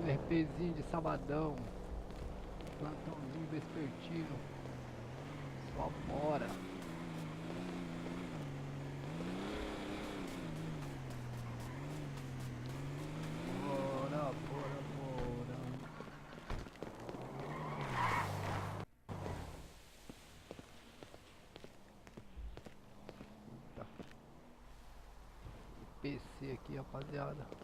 RPzinho de sabadão. Plantãozinho vespertino. Só bora. Bora, bora, bora. Eita. PC aqui, rapaziada.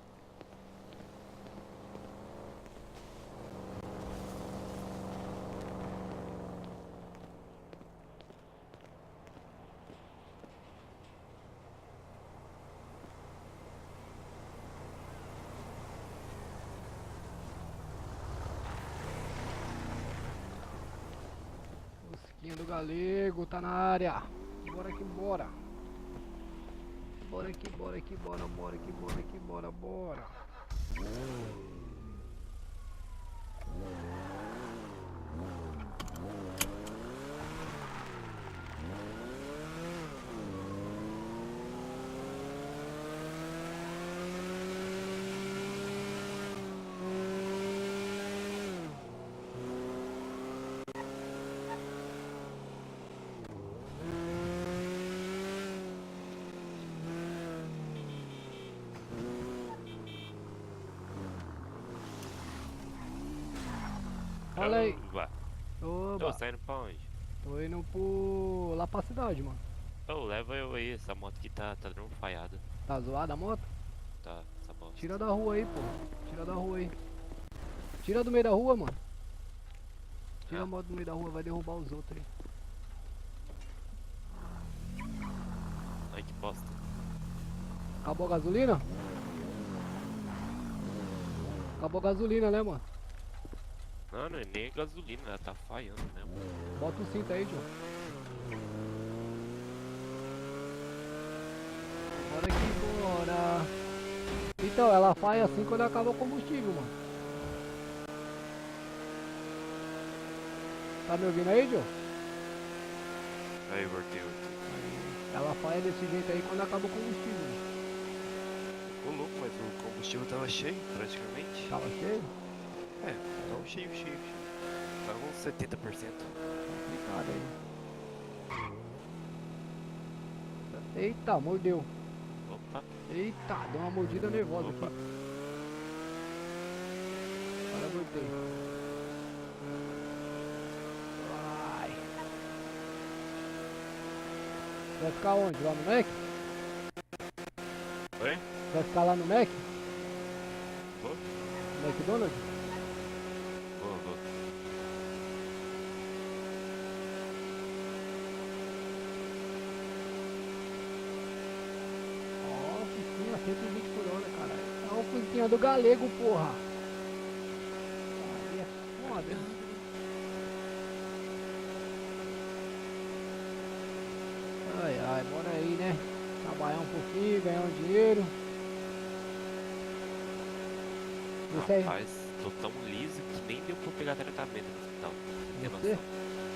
Do galego, tá na área. Bora que bora. Bora que bora que bora, bora que bora que bora, bora. Fala aí. Oba. Tô saindo pra onde? Tô indo lá pra cidade, mano. Ô, leva eu aí, essa moto aqui tá dando um falhada. Tá zoada a moto? Tá, essa bosta. Tira da rua aí, pô. Tira da rua aí. Tira do meio da rua, mano. Tira a moto do meio da rua, vai derrubar os outros aí. Ai, que bosta. Acabou a gasolina? Acabou a gasolina, né, mano? Não, não é nem gasolina, ela tá falhando mesmo. Bota o cinto aí, João. Bora que bora. Então, ela falha assim quando acaba o combustível, mano. Tá me ouvindo aí, João? Aí, voltei. Ela falha desse jeito aí quando acaba o combustível. Ô louco, mas o combustível tava cheio, praticamente. Tava cheio? É, tava cheio. Tava uns 70%. Complicado aí. Eita, mordeu. Opa. Eita, deu uma mordida nervosa Opa. aqui. Agora voltei. Vai. Vai ficar onde? Lá no Mac? Oi? Vai ficar lá no Mac? Vou? No McDonald's? Vou. Ó, oficina 120 por hora, caralho. É a oficina do galego, porra. Aí é foda, hein? Ai, bora aí, né? Trabalhar um pouquinho, ganhar um dinheiro. Você aí? Rapaz, tô tão liso que nem deu pra eu pegar tratamento no hospital. Você tem Você? noção?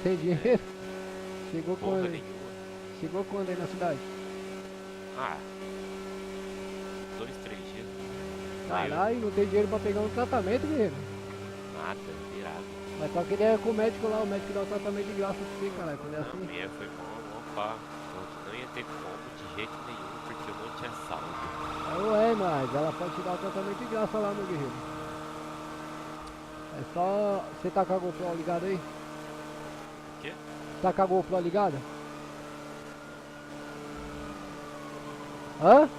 Sem dinheiro? Chegou Porra quando? nenhuma. Chegou quando aí na cidade? Ah, 2, 3 dias. Caralho, não tem dinheiro pra pegar um tratamento, guerreiro. Nada, virado. Mas só que ideia com o médico lá, o médico dá o tratamento de graça pra você, caralho, quando é A assim. minha foi mó pá. Não ia ter como de jeito nenhum, porque eu não tinha saúde. Ué, mas ela pode te dar o tratamento de graça lá, meu guerreiro. É só... Você tá com a GoPro ligada aí? O quê? Tá com a GoPro ligada? Hã?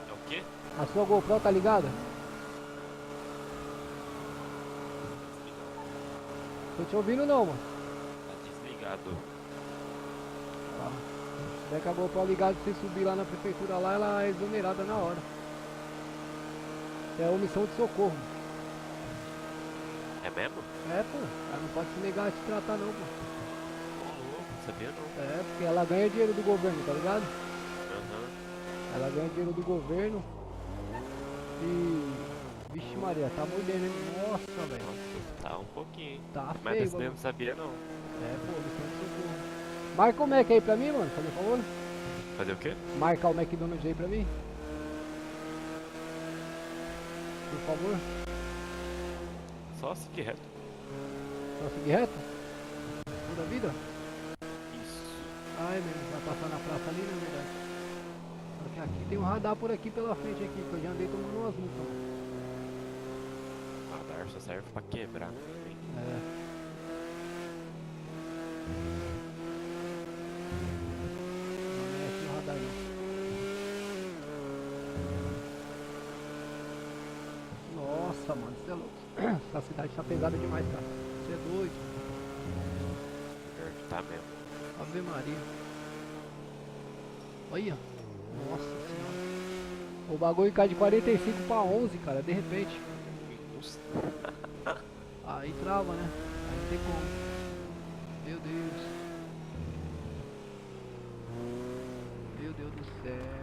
É o quê? A sua GoPro tá ligada? Tô te ouvindo não, mano. Tá desligado. Tá. Se tiver com a GoPro ligada, você subir lá na prefeitura lá, ela é exonerada na hora. É omissão de socorro. É mesmo? É, pô. Ela não pode se negar a te tratar não, pô. Ô, louco, sabia não. É, porque ela ganha dinheiro do governo, tá ligado? Aham. Ela ganha dinheiro do governo. E... Vixe Maria, tá mordendo, hein? Nossa, velho. Nossa, tá um pouquinho, hein? Tá Mas feio, desse daí eu mano. não sabia não. É, pô, omissão de socorro. Marca o Mac aí pra mim, mano, por favor. Fazer o quê? Marca o McDonald's aí pra mim. Por favor. só seguir reto. Só seguir reto? Toda a vida? Isso. Ah, é mesmo, vai passar na praça ali, na verdade. Só que aqui tem um radar por aqui pela frente aqui, que eu já andei tomando umas multas. Radar só serve pra quebrar. Hein? É. Não mexe no radar não. Nossa, mano, você é louco. Essa cidade tá pesada demais, cara. Você é doido. Pior que tá mesmo. Ave Maria. Olha. Nossa senhora. O bagulho cai de 45 pra 11, cara, de repente. Nossa. Aí trava, né? Aí não tem como. Meu Deus. Meu Deus do céu.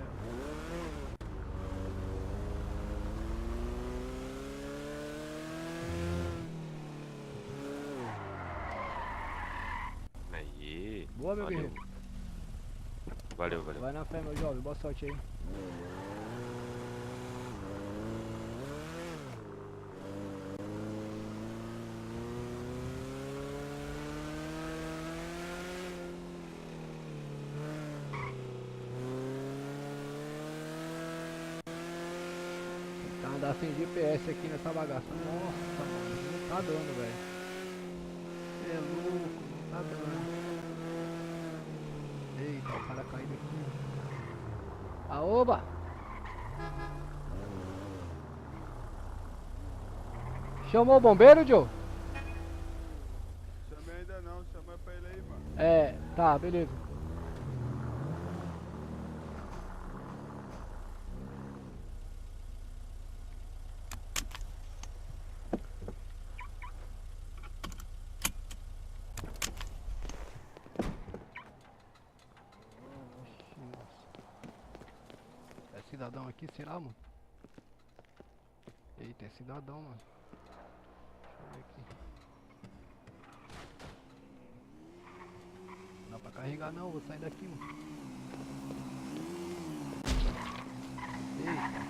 Aí. Boa, meu Valeu. guerreiro. Valeu, valeu. Vai na fé, meu jovem. Boa sorte aí. Tá andar sem GPS aqui nessa bagaça. Nossa, mano. Não tá dando, velho. É louco. Não tá dando. Eita, o cara caiu aqui. Aoba! Chamou o bombeiro, Joe? Chamei ainda não, chama pra ele aí, mano. É, tá, beleza. É cidadão aqui, será, mano? Eita, é cidadão, mano. Deixa eu ver aqui. Não dá pra carregar não, vou sair daqui, mano. Eita.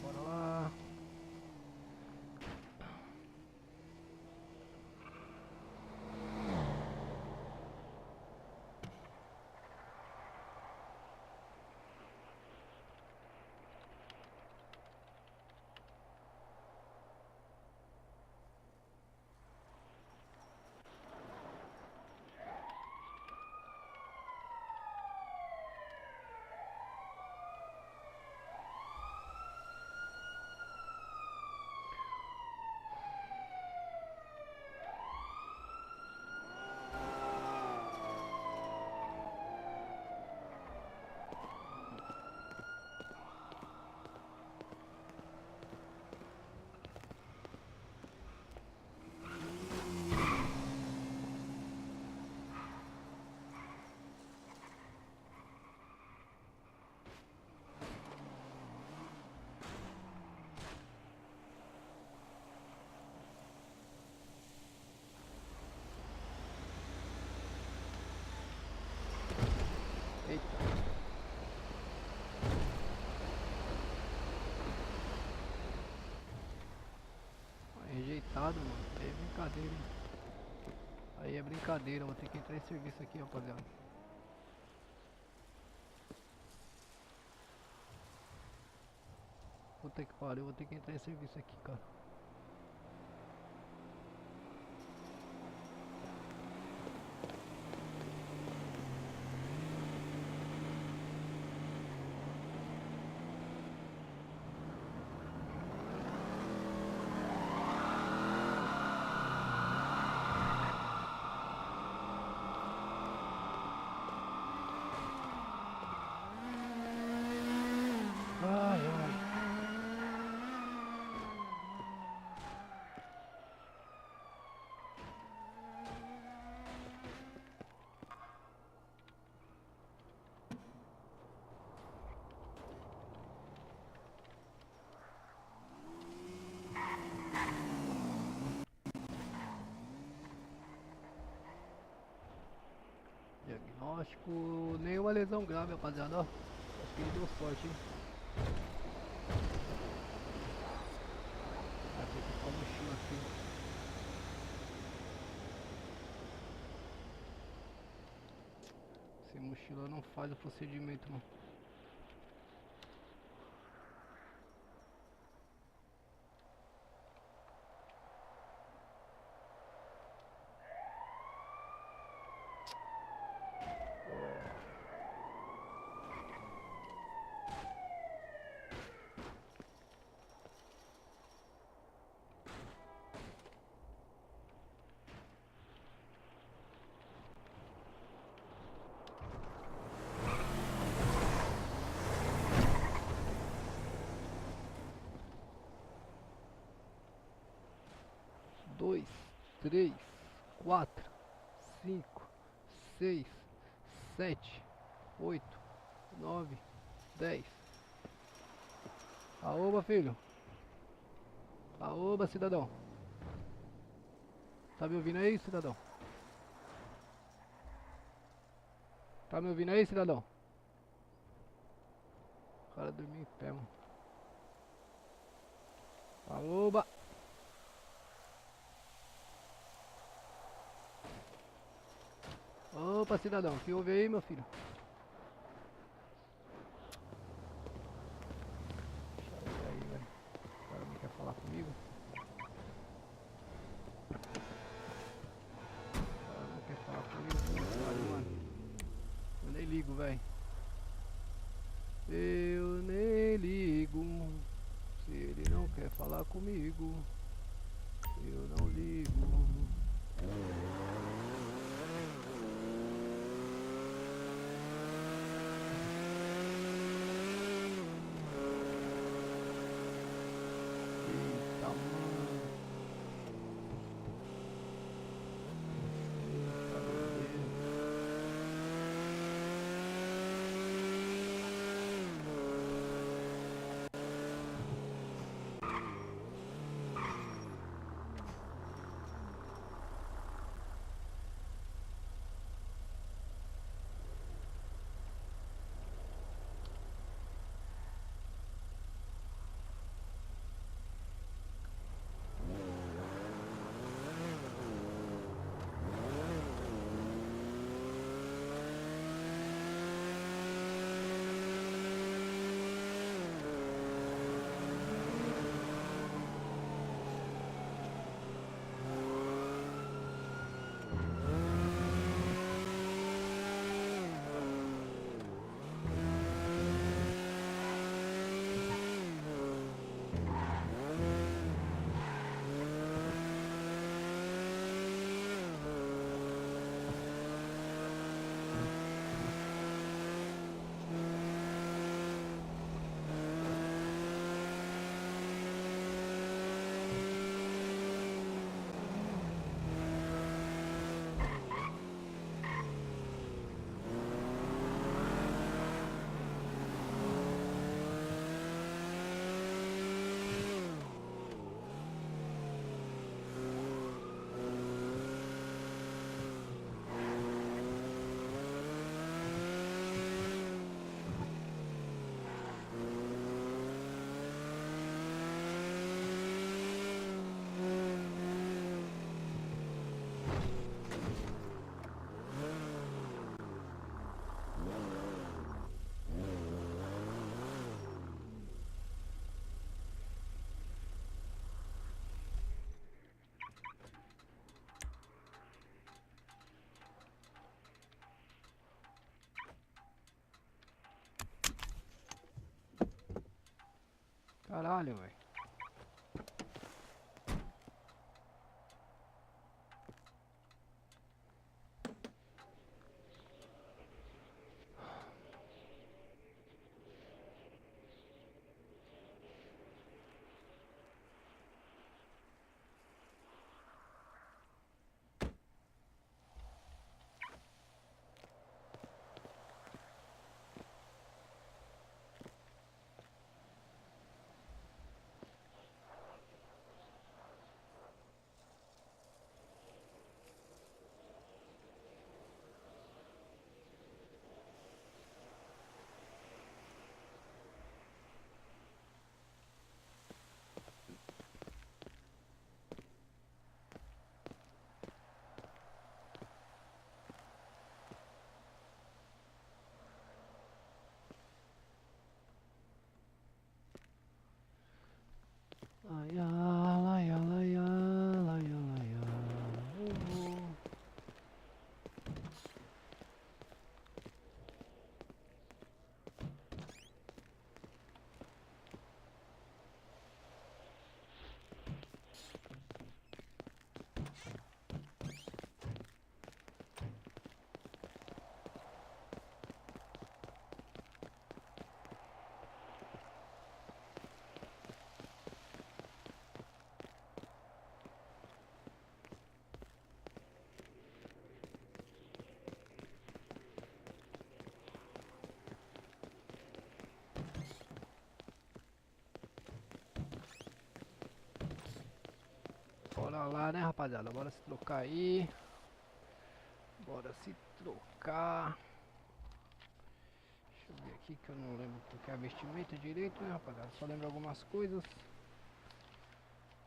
Bora lá. Eita. Rejeitado, mano. Aí é brincadeira, hein? Aí é brincadeira, vou ter que entrar em serviço aqui, rapaziada. Puta que pariu, vou ter que entrar em serviço aqui, cara. Ai, ai. Diagnóstico, nenhuma lesão grave, rapaziada, ó. Acho que ele deu sorte, hein. Sem mochila não faz o procedimento, mano. Dois, três, quatro, cinco, seis, sete, 8, 9, 10. Aoba, filho. Aoba, cidadão. Tá me ouvindo aí, cidadão? Tá me ouvindo aí, cidadão? O cara dormiu em pé, mano. Aoba. Opa, cidadão, o que houve aí, meu filho? Deixa eu ver aí, velho. O cara não quer falar comigo? O cara não quer falar comigo? Caralho, mano. Eu nem ligo, velho. Eu nem ligo. Se ele não quer falar comigo, eu não ligo. Eita, mano. Eita, meu Deus. Caralho, velho. Laia, laia, laia, laia, laia. Bora lá, né, rapaziada? Bora se trocar aí. Bora se trocar. Deixa eu ver aqui que eu não lembro porque é a vestimenta direito, né, rapaziada? Só lembro algumas coisas.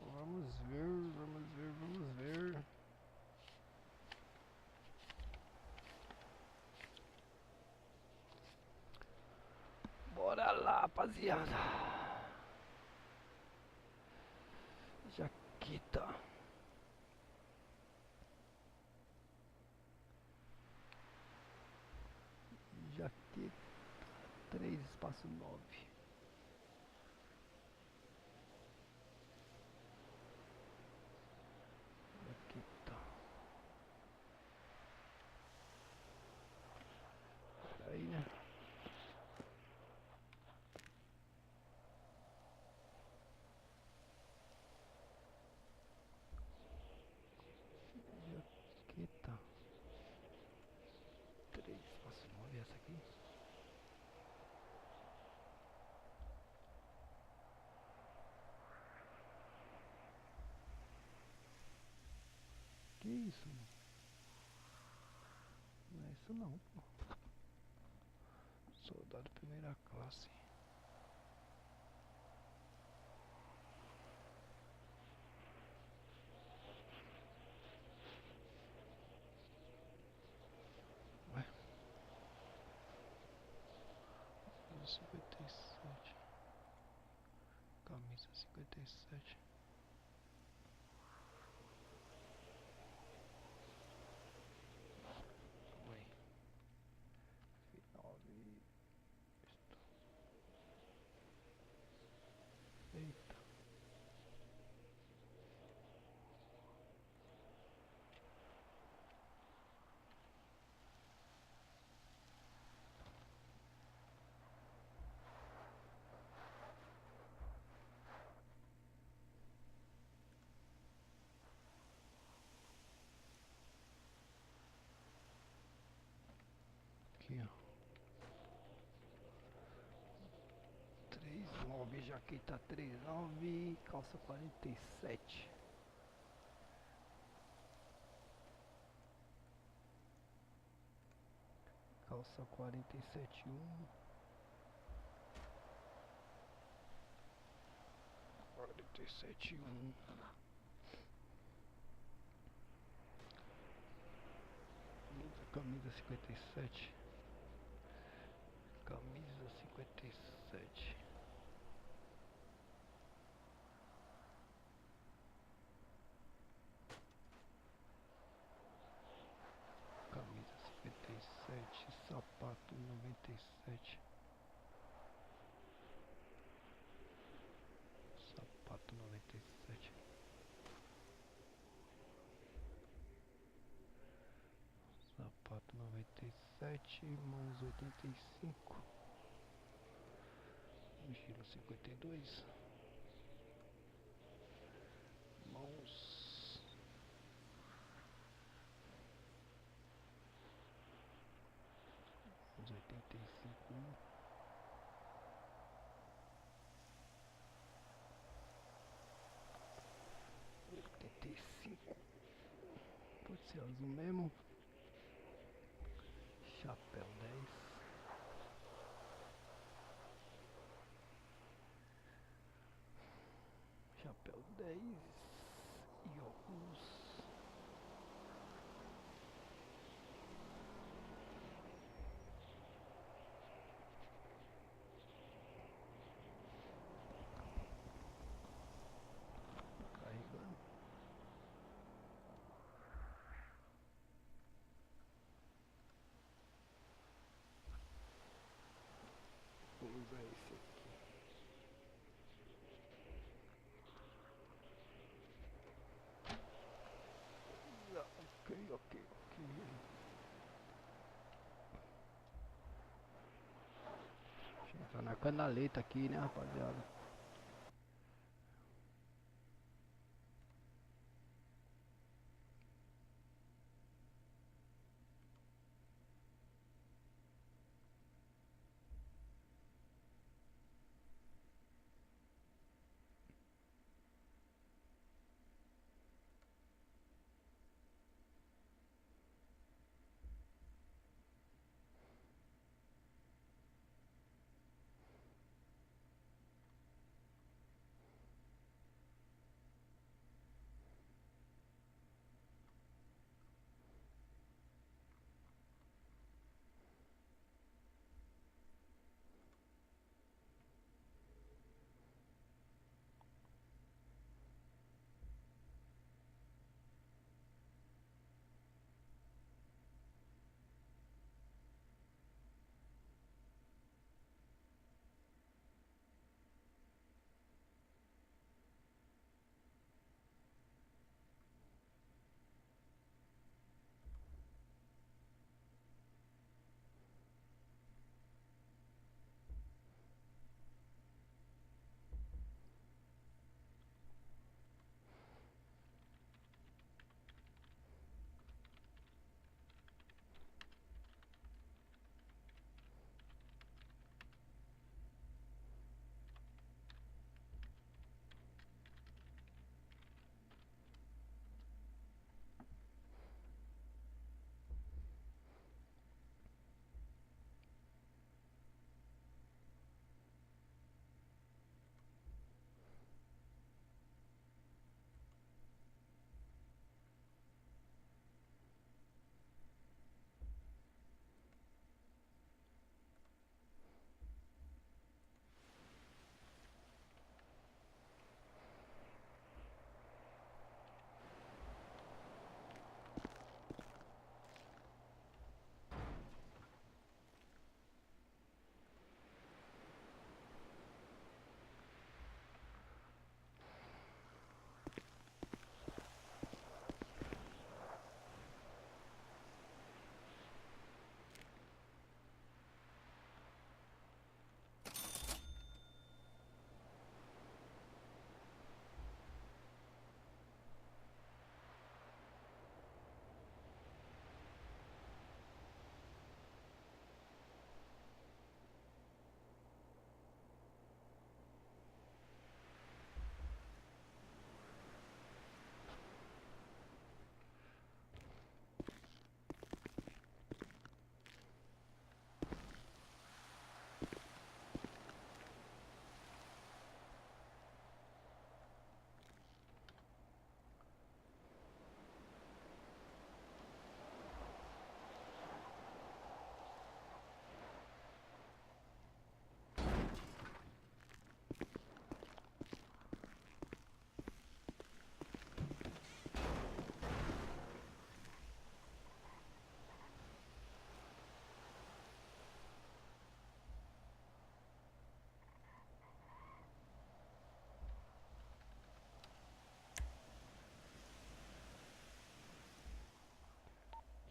Vamos ver, vamos ver, vamos ver. Bora lá, rapaziada. Jaqueta. Jaqueta 3 espaço 9. Jaqueta. Pera aí, né? Jaqueta 3 espaço 9, essa aqui. Que isso, mano? Não é isso não, pô. Soldado primeira classe. Ué? 57. Camisa 57. Ué. Final de... Eita. Aqui, ó. 39, jaqueta 39, calça 47. Calça 47, 47, 1. Camisa 57. Camisa 57. Camisa 57, sapato 97. Sapato 97. Sapato 97, mãos 85. Mochila 52. Mãos 85. 85. Pode ser azul mesmo. Chapéu 10. Chapéu 10. E óculos. Ok. Deixa eu entrar na canaleta aqui, né, rapaziada?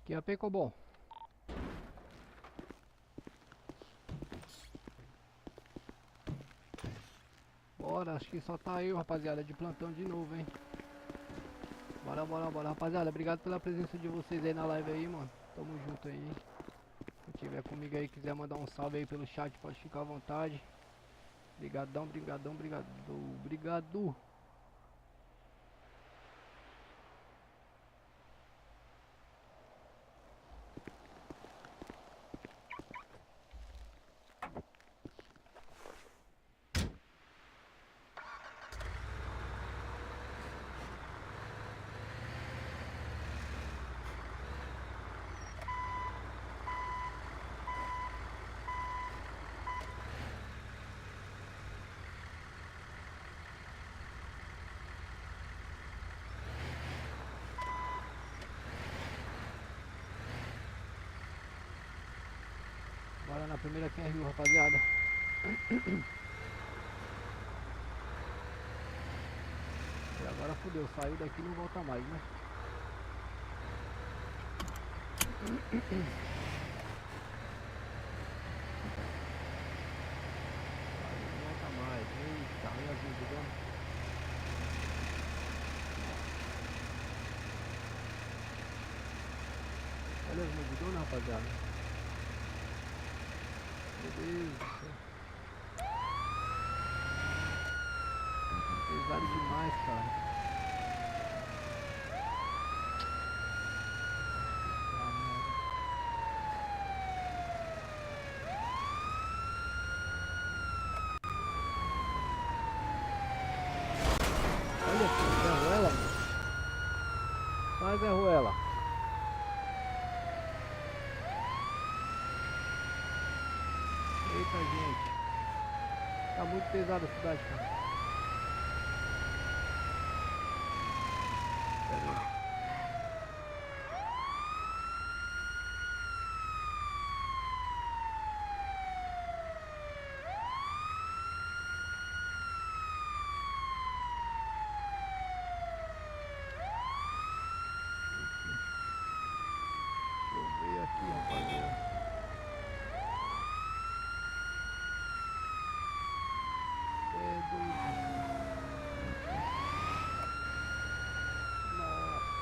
Que é bom. Bora, acho que só tá eu, rapaziada, de plantão de novo, hein. Bora, rapaziada. Obrigado pela presença de vocês aí na live aí, mano. Tamo junto aí. Se tiver comigo aí, quiser mandar um salve aí pelo chat, pode ficar à vontade. Obrigado. Bora na primeira QRU, rapaziada. E agora fudeu, saiu daqui e não volta mais, né? Não volta mais. Eita, olha as multidões. Olha as multidões, rapaziada. Meu Deus do céu. Pesado demais, cara. Ah, merda. Olha aqui, Zé Ruela, mano. Sai, Zé Ruela. Eita, gente. Tá muito pesada a cidade, cara. Pera aí. Deixa eu ver aqui, rapaziada. É doido. Nossa.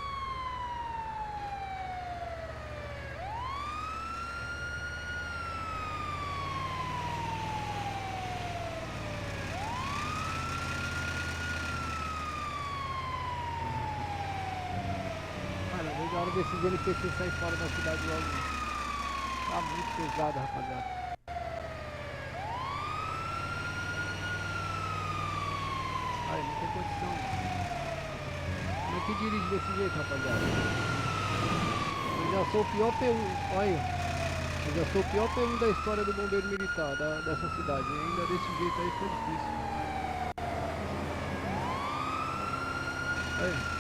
Cara, não vejo a hora desses NPC sair fora da cidade logo. Tá muito pesado, rapaziada. Ai, não tem condição. Como é que dirige desse jeito, rapaziada? Eu já sou o pior P1. Olha. Eu já sou o pior P1 da história do bombeiro militar dessa cidade. E ainda desse jeito aí foi difícil. Olha.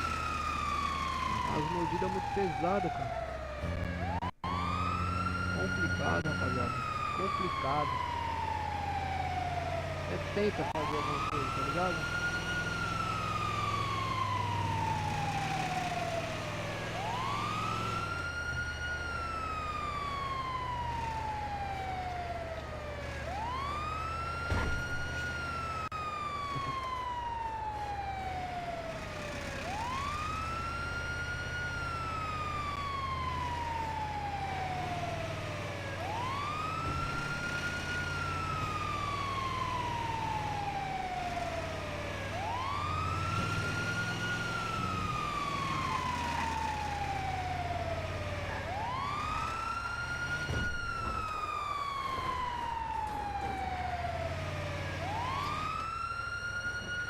As mordidas muito pesadas, cara. Complicado, rapaziada. Complicado. Você tenta fazer alguma coisa, tá ligado?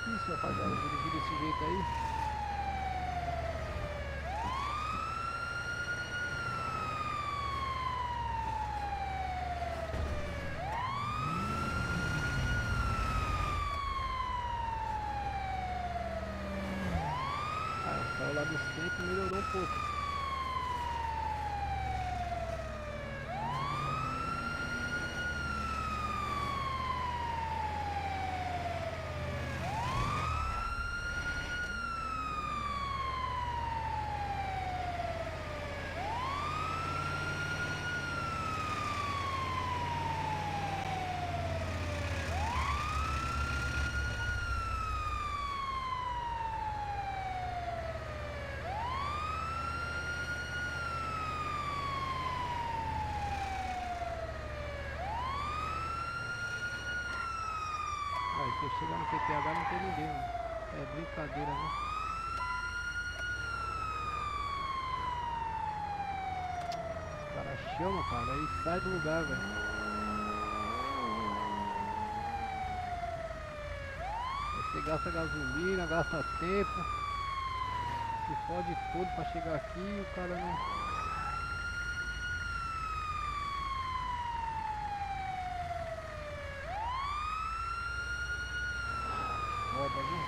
Isso, rapaziada, dirigir desse jeito aí. Ah, saiu lá do centro e melhorou um pouco. Aí você chega no PTH não tem ninguém, mano. É brincadeira, né? Os caras chamam, cara, aí sai do lugar, velho. Aí você gasta gasolina, gasta tempo, se fode tudo pra chegar aqui e o cara não. Foda, viu?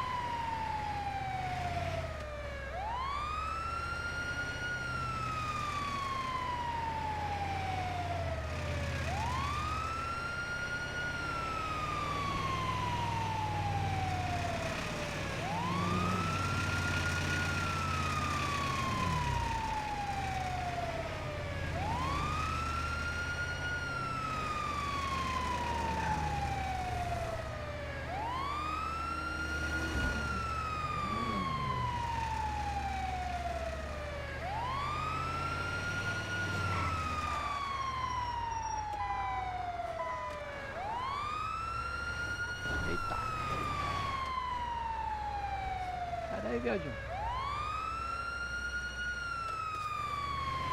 aí, viadinho.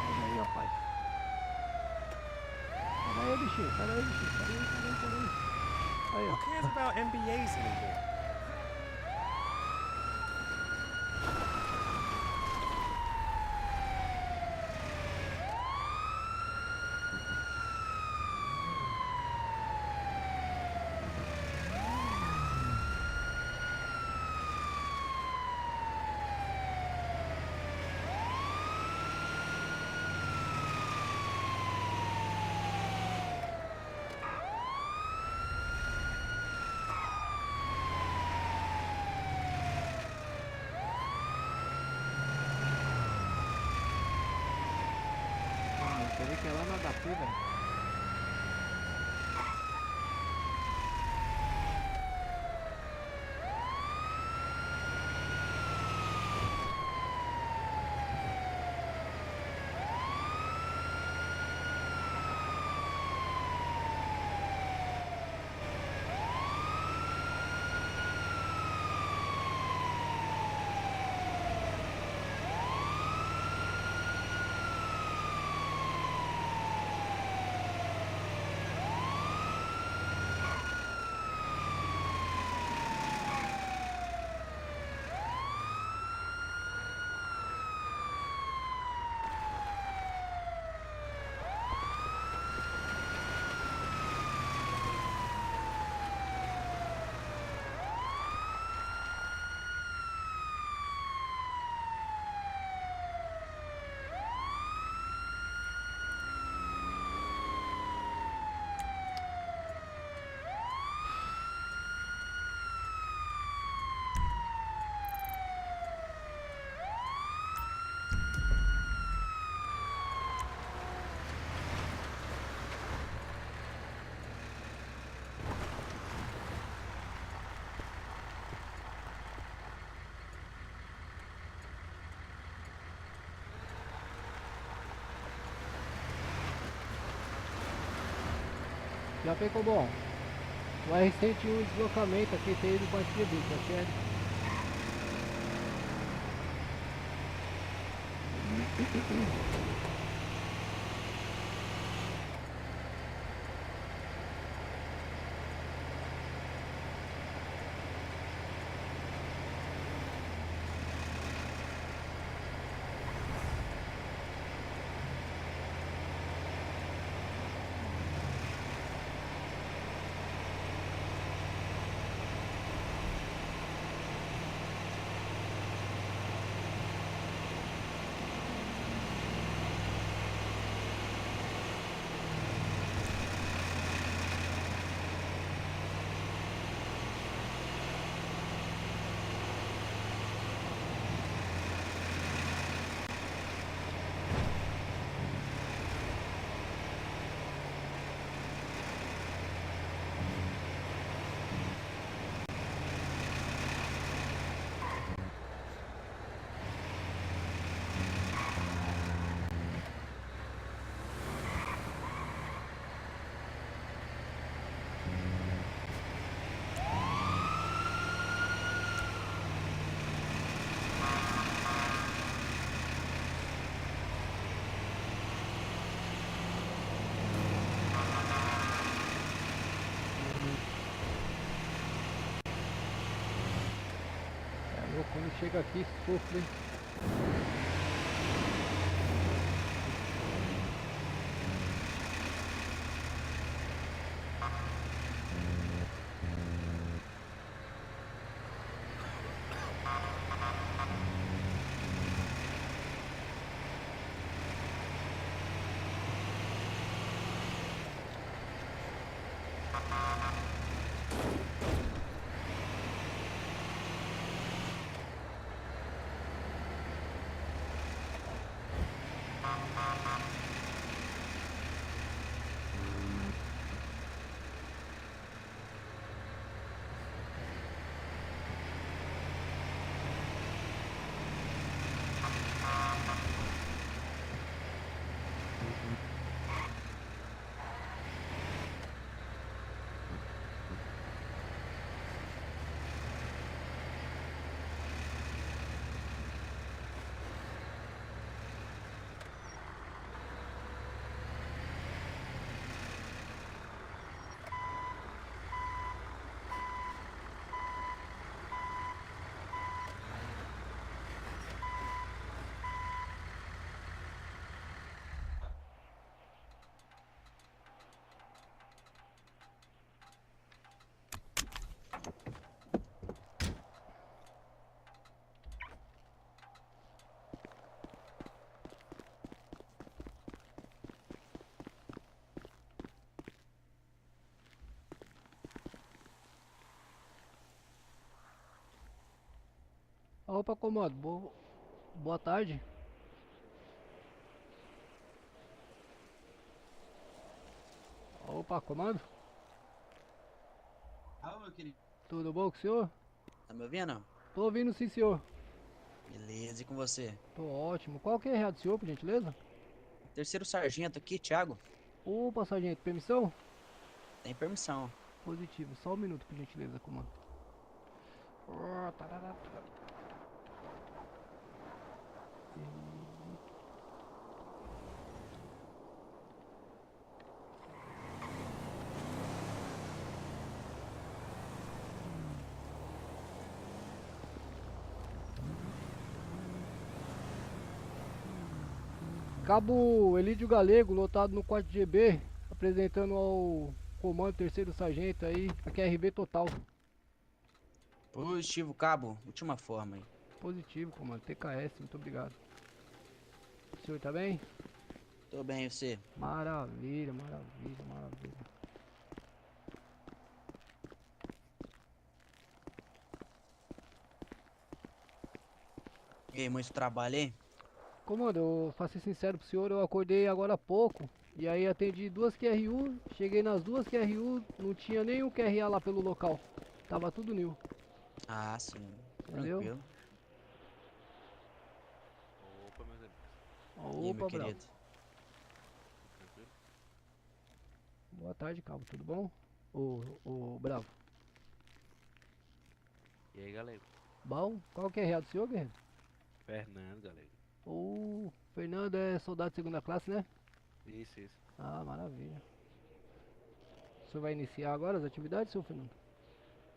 Olha aí, rapaz. Sai daí, bichinho. Sai daí, bichinho. Sai daí, sai daí, sai daí. Aí, Who ó. cares about MBAs anymore? Você vê que é lá na HP, velho. Já ficou bom. O R101 deslocamento aqui tem ido mais que bico, achei. Quando chega aqui, sofre. Opa, comando. Boa tarde. Opa, comando. Alô, meu querido. Tudo bom com o senhor? Tá me ouvindo? Tô ouvindo sim, senhor. Beleza, e com você? Tô ótimo. Qual que é a real do senhor, por gentileza? Terceiro sargento aqui, Thiago. Opa, sargento, permissão? Tem permissão. Positivo. Só um minuto, por gentileza, comando. Ó, tarará. Cabo Elídio Galego, lotado no 4GB, apresentando ao comando terceiro sargento aí, a QRB total. Positivo, cabo. Última forma aí. Positivo, comando, TKS, muito obrigado. O senhor tá bem? Tô bem, e você? Maravilha, maravilha, maravilha. E aí, muito trabalho aí? Comando, eu faço ser sincero pro senhor, eu acordei agora há pouco. E aí atendi duas QRU, cheguei nas duas QRU, não tinha nenhum QRA lá pelo local. Tava tudo new, Ah, sim. entendeu? Tranquilo. Opa, meus amigos. E aí, meu Opa, bravo. querido? Tranquilo? Boa tarde, cabo, tudo bom? Ô, bravo. E aí, galera? Bom, qual que é a real do senhor, guerreiro? Fernando, galera. O Fernando é soldado de segunda classe, né? Isso, isso. Ah, maravilha. O senhor vai iniciar agora as atividades, seu Fernando?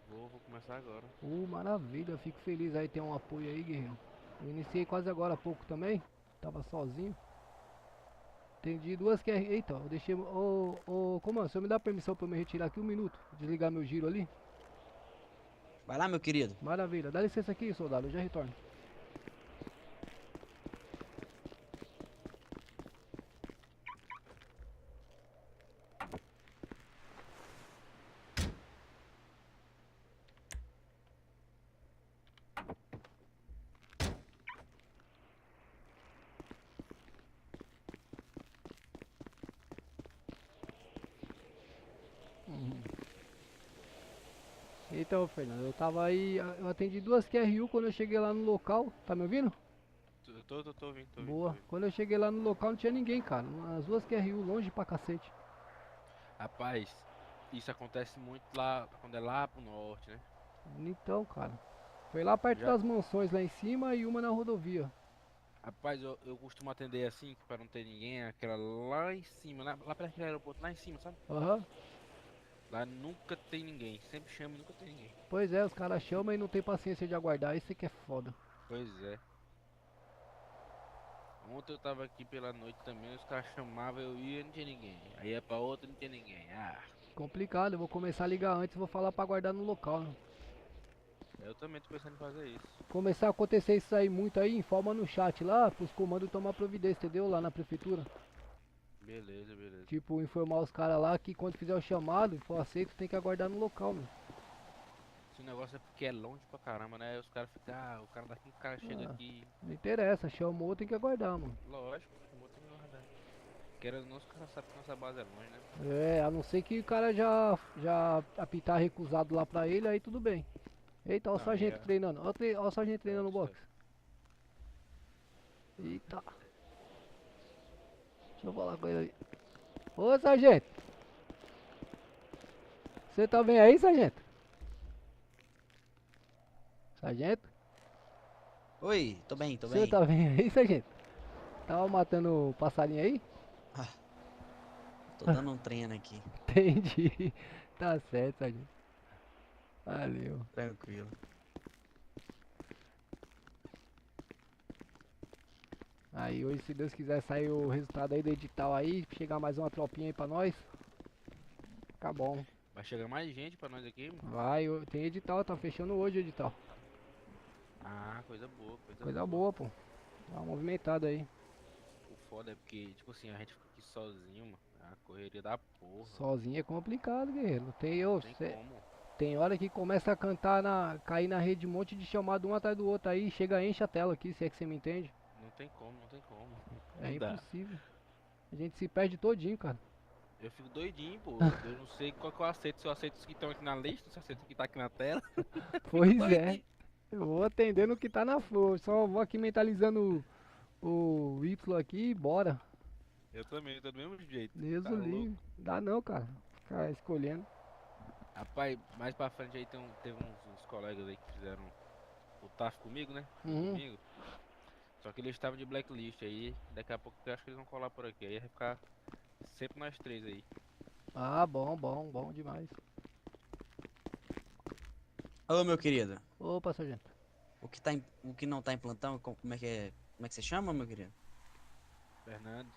Vou começar agora. Maravilha, fico feliz aí ter um apoio aí, guerreiro. Eu iniciei quase agora há pouco também, tava sozinho. Entendi duas QR. Eita, eu deixei. Ô, comando, o senhor me dá permissão pra eu me retirar aqui um minuto? Desligar meu giro ali? Vai lá, meu querido. Maravilha, dá licença aqui, soldado, eu já retorno. Então, Fernando, eu tava aí, eu atendi duas QRU quando eu cheguei lá no local, tá me ouvindo? Tô ouvindo, tô Boa. ouvindo. Quando eu cheguei lá no local não tinha ninguém, cara. As duas QRU longe pra cacete. Rapaz, isso acontece muito lá, quando é lá pro norte, né? Então, cara. Foi lá perto Já, das mansões lá em cima e uma na rodovia. rapaz, eu costumo atender assim, que pra não ter ninguém, aquela lá em cima, lá perto do aeroporto, lá em cima, sabe? Aham. Lá nunca tem ninguém, sempre chama e nunca tem ninguém. Pois é, os caras chamam e não tem paciência de aguardar. Isso que é foda. Pois é. Ontem eu tava aqui pela noite também, os caras chamavam, eu ia e não tinha ninguém. Aí ia pra outra e não tinha ninguém. Ah, Complicado, eu vou começar a ligar antes e vou falar pra aguardar no local, né? eu também tô pensando em fazer isso. Começar a acontecer isso aí muito aí, informa no chat lá, pros comandos tomar providência, entendeu? Lá na prefeitura. Beleza, beleza. Tipo, informar os caras lá que quando fizer o chamado e for aceito, tem que aguardar no local, meu. Esse negócio é porque é longe pra caramba, né? Aí os caras ficam, o cara daqui, o cara chega Ah, aqui. não interessa, chamou, tem que aguardar, mano. Lógico, chamou tem que guardar. Querendo ou não, os caras sabem que nossa base é longe, né? É, a não ser que o cara já apitar recusado lá pra ele, aí tudo bem. Eita, ó o Não, aí sargento é. treinando, ó o sargento treinando no Certo, box. certo. Eita, deixa eu falar com ele aí. Ô sargento, você tá bem aí, sargento? Sargento? Oi, tô bem, tô Você bem. tá bem aí, sargento? Tava matando passarinho aí? Ah, tô dando um treino aqui. Entendi. Tá certo, sargento. Valeu. Tranquilo. Aí hoje, se Deus quiser, sair o resultado aí do edital aí, chegar mais uma tropinha aí pra nós. Fica bom. Vai chegar mais gente pra nós aqui, mano. Vai, tem edital, tá fechando hoje o edital. Ah, coisa boa, coisa Coisa boa. boa, pô. Dá uma movimentada aí. O foda é porque, tipo assim, a gente fica aqui sozinho, mano. É a correria da porra. Sozinho é complicado, guerreiro. Não tem Não eu. tem Cê, como. Tem hora que começa a cantar cair na rede um monte de chamado um atrás do outro aí, chega enche a tela aqui, se é que você me entende. Não tem como, não tem como. É Não dá. impossível. A gente se perde todinho, cara. Eu fico doidinho, pô. Eu não sei qual que eu aceito. Se eu aceito os que estão aqui na lista, se eu aceito o que tá aqui na tela. Pois é. Doidinho. Eu vou atendendo o que tá na flor. Só vou aqui mentalizando o Y aqui e bora. Eu também, tô do mesmo jeito. Deus Tá o louco. livre. Dá não, cara. Ficar escolhendo. Rapaz, mais pra frente aí teve uns colegas aí que fizeram o TAF comigo, né? No Uhum. domingo. Só que eles estavam de blacklist aí. Daqui a pouco eu acho que eles vão colar por aqui. Aí vai ficar sempre nós três aí. Ah, bom, bom, bom demais. Ô, meu querido, Opa, sargento. o que não tá em plantão, como é que é? Como é que você chama, meu querido? Fernando,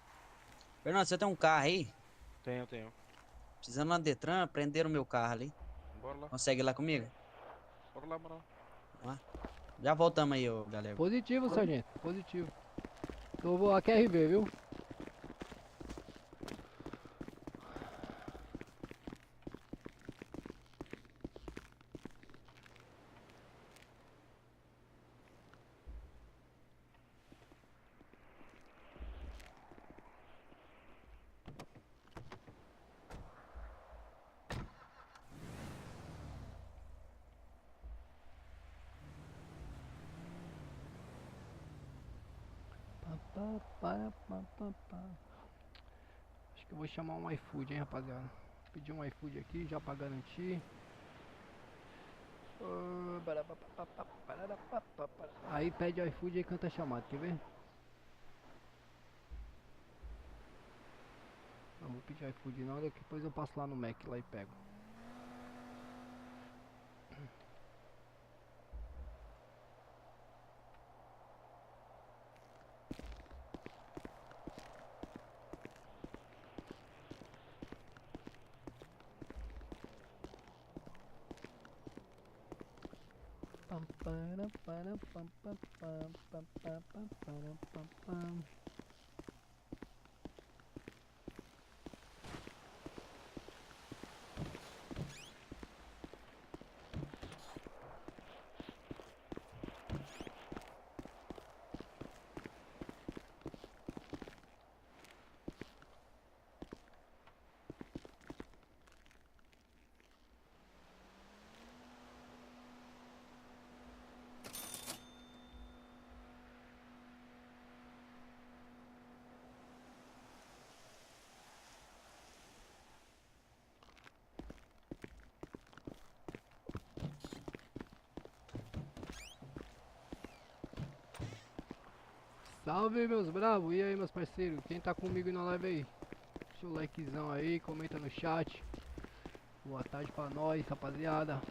Fernando, você tem um carro aí? tenho. Precisando lá no Detran, prenderam meu carro ali. Bora lá, Consegue ir lá comigo? bora lá. Vamos lá. Já voltamos aí, ô galera. Positivo, sargento. Positivo. Eu vou a QRV, viu? Pá, pá, para, pá, pá, pá. Acho que eu vou chamar um iFood, hein, rapaziada. Pedir um iFood aqui já pra garantir. Aí pede iFood e canta a chamada, quer ver? Não vou pedir iFood não, depois eu passo lá no Mac lá e pego. Pam, para, para, pam, pam, pam, pam, pam, pam, para, pam, pam. Salve meus bravos, e aí meus parceiros, quem tá comigo na live aí? Deixa o likezão aí, comenta no chat. Boa tarde pra nós, rapaziada.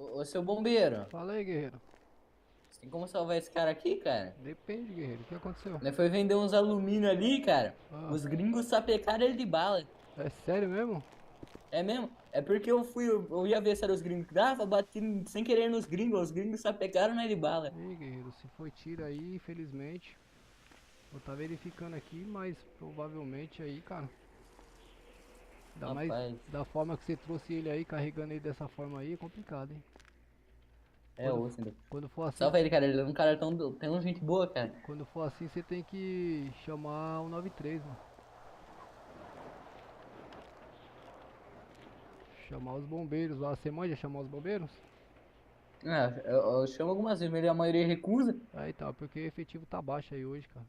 Ô, seu bombeiro, Fala aí, guerreiro. você tem como salvar esse cara aqui, cara? Depende, guerreiro. O que aconteceu? Nós foi vender uns alumínio ali, cara. Ah. Os gringos sapecaram ele de bala. É sério mesmo? É mesmo? É porque eu ia ver se era os gringos que dava, bati sem querer nos gringos, os gringos sapecaram ele de bala. Ih, guerreiro, se foi tiro aí, infelizmente. Vou tá verificando aqui, mas provavelmente aí, cara. Ainda mais Rapaz, da forma que você trouxe ele aí, carregando ele dessa forma aí, é complicado, hein? é osso ainda. Quando for assim, Salva ele, cara, ele é um cara tão gente boa, cara. quando for assim, você tem que chamar o 93, mano. Chamar os bombeiros lá. Você manja chamar os bombeiros? Ah, eu chamo algumas vezes, mas a maioria recusa. Aí tá, porque o efetivo tá baixo aí hoje, cara.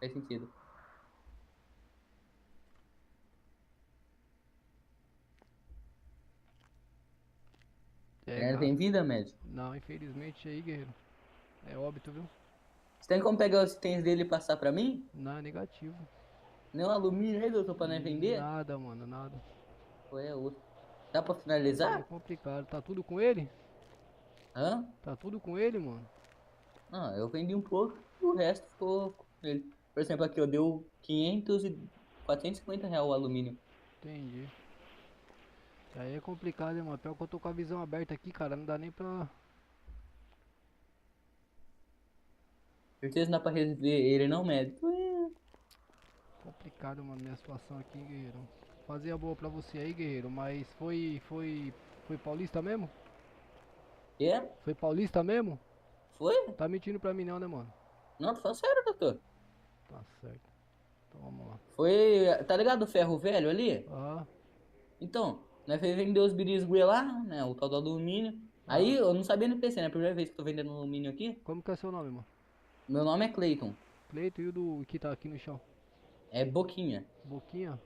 Faz sentido. É, Ele cara. tem vida, médico. Não, infelizmente aí, guerreiro. É óbito, viu? Você tem como pegar os itens dele e passar pra mim? Não, é negativo. Nem um alumínio aí, doutor, pra nós vender? Nada, mano, nada. Pô, é osso. Dá pra É finalizar? complicado. Tá tudo com ele? Hã? Tá tudo com ele, mano? Ah, eu vendi um pouco, o resto ficou com ele. Por exemplo, aqui eu deu 500 e 450 reais o alumínio. Entendi. Aí é complicado, hein, mano. Pior que eu tô com a visão aberta aqui, cara. Não dá nem pra. Certeza não dá pra resolver ele não, médico. Complicado, mano, minha situação aqui, guerreiro. Fazer a boa pra você aí, guerreiro. Mas foi paulista mesmo? É? Foi paulista mesmo? Foi? Tá mentindo pra mim não, né, mano? Não, tô falando sério, doutor. Tá certo. Então vamos lá. Foi, tá ligado o ferro velho ali? Ah, Então, nós foi vender os birisguê lá, né, o tal do alumínio. Aí eu não sabia no PC, né, primeira vez que eu tô vendendo alumínio aqui. como que é seu nome, mano? Meu nome é Clayton, Cleito e o do que tá aqui no chão? é Boquinha, Boquinha?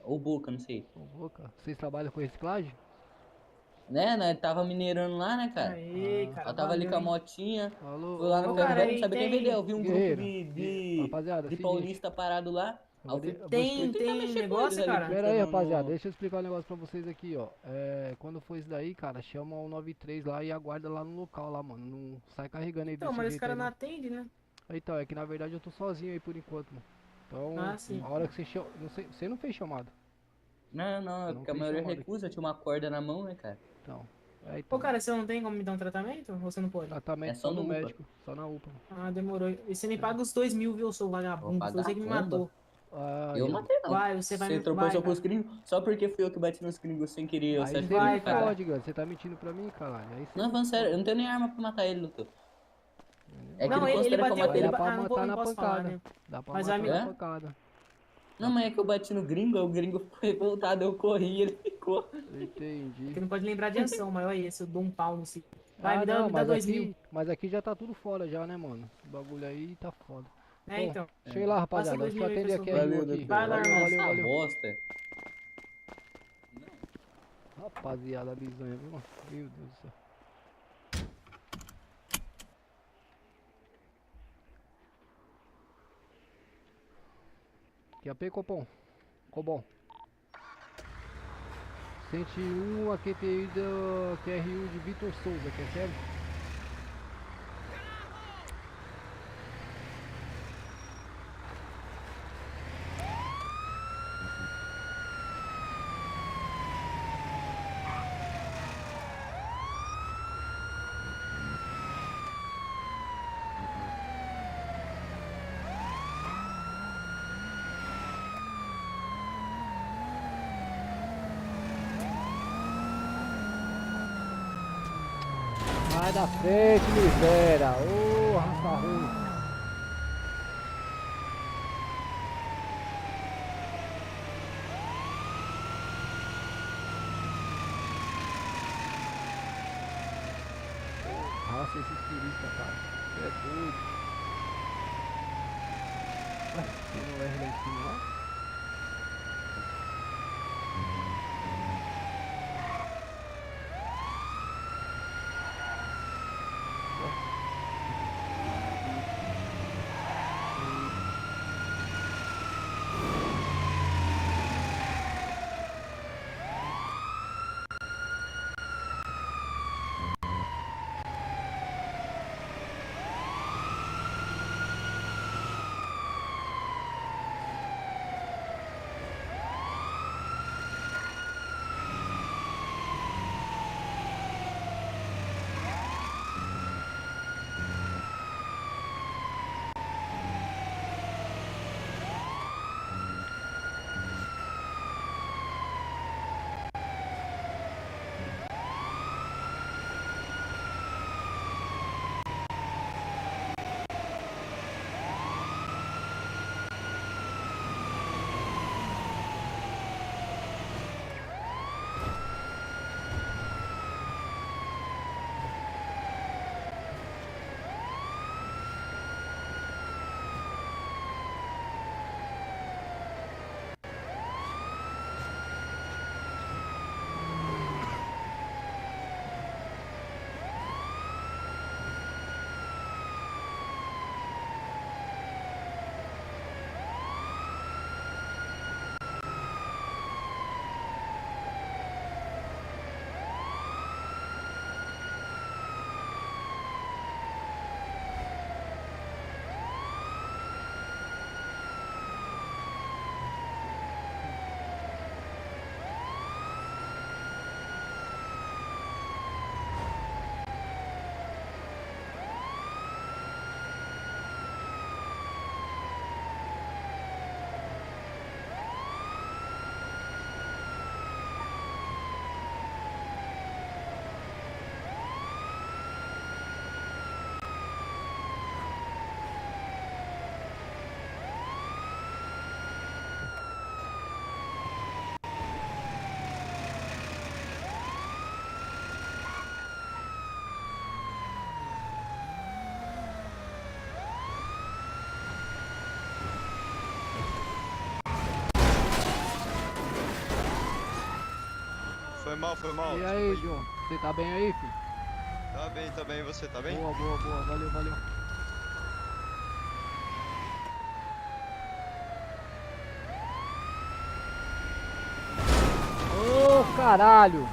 ou Boca, não sei. Ô, boca. Vocês trabalham com reciclagem? Né, nós tava minerando lá, né, cara. Aí, cara. Eu tava ali com a valeu, hein? motinha, Alô, fui lá no alô, ferro cara, velho, não aí sabia quem tem- vendeu. Eu vi um grupo Guerreiro, de rapaziada, de seguinte. paulista parado lá. Eu Aí vou eu fui de- eu vou Tem, tentar tem mexer com negócio, eles ali, cara? porque Pera aí, não- rapaziada, não- deixa eu explicar um negócio pra vocês aqui, ó. Quando for isso daí, cara, chama o 93 lá e aguarda lá no local lá, mano. Não sai carregando aí Então, desse mas esse jeito cara aí, não não. atende, né? Então, é que na verdade eu tô sozinho aí por enquanto, mano. Então, Ah, sim. a hora que você chama. Não sei, você não fez chamada. Não, é Não porque a tem maioria chamada recusa, tinha uma corda na mão, né, cara. Então. Pô, cara, você não tem como me dar um tratamento? Ou você não pode? Tratamento É só só no no UPA. médico, só na UPA. Ah, demorou. E você me paga os 2.000, viu, seu vagabundo? Vou Foi você que me pagar, matou. Ah, Eu e- matei não. Vai, você vai me... trocou vai, só pros cara. gringos, só porque fui eu que bati nos gringos sem querer, eu Aí saí você vai, me cara. fode, cara. Você tá mentindo pra mim, caralho. Aí você Não, falando sério, eu não tenho nem arma pra matar ele, doutor. É que Não, ele ele considera que eu bateu... matei Ele... ele. Dá pra Ah, não, matar na posso falar, pancada. né? Dá pra Mas matar vai na me- pancada. Não, mas é que eu bati no gringo, aí o gringo ficou revoltado, eu corri e ele ficou. Entendi. Porque não pode lembrar de ação, mas olha esse, eu dou um pau no ciclo. Vai, Ah, me dá, não, me dá mas 2.000. mas aqui já tá tudo fora já, né, mano? O bagulho aí tá foda. É, Bom, então. deixa eu ir lá, rapaziada. Passa Deixa eu 2.000 aí, atender aqui a pessoal. RU Valeu, aqui. doutor. Vai lá, Valeu, irmão. valeu, Essa valeu. bosta. Rapaziada, bizonha, viu? Meu Deus do céu. QAP, Copom. Cobom. 101 AQTI da QRU de Vitor Souza, quer sério? Sai da frente, miséria! Ô, raça ruim! Raça esses turistas, cara. Você é doido. Ué, tem no R lá em cima lá? Foi mal, foi mal. E aí, João? Você tá bem aí, filho? Tá bem, e você, tá bem? Boa, boa, boa. Valeu, valeu. Ô, caralho!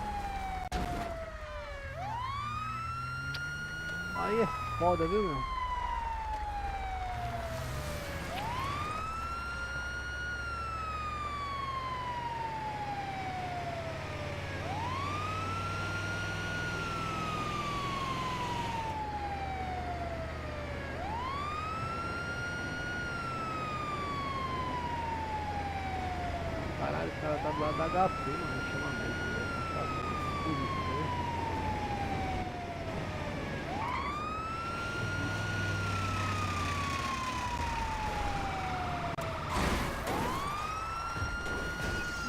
Aí é foda, viu, meu? Caralho, o cara tá do lado da HP, mano. Chama médico, velho. Tá foda. Polícia, tá vendo?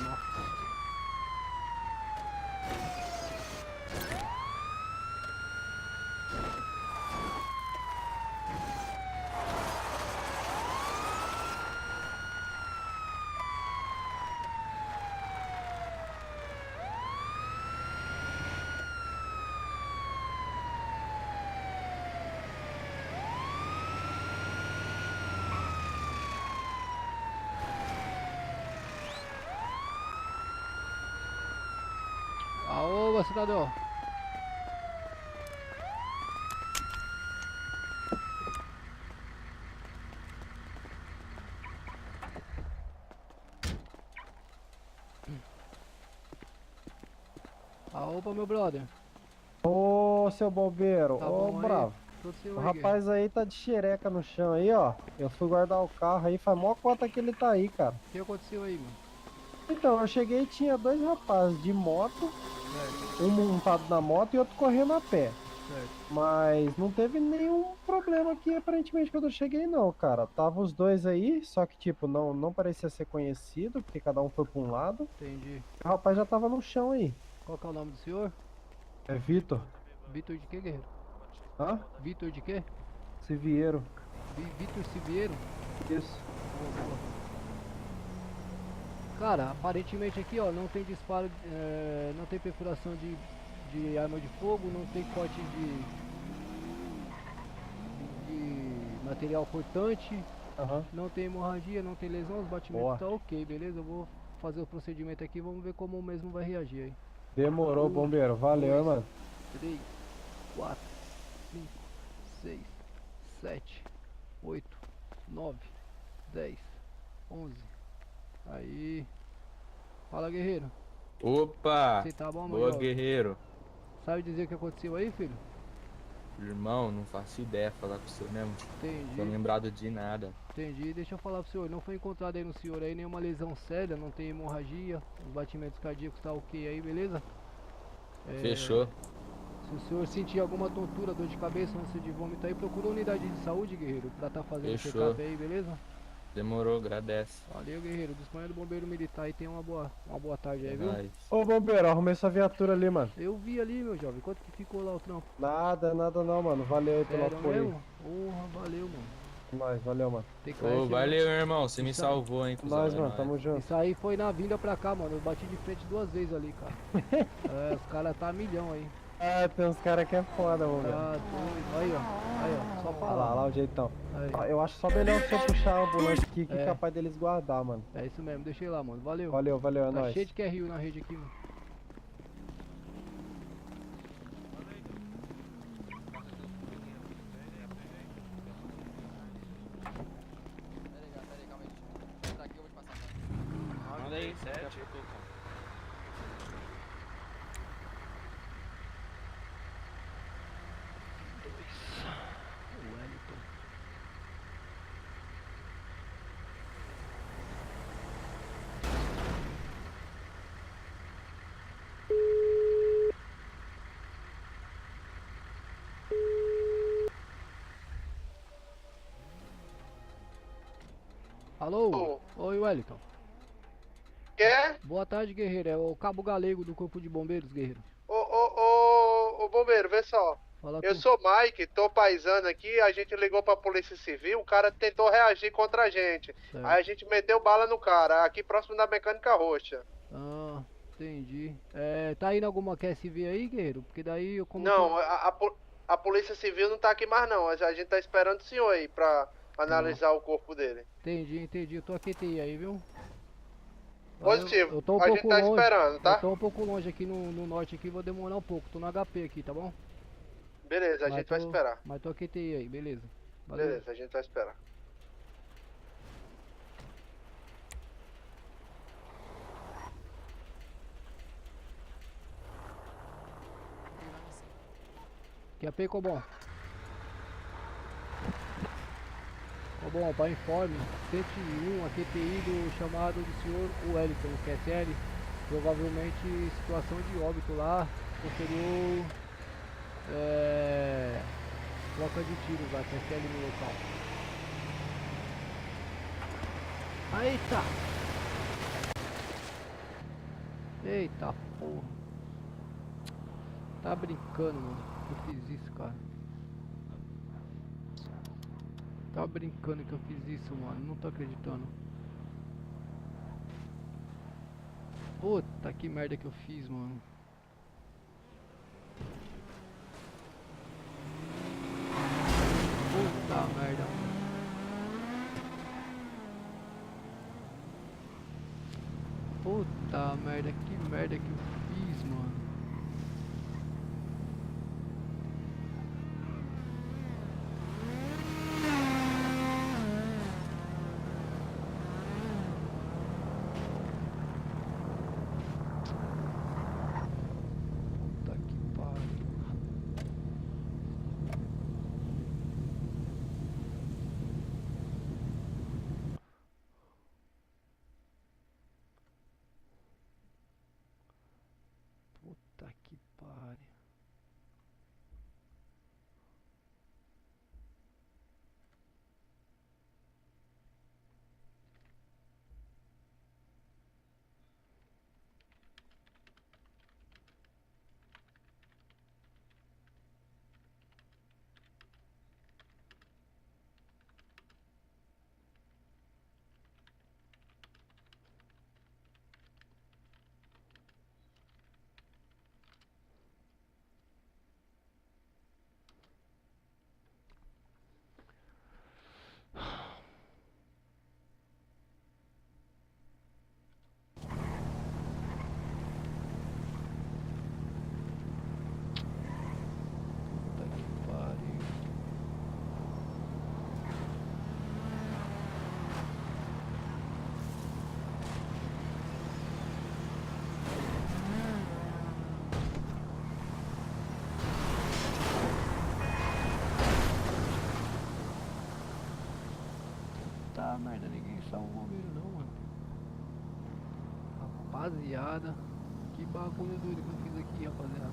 Nossa. Aô, cidadão. Opa, meu brother. Ô, seu bombeiro, Tá ô, bom aí? bravo. Tudo seu O aí, rapaz aí tá de xereca no chão aí, ó. Eu fui guardar o carro aí, faz mó cota que ele tá aí, cara. O que aconteceu aí, mano? Então, eu cheguei e tinha dois rapazes de moto, Certo, um montado na moto e outro correndo a pé. certo. Mas não teve nenhum problema aqui, aparentemente, quando eu cheguei, não, cara. Tava os dois aí, só que, tipo, não parecia ser conhecido, porque cada um foi pra um lado. Entendi. O rapaz já tava no chão aí. Qual que é o nome do senhor? É Vitor. Vitor de quê, guerreiro? Hã? Vitor de quê? Siviero. Vitor Siviero? Isso. Boa, boa. Cara, aparentemente aqui, ó, não tem disparo, não tem perfuração de arma de fogo, não tem corte de material cortante, Aham. não tem hemorragia, não tem lesão, os batimentos Boa. tá ok, beleza? Eu vou fazer o procedimento aqui, vamos ver como o mesmo vai reagir aí. Demorou, bombeiro. Valeu, hein, mano. 3, 4, 5, 6, 7, 8, 9, 10, 11. Aí. Fala, guerreiro. Opa! Você tá bom, meu Boa, jovem? guerreiro. Sabe dizer o que aconteceu aí, filho? Irmão, não faço ideia falar com o senhor mesmo. Tô Entendi, lembrado de nada. entendi. Deixa eu falar pro senhor, não foi encontrado aí no senhor aí nenhuma lesão séria, não tem hemorragia, os batimentos cardíacos tá ok aí, beleza? Fechou. Se o senhor sentir alguma tontura, dor de cabeça, ânsia de vômito aí, procura a unidade de saúde, guerreiro, pra tá fazendo Fechou. check-up aí, beleza? Demorou, agradece. Valeu, guerreiro. Disponha do bombeiro militar e tenha uma boa tarde aí, É viu? nóis. Ô, bombeiro, arrumei essa viatura ali, mano. Eu vi ali, meu jovem. Quanto que ficou lá o trampo? Nada não, mano. Valeu aí pelo Sério apoio. mesmo? Porra, valeu, mano. Nós, valeu, mano. Tem que Ô, conhecer, valeu, irmão. Você me Isso- salvou, hein, cuzão. Nós, É mano, nóis. tamo junto. Isso aí foi na vinda pra cá, mano. Eu bati de frente 2 vezes ali, cara. Os caras tá a milhão aí. Ah, tem uns caras que é foda, Tá bombeiro. doido. Aí, ó. Aí, ó. Só Olha falar. lá o jeitão. Aí. Ó, eu acho só melhor você puxar a ambulância aqui, que é É. capaz deles guardar, mano. É isso mesmo. Deixa eu ir lá, mano. Valeu. Valeu, valeu, é Tá nóis. cheio de QRU na rede aqui, mano. Manda aí, 7. O Wellington. Alô? Oi, Wellington. Quer? Boa tarde, guerreiro. É o Cabo Galego do Corpo de Bombeiros, guerreiro. Ô, bombeiro, vê só. Fala Eu tu. sou Mike, tô paisano aqui, a gente ligou pra Polícia Civil, o cara tentou reagir contra a gente. Certo. Aí a gente meteu bala no cara, aqui próximo da Mecânica Roxa. Ah, Entendi. Tá indo alguma QSV aí, guerreiro? Porque daí eu como. Não, a Polícia Civil não tá aqui mais não. A gente tá esperando o senhor aí pra analisar o corpo dele. Entendi. Eu tô aqui aí, viu? Positivo. Eu tô um A pouco gente tá longe. esperando, tá? Eu tô um pouco longe aqui no norte aqui, vou demorar um pouco. Tô no HP aqui, tá bom? Beleza, a gente vai esperar. Mas tô aqui aí, beleza. Valeu. Beleza, a gente vai esperar. QAP Cobom. Cobom, para informe, 101, a QTI do chamado do senhor Wellington, QSL, provavelmente situação de óbito lá, posterior troca de tiros lá, QSL no local. Eita! Eita porra! Tá brincando, mano. Eu fiz isso, cara. Tá brincando que eu fiz isso, mano. Não tô acreditando. Puta que merda que eu fiz, mano. Puta merda, mano. Puta merda, que merda que eu fiz, mano. Puta que pariu. Puta que pariu. Puta que pariu. Tá merda, ninguém salva o bombeiro não, mano. Rapaziada, que bagulho doido que eu fiz aqui, rapaziada.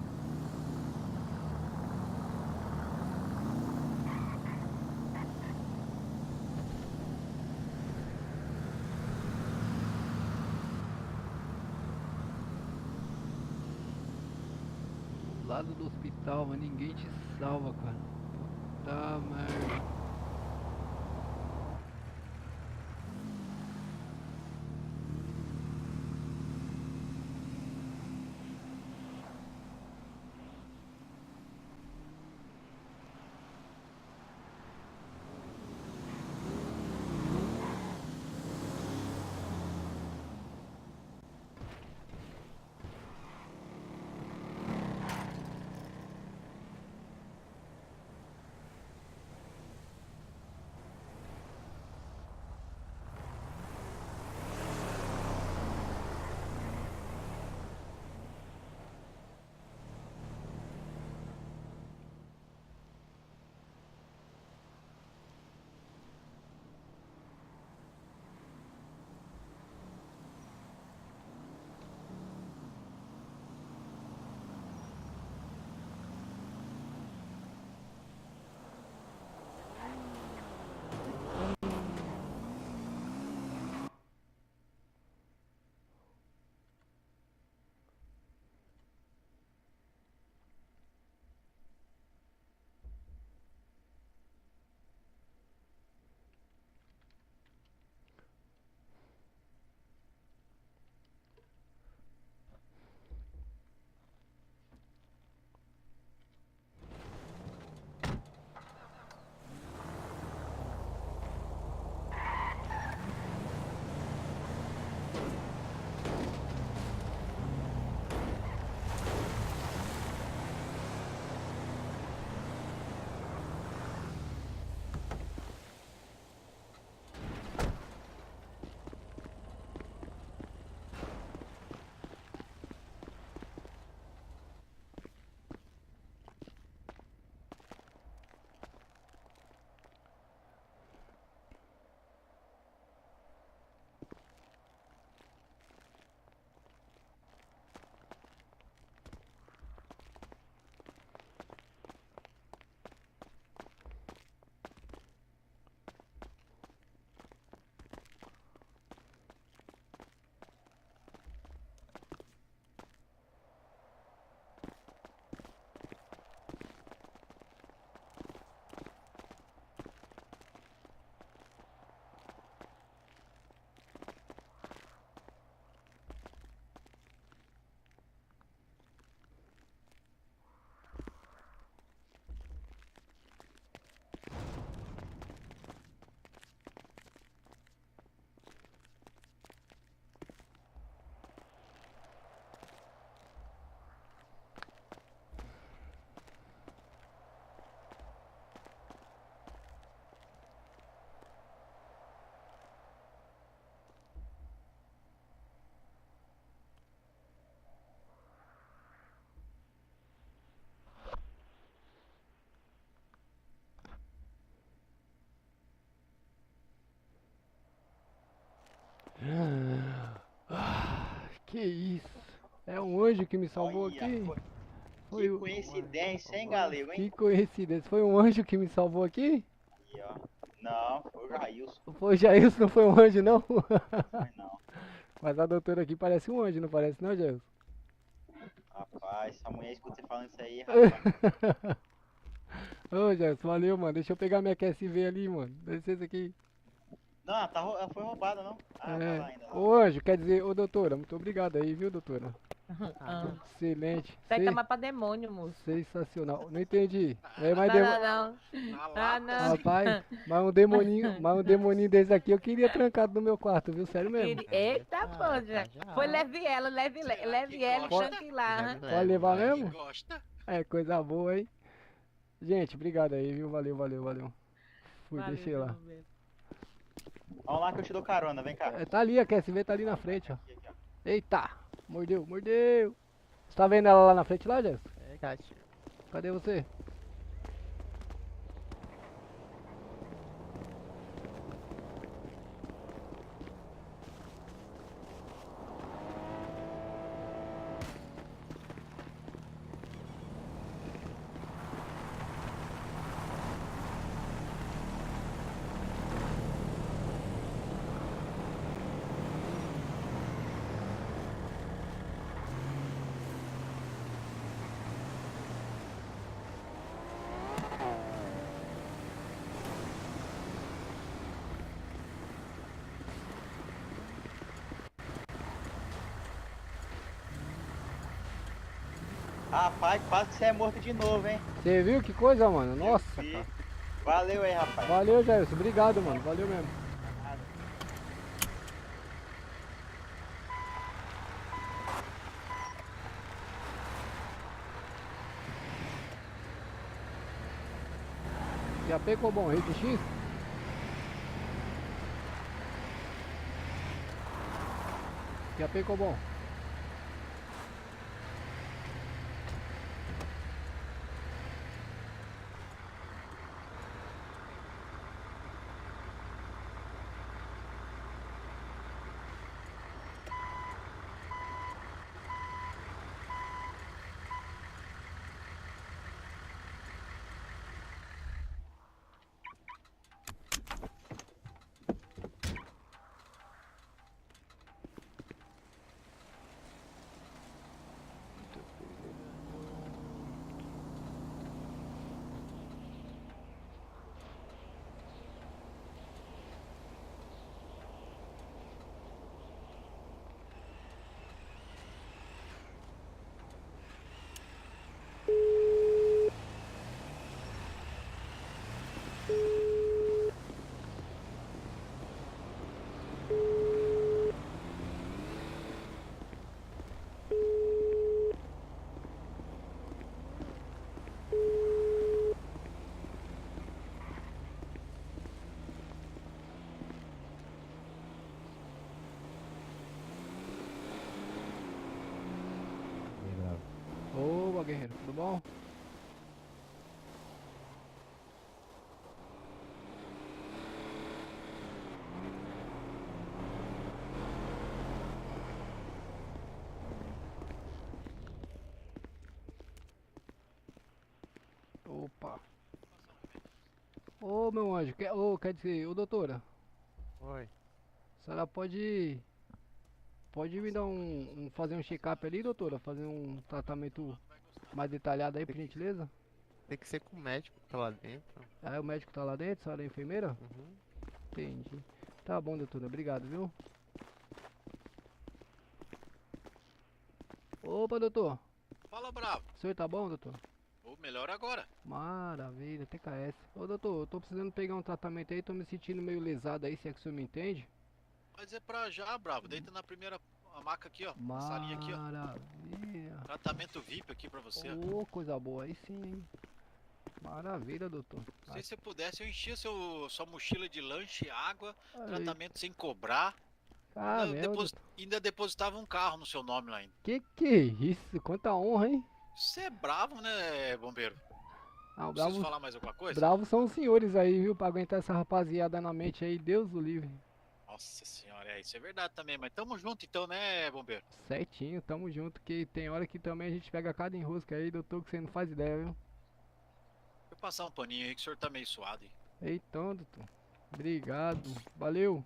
Do lado do hospital, mas ninguém te salva, cara. Puta merda. Que isso? É um anjo que me salvou Olha, aqui? Foi Que o... coincidência, hein, galego, hein? Que coincidência. Foi um anjo que me salvou aqui? Aí, ó. Não, foi o Jailson. Foi o Jailson, não foi um anjo, não? Foi não. Mas a doutora aqui parece um anjo, não parece não, Jailson? Rapaz, essa mulher escuta você falando isso aí, rapaz. Ô, Jailson, valeu, mano. Deixa eu pegar minha QSV ali, mano. Dá licença aqui. Não, ela foi roubada, não? Ah, tá lá ainda. Ô, anjo, quer dizer, ô, doutora, muito obrigado aí, viu, doutora? Excelente. Tem que tomar pra demônio, moço. Sensacional. Não entendi. É mais Não. Ah, não. Rapaz, mas um demoninho desse aqui eu queria trancado no meu quarto, viu? Sério mesmo. Eita, pô, já. Foi leve ela, tranque lá. Pode levar mesmo? É, coisa boa, hein? Gente, obrigado aí, viu? Valeu. Fui, deixei lá. Vamos lá que eu te dou carona, vem cá. Tá ali, a QSV tá ali na frente, ó. Eita! Mordeu. Você tá vendo ela lá na frente lá, Jess? É, gato. Cadê você? Rapaz, quase que você é morto de novo, hein? Você viu que coisa, mano? Nossa, Vi. cara. Valeu aí, rapaz. Valeu, Jailson. Obrigado, mano. Valeu mesmo. Já pegou bom, rede X? Já pegou bom. Ô, guerreiro, tudo bom? Opa. Ô, meu anjo, quer dizer, ô, doutora, Oi. a senhora pode me dar fazer um check-up ali, doutora? Fazer um tratamento mais detalhado aí, por gentileza? Tem que ser com o médico que tá lá dentro. Ah, o médico tá lá dentro, a senhora é enfermeira? Uhum. Entendi. Tá bom, doutora, obrigado, viu? Opa, doutor. Fala, Bravo. O senhor tá bom, doutor? Ou melhor agora. Maravilha, TKS. Ô, doutor, eu tô precisando pegar um tratamento aí, tô me sentindo meio lesado aí, se é que o senhor me entende. Mas é pra já, Bravo. Deita na primeira maca aqui, ó. Na salinha aqui, ó. Maravilha. Tratamento VIP aqui pra você. Ô, coisa boa, aí sim, hein? Maravilha, doutor. Se você pudesse, eu enchia sua mochila de lanche, água, Aí. tratamento sem cobrar. Ainda depositava um carro no seu nome lá ainda. Que é isso? Quanta honra, hein? Você é bravo, né, bombeiro? Ah, Preciso falar mais alguma coisa? Bravos são os senhores aí, viu? Pra aguentar essa rapaziada na mente aí, Deus o livre. Nossa senhora, isso é verdade também, mas tamo junto então, né, bombeiro? Certinho, tamo junto, que tem hora que também a gente pega cada enrosco aí, doutor, que você não faz ideia, viu? Deixa eu passar um paninho aí que o senhor tá meio suado aí. Então, doutor. Obrigado. Valeu.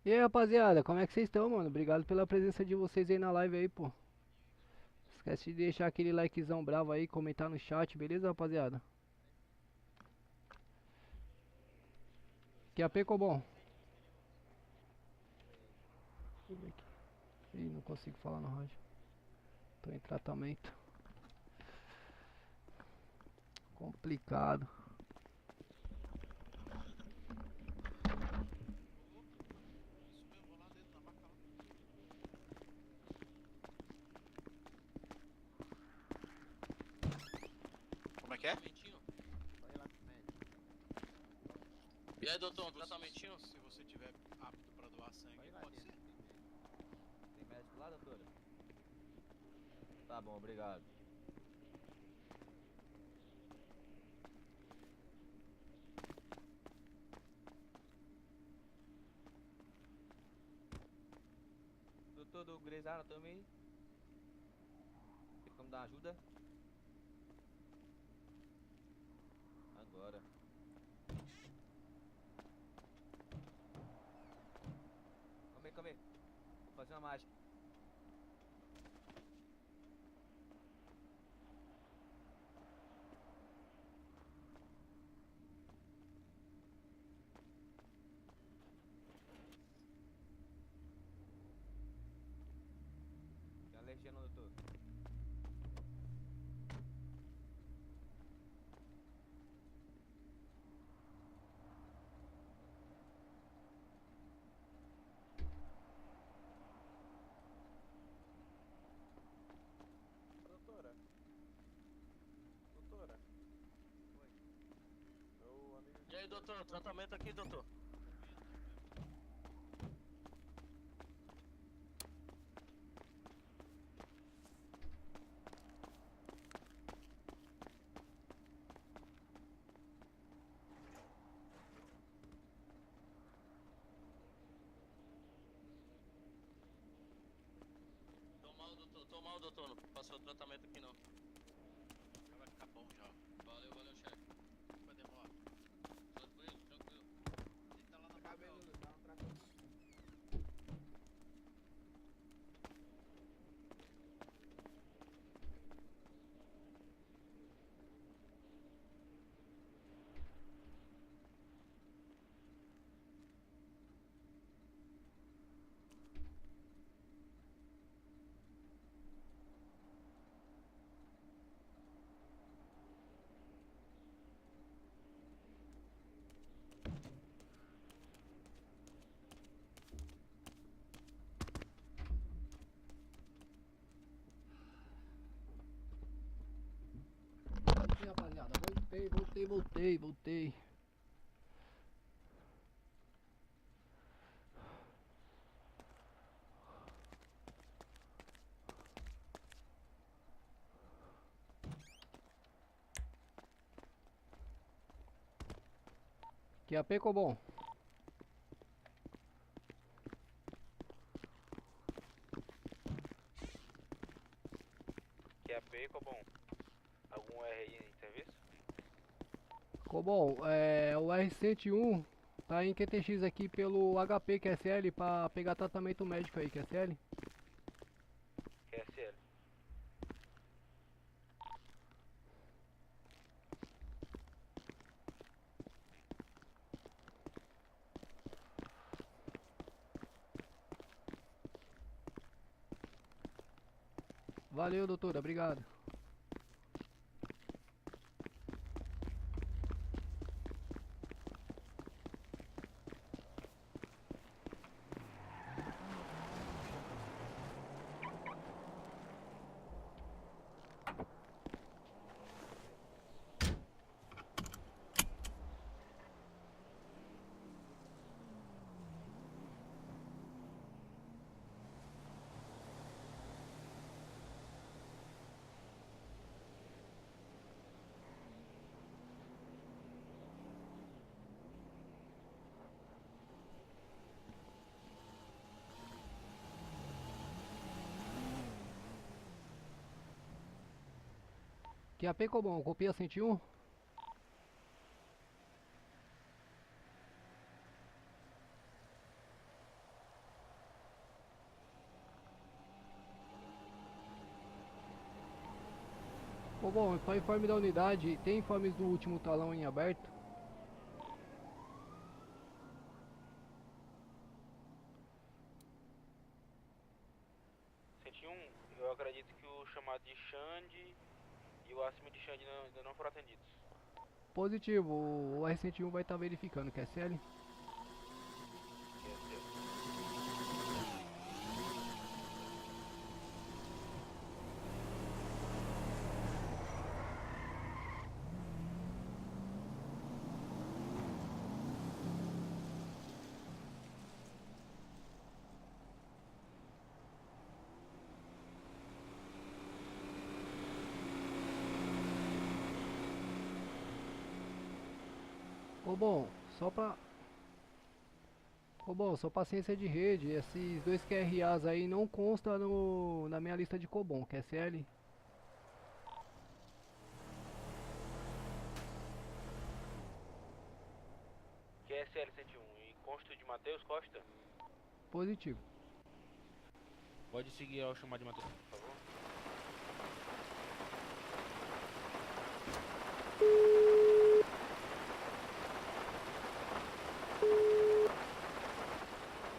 E aí, rapaziada, como é que vocês estão, mano? Obrigado pela presença de vocês aí na live aí, pô. Esquece de deixar aquele likezão bravo aí, comentar no chat, beleza, rapaziada? Que AP, bom. Ih, não consigo falar no rádio. Tô em tratamento. Complicado. Como é que é? E aí, doutor, um tratamentinho? Se você tiver apto pra doar sangue, pode ser. Tem médico lá, doutora? Tá bom, obrigado. Doutor do Grey's Anatomy, tem como dar ajuda? Agora. Calma aí. Vou fazer uma mágica. Tem alergia não, doutor? Doutora. Doutora. Oi. Meu amigo. E aí, doutor, tratamento aqui, doutor. Tô mal, doutor, não passou o tratamento aqui não. Já vai ficar bom já. Valeu, chefe. Vai demorar. Tranquilo. Tá lá na cabelo. E rapaziada, voltei. Que AP, bom. Que AP, bom. Algum R aí em serviço? Bom, o R101 tá em QTX aqui pelo HP QSL pra pegar tratamento médico aí, QSL. QSL. Valeu, doutora, obrigado. QAP Cobom, copia 101. Cobom, só informe da unidade. Tem informes do último talão em aberto? Eu acredito que o chamado de Xande e o acima de Xande ainda não foram atendidos. Positivo, o R101 vai estar verificando, QSL. Só paciência de rede, esses dois QRAs aí não constam na minha lista de Cobom, QSL. QSL 101 e consto de Matheus Costa? Positivo. Pode seguir ao chamado de Matheus, por favor.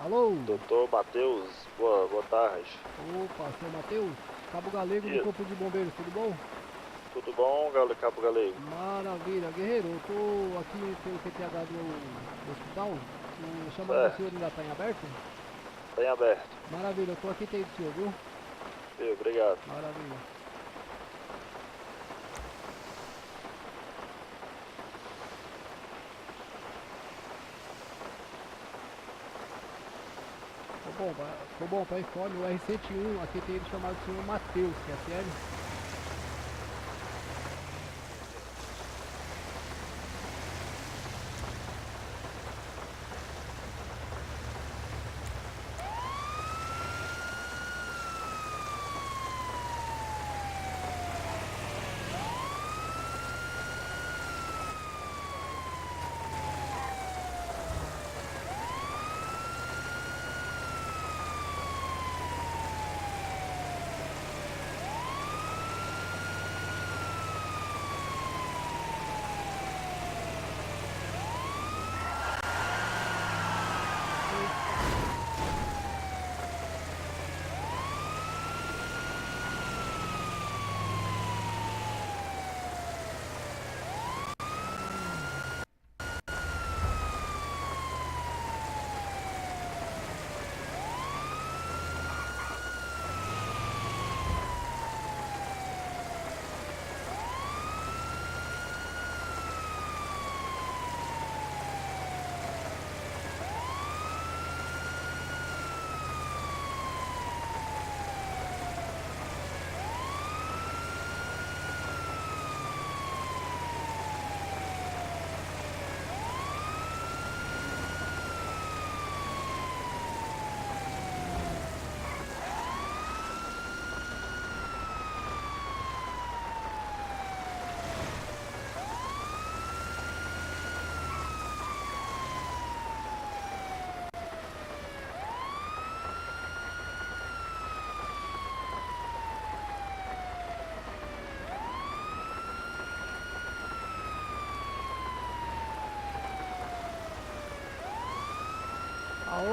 Alô? Doutor Matheus, boa tarde. Opa, seu Matheus, Cabo Galego do Isso. Corpo de Bombeiros, tudo bom? Tudo bom, Cabo Galego? Maravilha, guerreiro, eu tô aqui pelo PTH do hospital, o chamado do senhor ainda tá em aberto? Tá em aberto. Maravilha, eu tô aqui tem do senhor, viu? Obrigado. Maravilha. Ficou bom, para informe, o R101, aqui tem ele chamado de senhor Matheus, QSL.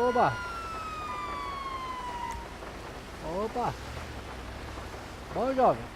Oba! Opa! Bom, jovem.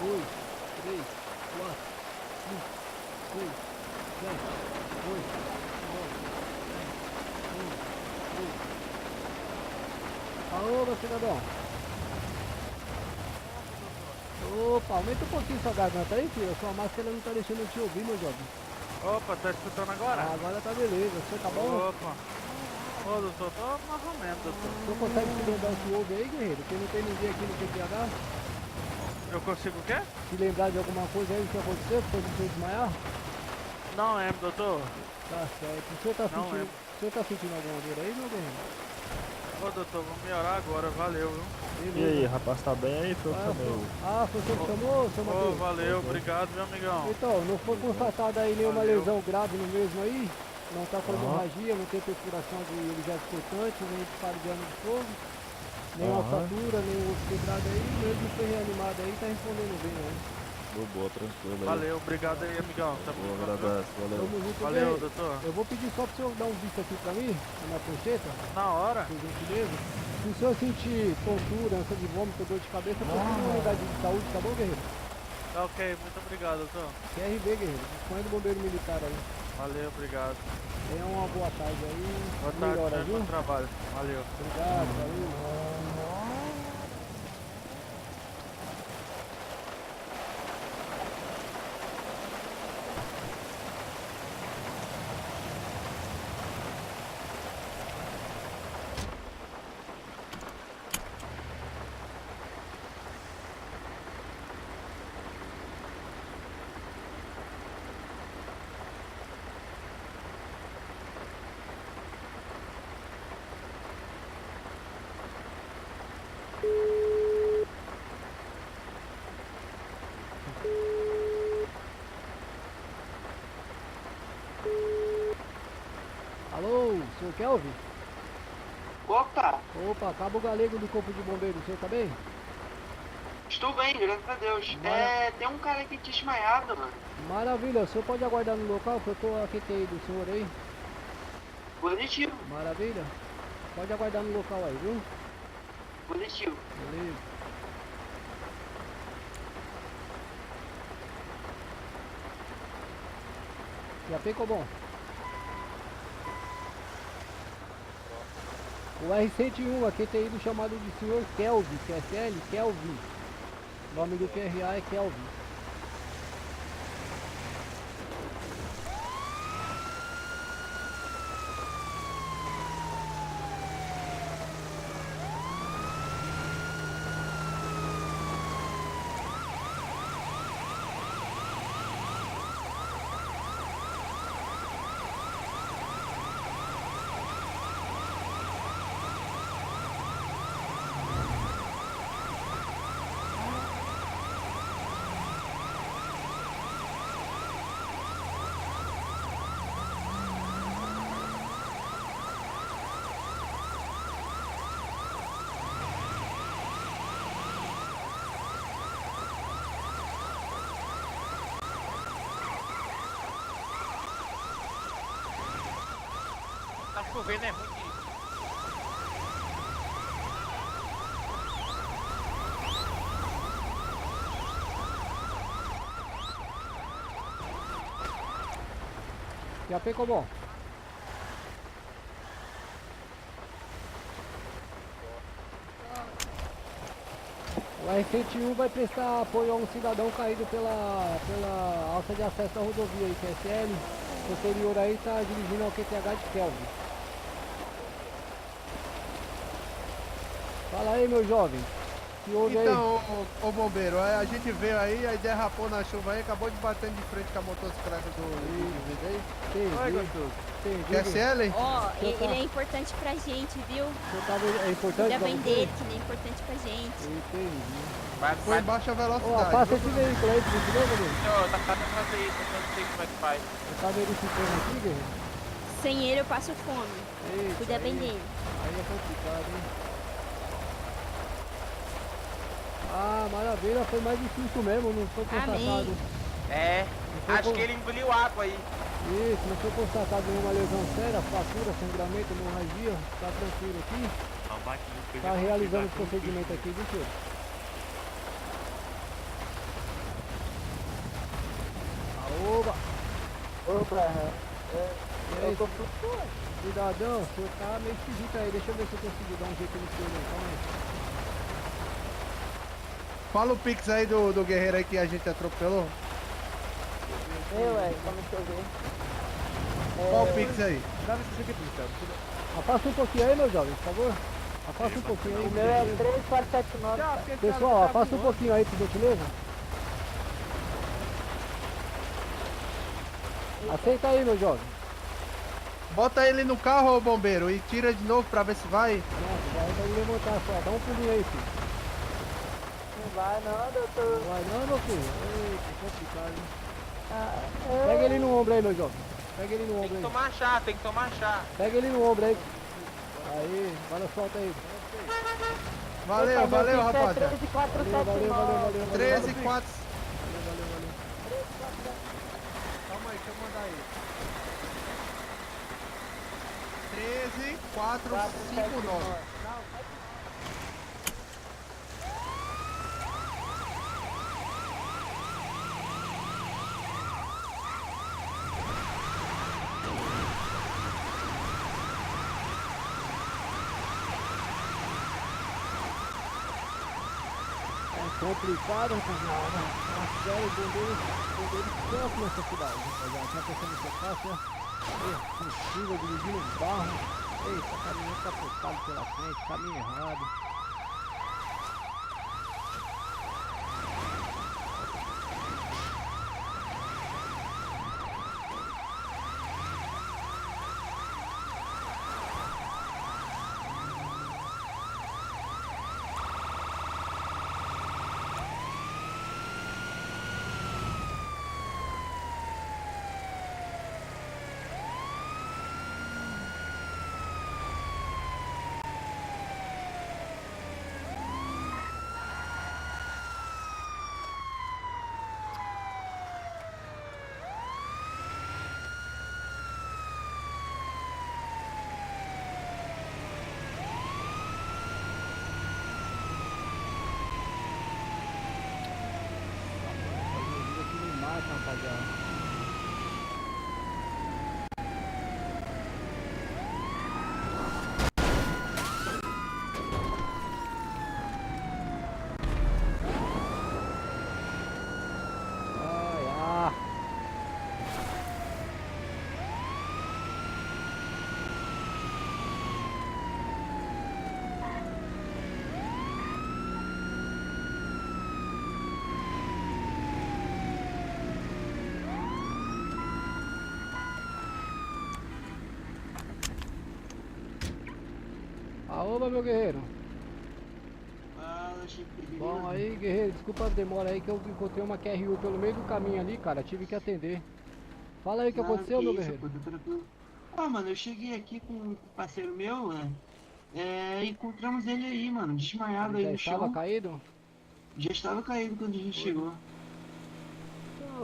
2, 3, 4, 5, 6, 7, 8, 9, 10, 11, 12. Alô, meu cidadão. Opa, aumenta um pouquinho sua garganta aí, filho. A sua máscara não tá deixando eu te ouvir, meu jovem. Opa, tá escutando agora? Ah, agora tá beleza. Você tá bom? Opa. Ô, doutor, tô mais ou menos, doutor. O senhor consegue se lembrar o que houve aí, guerreiro? Porque não tem ninguém aqui no QPH. Eu consigo o quê? Se lembrar de alguma coisa aí que aconteceu, que foi do senhor desmaiar? Não lembro, doutor. Tá certo. O senhor tá Não sentindo, lembro. o senhor tá sentindo alguma dor aí, meu guerreiro? Ô, doutor, vamos melhorar agora, valeu, viu? Beleza. E aí, rapaz, tá bem aí? Foi o que chamei. Foi você que chamou, seu Ô, Matheus? valeu, obrigado, meu amigão. Então, não foi constatada aí nenhuma Valeu. lesão grave no mesmo aí? Não tá com hemorragia, não tem perfuração de objetos cortantes, nem disparo de arma de fogo, nem uma fratura, nem um osso quebrado aí, mesmo foi reanimado aí, tá respondendo bem, né? Boa, tranquilo aí. Valeu, obrigado aí, amigão. Tá Boa, agradece, valeu. Tamo junto, Valeu, bem. doutor. Eu vou pedir só pro senhor dar um visto aqui pra mim, na minha prancheta. Na hora? Por gentileza. Se o senhor sentir tontura, ânsia de vômito, dor de cabeça, procure uma unidade de saúde, tá bom, guerreiro? Tá ok, muito obrigado, doutor. QRB, guerreiro. Dispõe do bombeiro militar aí. Valeu, obrigado. Tenha uma boa tarde aí. Boa tarde, Melhora, viu? bom trabalho. Valeu. Obrigado, valeu. Alô, senhor Kelvin? Opa, Opa, Cabo Galego do Corpo de Bombeiros, o senhor tá bem? estou bem, graças a Deus. Tem um cara aqui desmaiado, mano. Maravilha, o senhor pode aguardar no local que eu tô aqui do senhor aí? Positivo, Maravilha? Pode aguardar no local aí, viu? positivo. Beleza. Já ficou bom? O R101 aqui tem ido chamado de senhor Kelvin, QSL, Kelvin. O nome do QRA é Kelvin. Tá chovendo, é muito. Já ficou bom? O R101 vai prestar apoio a um cidadão caído pela alça de acesso à rodovia aí, QSL. Posterior aí está dirigindo ao QTH de Kelvin. Fala aí, meu jovem. Que houve aí? Então, ô bombeiro, a gente veio aí derrapou na chuva aí, acabou de batendo de frente com a motocicleta do vídeo aí. Oi, gostoso. Entendi. QSL? Ó, Seu ele é importante pra gente, viu? É importante Cuida pra bem você? dele, que ele é importante pra gente. Entendi. Foi em baixa velocidade. Ó, passa esse veículo aí, por gentileza, meu. Não, tá fazendo fazer isso, eu não sei como é que faz. Você tá verificando aqui, guerreiro? Sem ele eu passo fome. Eita, Cuida bem aí- dele. Aí é complicado, hein? Ah, maravilha, foi mais difícil mesmo, não foi constatado. É, foi acho con- que ele engoliu água aí. Isso, não foi constatado nenhuma lesão séria, fratura, sangramento, hemorragia, tá tranquilo aqui. Tá realizando os procedimentos aqui, viu, senhor? Opa, E aí, cidadão, o senhor tá meio esquisito aí. Deixa eu ver se eu consigo dar um jeito no senhor. Calma aí. Fala o pix aí do guerreiro aí que a gente atropelou. Como chover. Qual o pix aí? Afasta um pouquinho aí, meu jovem, por favor. Afasta um pouquinho aí. O meu é 3479. Pessoal, afasta um pouquinho aí, por gentileza. Aceita aí, meu jovem. Bota ele no carro, ô bombeiro, e tira de novo pra ver se vai. Não, vai levantar só. Dá um pulinho aí, filho. Não vai não, doutor. Não vai não, meu filho. Eita, complicado, hein? Pega ele no ombro aí, meu jovem. Pega ele no ombro aí. Tem que tomar chá, tem que tomar chá. Pega ele no ombro aí. Aí, agora solta aí. Valeu, valeu, rapaziada. 13479. 13 4. Valeu. Calma aí, deixa eu mandar aí. 13 4 5 9. Complicado, rapaziada. A sério, bombeiro campo nessa cidade, rapaziada. Tá pensando que é fácil, né? Com chuva, dirigindo barro. Eita, caminhão capotado pela frente, caminho errado. Rapaziada. Oba, meu guerreiro. Bom aí, guerreiro, desculpa a demora aí que eu encontrei uma QRU pelo meio do caminho ali, cara, tive que atender. Fala aí o que aconteceu, meu guerreiro. Mano, eu cheguei aqui com um parceiro meu, né? Encontramos ele aí, mano, desmaiado aí no chão. Já estava caído? Já estava caído quando a gente chegou.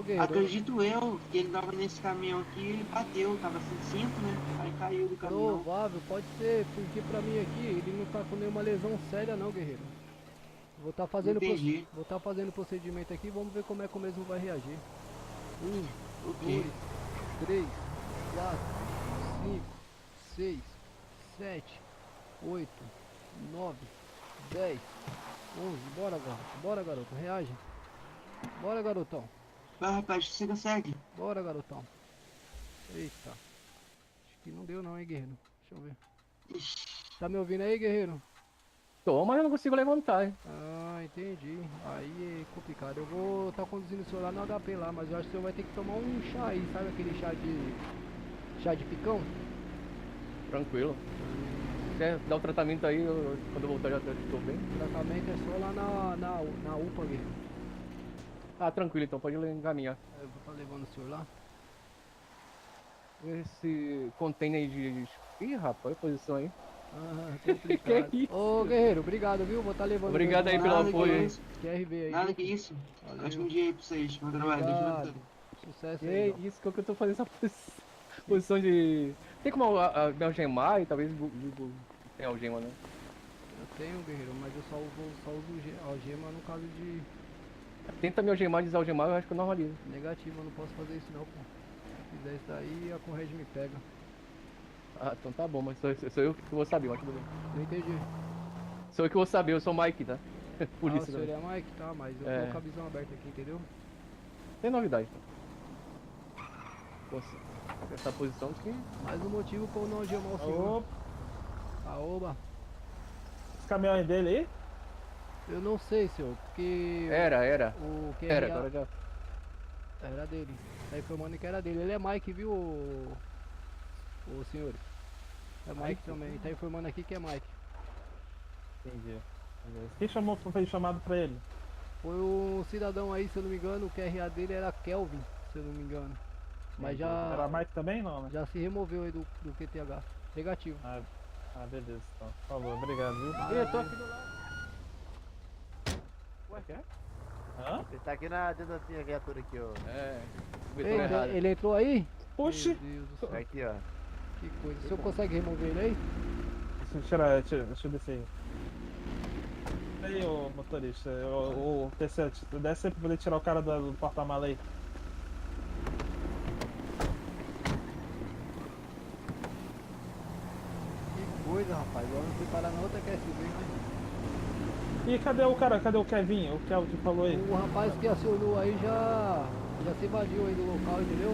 Guerreiro. Acredito eu que ele tava nesse caminhão aqui, ele bateu, tava sem cinto, né? Aí caiu do caminhão. Provável, pode ser, porque pra mim aqui ele não tá com nenhuma lesão séria não, guerreiro. Vou tá fazendo fazendo procedimento aqui, vamos ver como é que o mesmo vai reagir. 1, 2, 3, 4, 5, 6, 7, 8, 9, 10, 11, bora garoto, reage. Bora garotão. Vai, rapaz, você consegue. Bora, garotão. Eita. Acho que não deu não, hein, guerreiro. Deixa eu ver. Tá me ouvindo aí, guerreiro? Tô, mas eu não consigo levantar, hein. Ah, entendi. Aí é complicado. Eu vou estar conduzindo o senhor lá no HP lá, mas eu acho que o senhor vai ter que tomar um chá aí, sabe aquele chá de picão? Tranquilo. Se quer dar o tratamento aí, quando eu voltar já estou bem. O tratamento é só lá na UPA, guerreiro. Ah, tranquilo então, pode encaminhar. Eu vou estar levando o senhor lá. Esse container aí de... Ih, rapaz, posição aí. Ah, complicado. Que isso? Ô, guerreiro, obrigado, viu? Vou estar levando. Obrigado aí pelo apoio. QRV aí. Nada que isso. Ótimo dia aí pra vocês. Bom trabalho. Sucesso aí. É isso que eu tô fazendo essa posição de... Tem como me algemar e talvez tenha algema, né? Eu tenho, guerreiro, mas eu só uso algema no caso de... Tenta me algemar, desalgemar, eu acho que eu normalizo. Negativo, eu não posso fazer isso não, pô. Se fizer isso daí, a Conrad me pega. Ah, então tá bom, mas sou eu que vou saber, mas tudo bem. Não entendi. Sou eu que vou saber, eu sou o Mike, tá? Polícia. Ah, o senhor é Mike? Tá, mas eu É. tô com a visão aberta aqui, entendeu? Tem novidade. Poxa, essa posição que... Mais um motivo pra eu não algemar o senhor. Aoba. Esse caminhão é dele aí? Eu não sei, senhor, porque... Era. O QRA... Era, agora já... Era dele. Tá informando que era dele. Ele é Mike, viu, o senhor? É Mike também. Tá informando aqui que é Mike. Entendi. Quem fez chamado pra ele? Foi um cidadão aí, se eu não me engano, o QRA dele era Kelvin, se eu não me engano. Mas já... Era Mike também, não, né? Já se removeu aí do QTH. Negativo. Ah, beleza, então. Falou, obrigado, viu? Eu tô aqui do lado. Ué, quer? Ele tá aqui na dentro da minha viatura aqui, ó. É. Ele entrou aí? Oxi! Meu Deus do céu. É aqui, ó. Que coisa. O senhor consegue remover ele aí? Deixa eu descer aí. Aí, ô motorista, o terceiro, desce aí pra poder tirar o cara do porta-mala aí. Que coisa, rapaz. Agora não fui parar na outra QSV, né? E cadê o cara? Cadê o Kevin? O Kelvin que falou aí? O rapaz que acionou aí já se evadiu aí do local, entendeu?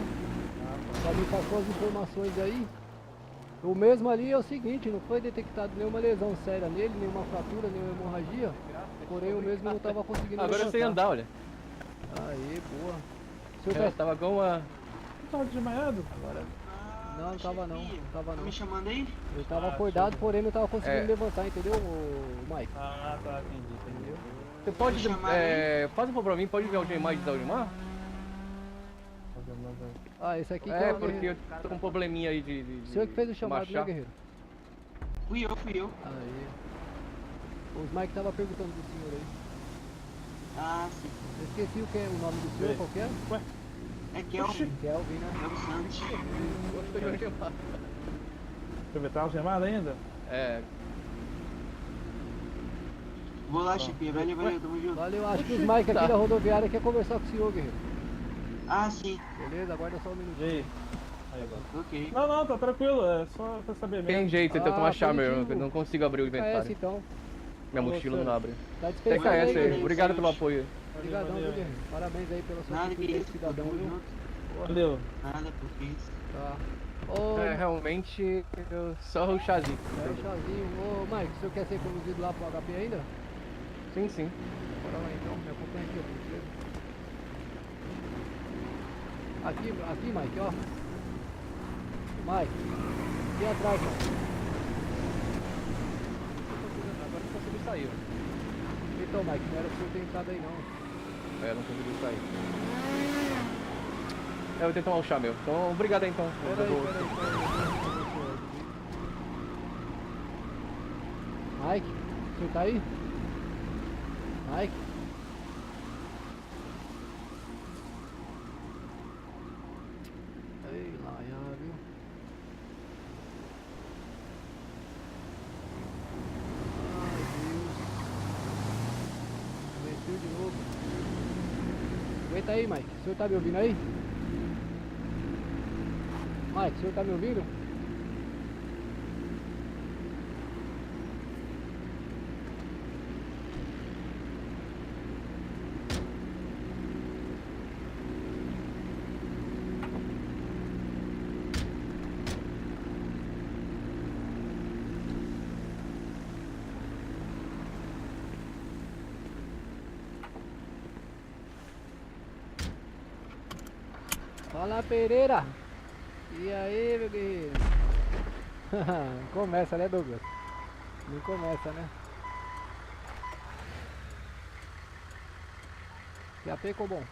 Já me passou as informações aí. O mesmo ali é o seguinte, não foi detectado nenhuma lesão séria nele, nenhuma fratura, nenhuma hemorragia. Porém o mesmo não estava conseguindo Agora eu sei andar, olha. Aí, boa. O senhor Tava com uma... Tava desmaiado? Agora... Não tava não, Tá me chamando aí? Eu tava acordado, porém não tava conseguindo É. levantar, entendeu, Mike? Ah, tá, entendi. Você pode... faz um favor pra mim, pode ver alguém mais de Algemar? Ah, esse aqui que É, o porque eu guerreiro. tô com um probleminha aí de O senhor que fez o chamado, né, marchar. guerreiro? Fui eu. Aí. Os Mike tava perguntando do senhor aí. Ah, sim. Eu esqueci o nome do senhor, qual que é? Ué? É Kelvin. Kelvin, né? Kelvin Santos. Deixa eu ver, tá algemado ainda? É. Vou lá, Chipe. Valeu, tamo junto. Valeu, acho que os Mike aqui da rodoviária quer conversar com o senhor, guerreiro. Ah, sim. Beleza, aguarda só um E minutinho. aí? Aí agora. Ok. Não, tá tranquilo, é só pra saber mesmo. Tem jeito, então com a chave, eu positivo. não consigo abrir o TKS inventário. então. Minha Falou, mochila senhor. não abre. Tá dispensado aí, TKS aí, guerreiro. obrigado pelo apoio. Obrigadão, viu, Valeu. guerreiro? Parabéns aí pela sua Nada que atitude aí, isso. cidadão, Tamo viu? junto. Valeu. Nada, porque isso. Tá. Ô, É, realmente, eu só o chazinho. é o chazinho. Ô, Mike, o senhor quer ser conduzido lá pro HP ainda? Sim, sim. Bora lá então, me acompanha aqui, ó, princesa. Aqui, Mike, ó. Mike, aqui atrás, Mike. Agora não consegui sair. Então, Mike, não era pra você ter entrado aí não. É, não consegui sair. Eu vou tentar tomar um chá meu. Então, obrigado aí então. Pera aí. Mike, o senhor tá aí? Mike? Ei, lá, viu? Ai, Deus. Aguentou de novo. Aguenta aí, Mike. O senhor tá me ouvindo aí? Mike, o senhor tá me ouvindo? Fala, Pereira! E aí, meu guerreiro? Não começa, né, Douglas? Não começa, né? PAP ficou bom.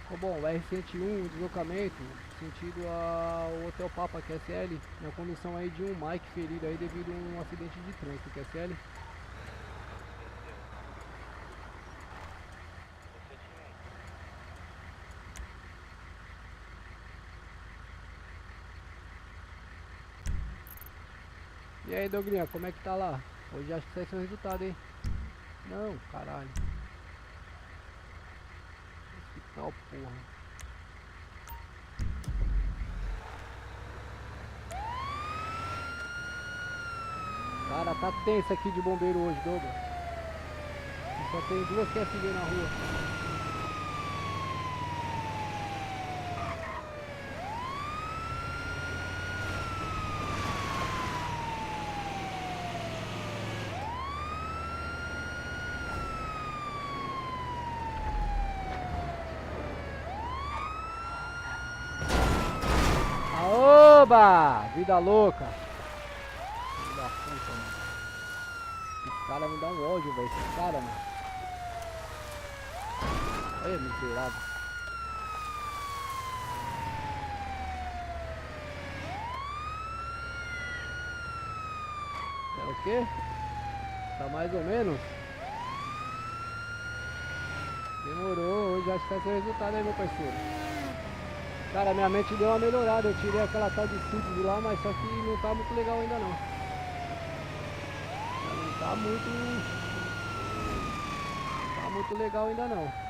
Ficou bom, R101, deslocamento, sentido ao Hotel Papa, QSL, na condução aí de um Mike ferido aí devido a um acidente de trânsito, QSL. E aí, Douglinha, como é que tá lá? Hoje acho que sai seu resultado, hein? Não, caralho. Ó, porra. Cara, tá tenso aqui de bombeiro hoje, Douglas. Só tem 2 QSV na rua. Aoba! Vida louca! Filho da puta, mano. Esse cara me dá um ódio, velho. Esse cara, mano. Olha, miserável. É o quê? Tá mais ou menos? Demorou, hoje acho que vai ser o resultado aí, meu parceiro. Cara, minha mente deu uma melhorada, eu tirei aquela tal de síntese lá, mas só que não tá muito legal ainda não. Não tá muito legal ainda não.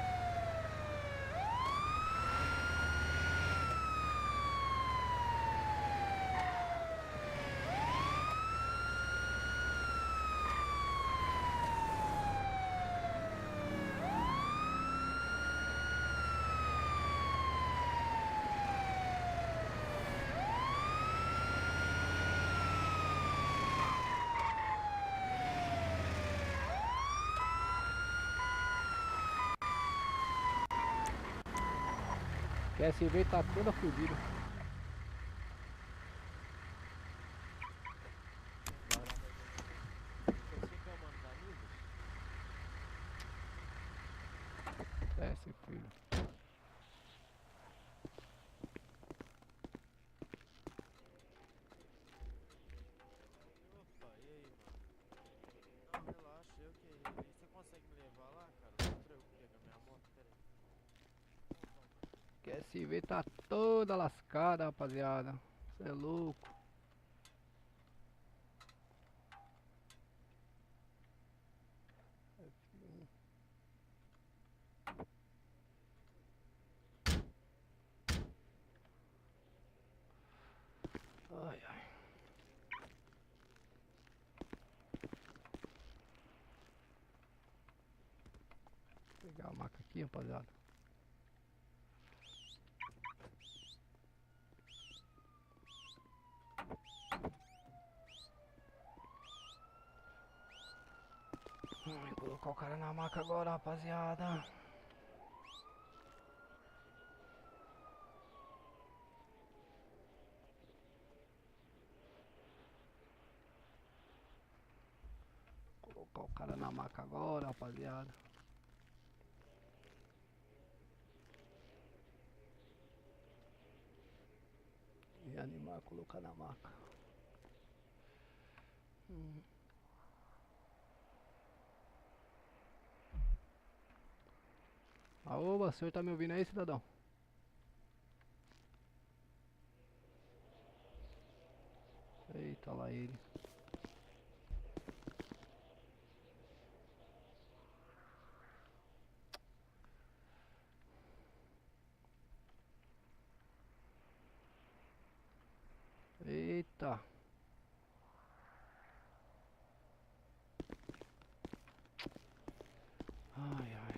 QSV tá toda fodida. Desce, filho. QSV tá toda lascada, rapaziada. Cê é louco. Ai, ai. Vou pegar a maca aqui, rapaziada. Vamos colocar o cara na maca agora, rapaziada. Colocar o cara na maca agora, rapaziada. E animar, colocar na maca. Aô, o senhor tá me ouvindo aí, cidadão? Eita, lá ele. Eita. Ai, ai.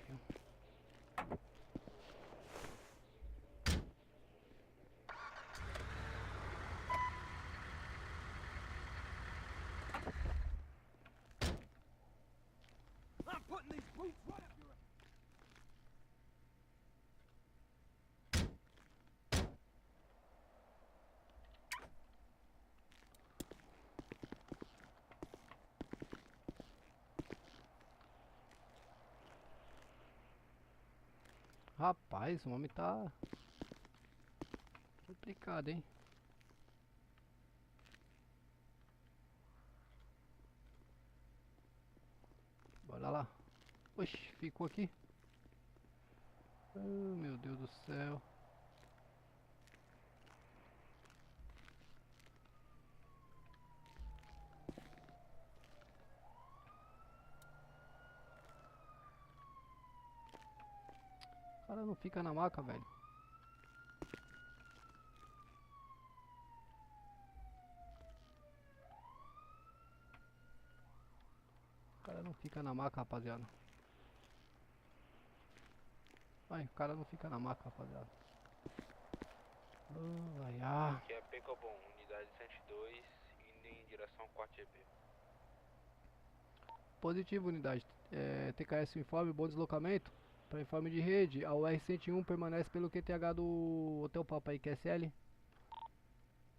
I'm putting these boots right up your Rapaz, o homem tá complicado, hein? Bora lá. Oxi, ficou aqui. Oh, meu Deus do céu. cara não fica na maca, velho. O cara não fica na maca, rapaziada. Ai, o cara não fica na maca, rapaziada. Ai, ah. Aqui é Pecobon, unidade 102, indo em direção ao 4GP. Positivo, unidade. TKS informe, bom deslocamento. Para informe de rede, a UR-101 permanece pelo QTH do Hotel Papa aí, QSL.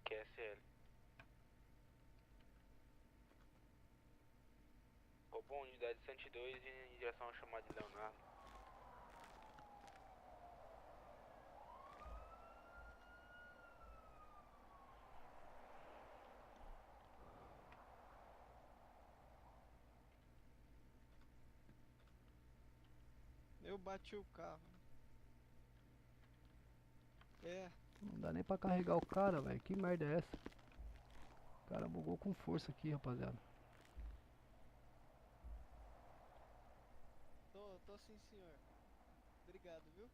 QSL. Cobom, unidade 102, em direção ao chamado de Leonardo. Eu bati o carro. É. Não dá nem pra carregar o cara, velho. Que merda é essa? O cara bugou com força aqui, rapaziada. Tô sim, senhor. Obrigado, viu?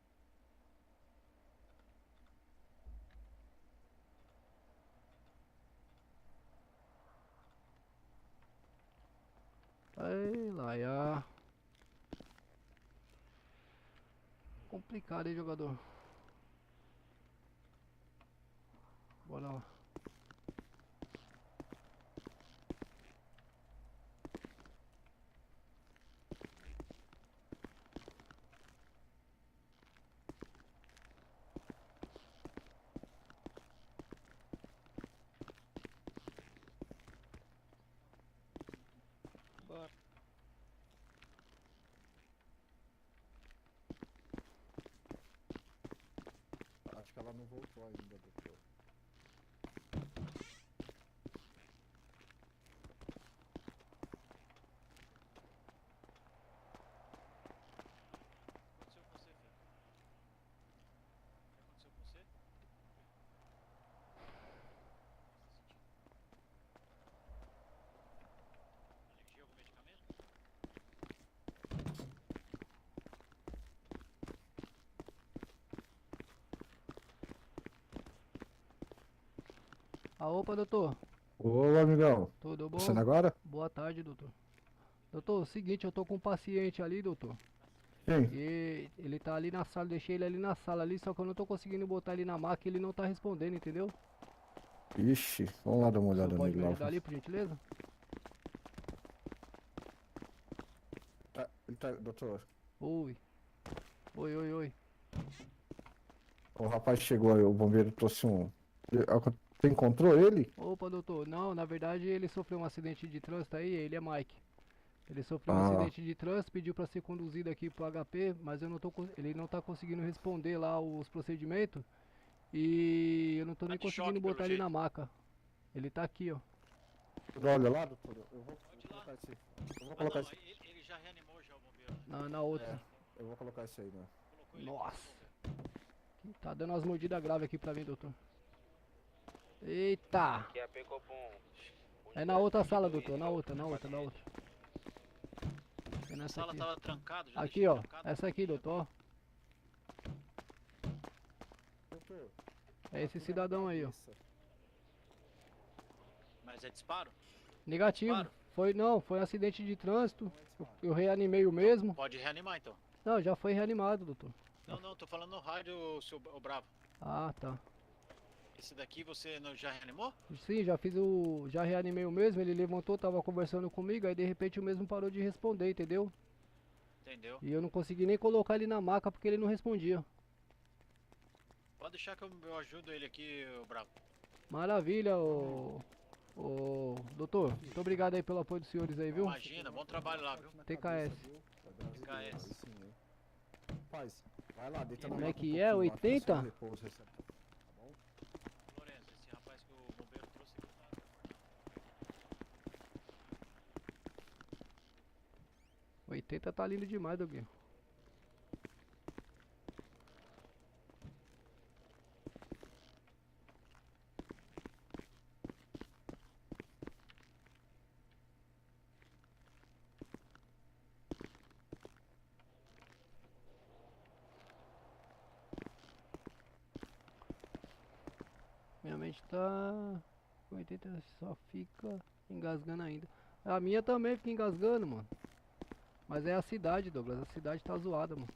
Ai, laia. Complicado, hein, jogador. Bora lá. Bora. Acho que ela não voltou ainda, doutor. Aconteceu com você, filho? O que aconteceu com você? Alergia a algum medicamento? Opa, doutor. Ô, amigão. Tudo bom? Passando agora? Boa tarde, doutor. Doutor, seguinte, eu tô com um paciente ali, doutor. Quem? E ele tá ali na sala, deixei ele ali na sala ali, só que eu não tô conseguindo botar ele na maca e ele não tá respondendo, entendeu? Ixi, vamos lá dar uma olhada Pode nele me lá. ajudar ali, por gentileza? Doutor, Oi. Oi, oi, oi. o rapaz chegou aí, o bombeiro trouxe um... Você encontrou ele? Opa, doutor. Não, na verdade ele sofreu um acidente de trânsito aí, ele é Mike. Ele sofreu um Ah. acidente de trânsito, pediu pra ser conduzido aqui pro HP, mas eu não tô, ele não tá conseguindo responder lá os procedimentos. E eu não tô nem de conseguindo choque, pelo botar ele jeito. na maca. Ele tá aqui, ó. Olha lá, doutor, eu vou colocar esse... Eu vou Ah, colocar não, esse... ele já reanimou já o bombeiro. Na outra. Eu vou colocar esse aí, né? Nossa. Tá dando umas mordidas graves aqui pra mim, doutor. Eita. Aqui é Pecobon. É na outra sala, doutor. Na outra. É A nessa sala aqui. tava trancada, já Aqui, deixei ó. trancado. Essa aqui, doutor. Doutor, É esse cidadão aí, ó. Mas é disparo? Negativo. Claro. Foi um acidente de trânsito. Eu reanimei o mesmo. Pode reanimar então. Não, já foi reanimado, doutor. Não, tô falando no rádio, o Bravo. Ah, tá. Esse daqui você já reanimou? Sim, já reanimei o mesmo, ele levantou, tava conversando comigo, aí de repente o mesmo parou de responder, entendeu? Entendeu? E eu não consegui nem colocar ele na maca porque ele não respondia. Pode deixar que eu ajudo ele aqui, o Bravo. Maravilha, ô doutor. Muito obrigado aí pelo apoio dos senhores aí, viu? Imagina, bom trabalho lá, viu? TKS. TKS. Rapaz, vai lá, deita na Como é maca um que é? pouquinho lá, que 80? você depois recebe. Lourenço, esse rapaz que o bombeiro trouxe aqui tá... 80 tá lindo demais, Doguinho. velocidade tá 80, só fica engasgando ainda. A minha também fica engasgando, mano. Mas é a cidade, Douglas. A cidade tá zoada, mano.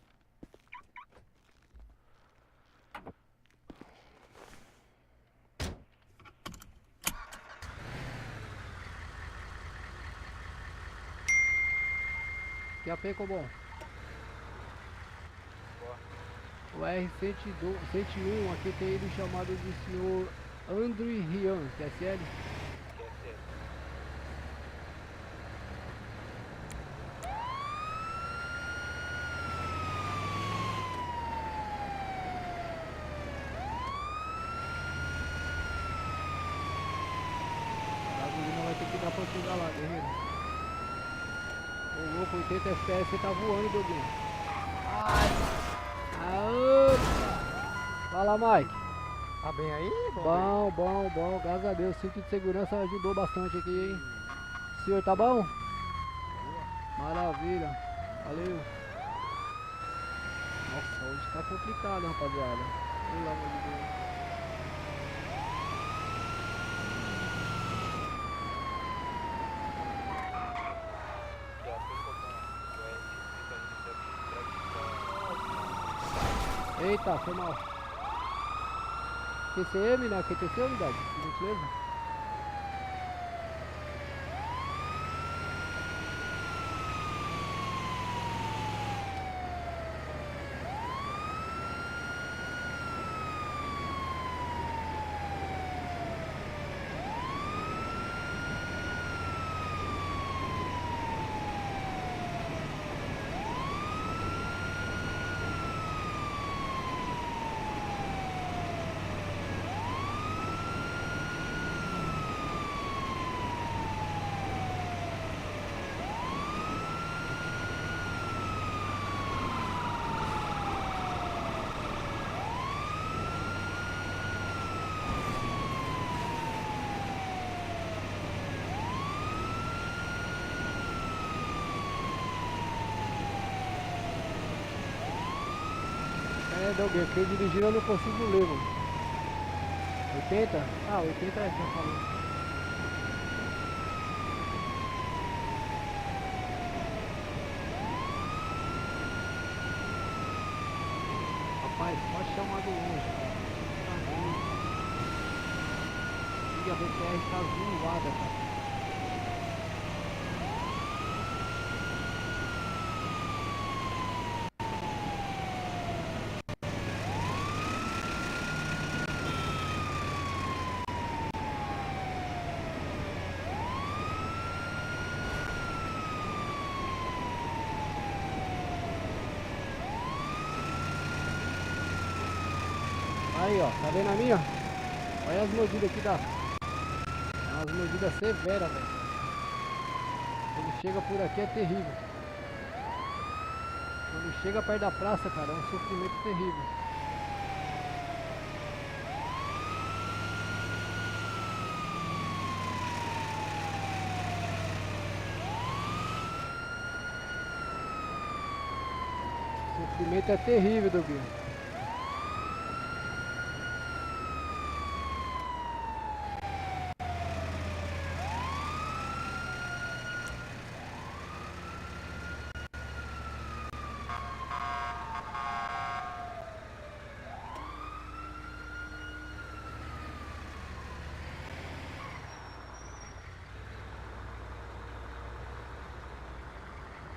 Que AP ficou bom? O R-101, aqui tem ele chamado de senhor Andrew Rian, QSL? A gasolina vai ter que dar pra chegar lá, guerreiro. Ô louco, 80 FPS, você tá voando, Doguinho. Fala, Mike. Tá bem aí? Bom, graças a Deus, o cinto de segurança ajudou bastante aqui, hein? O senhor tá bom? Maravilha, valeu. Nossa, hoje tá complicado, rapaziada. Pelo amor de Deus. Eita, foi mal. QCM, né? QTC, unidade, por gentileza. Doguinho, porque dirigindo eu não consigo ler, mano. 80? Ah, 80 é, já falou. Rapaz, pode chamar de longe. Tá bom. E a BTR tá zoada, cara. Aí, ó, tá vendo a minha? Olha as mordidas que dá. É umas mordidas severas, velho. Quando chega por aqui é terrível. Quando chega perto da praça, cara, é um sofrimento terrível. O sofrimento é terrível, Doguinho.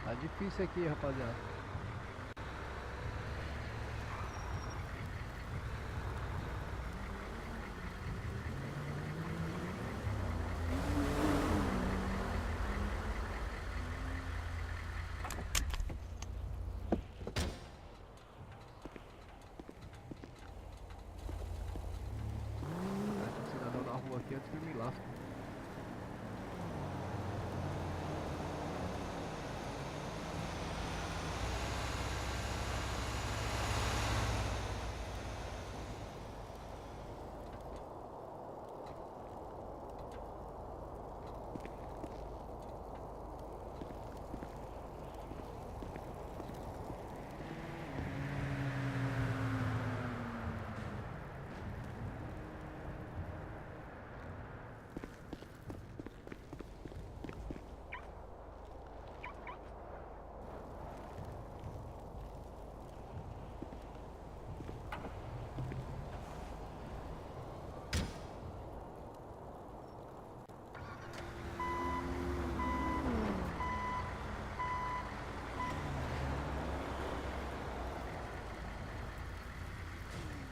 Tá difícil aqui, rapaziada. Tem um cidadão na rua aqui antes que eu me lasco.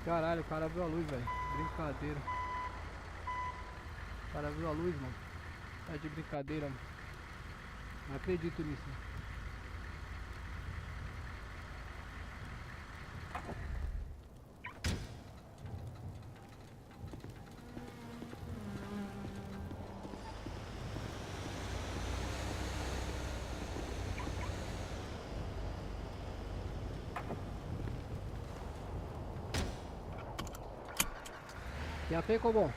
Caralho, o cara viu a luz, velho. Brincadeira. O cara viu a luz, mano. Tá de brincadeira, mano. Não acredito nisso. Já tem, Cobom?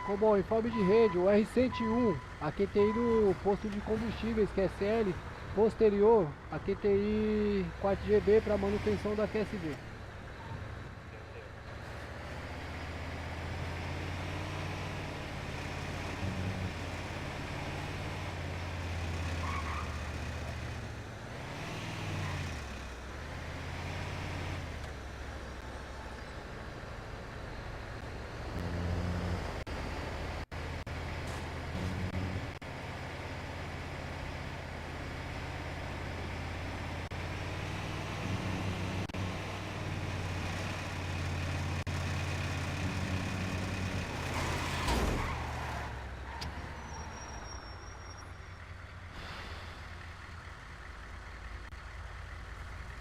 Cobom, informe de rede, o R101, a QTI do posto de combustíveis, que é CL, posterior, a QTI 4GB para manutenção da QSB.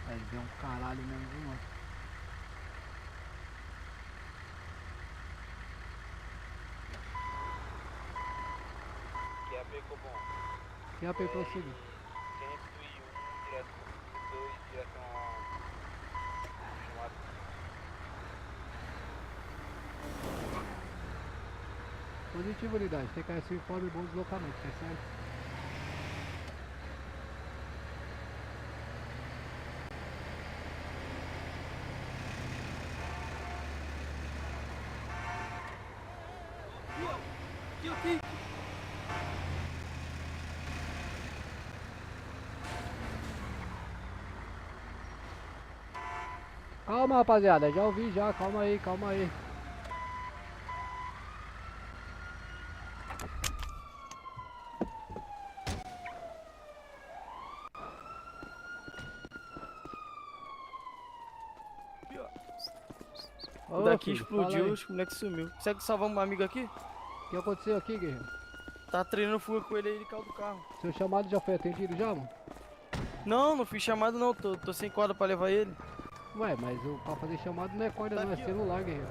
Vai ver um caralho mesmo, viu, mano? QAP Cobom. QAP prossiga. 101, direção 2, direção chamado. Positivo, unidade. TKS informe bom deslocamento, tá certo? Calma, rapaziada, já ouvi já, calma aí, calma aí. O daqui explodiu, os moleques sumiu. Consegue salvar um amigo aqui? O que aconteceu aqui, guerreiro? Tá treinando fuga com ele aí, ele caiu do carro. Seu chamado já foi atendido já, mano? Não, não fiz chamada não, tô sem corda pra levar ele. Ué, mas pra fazer chamado não é corda Tá não, aqui, é ó. celular, guerreiro.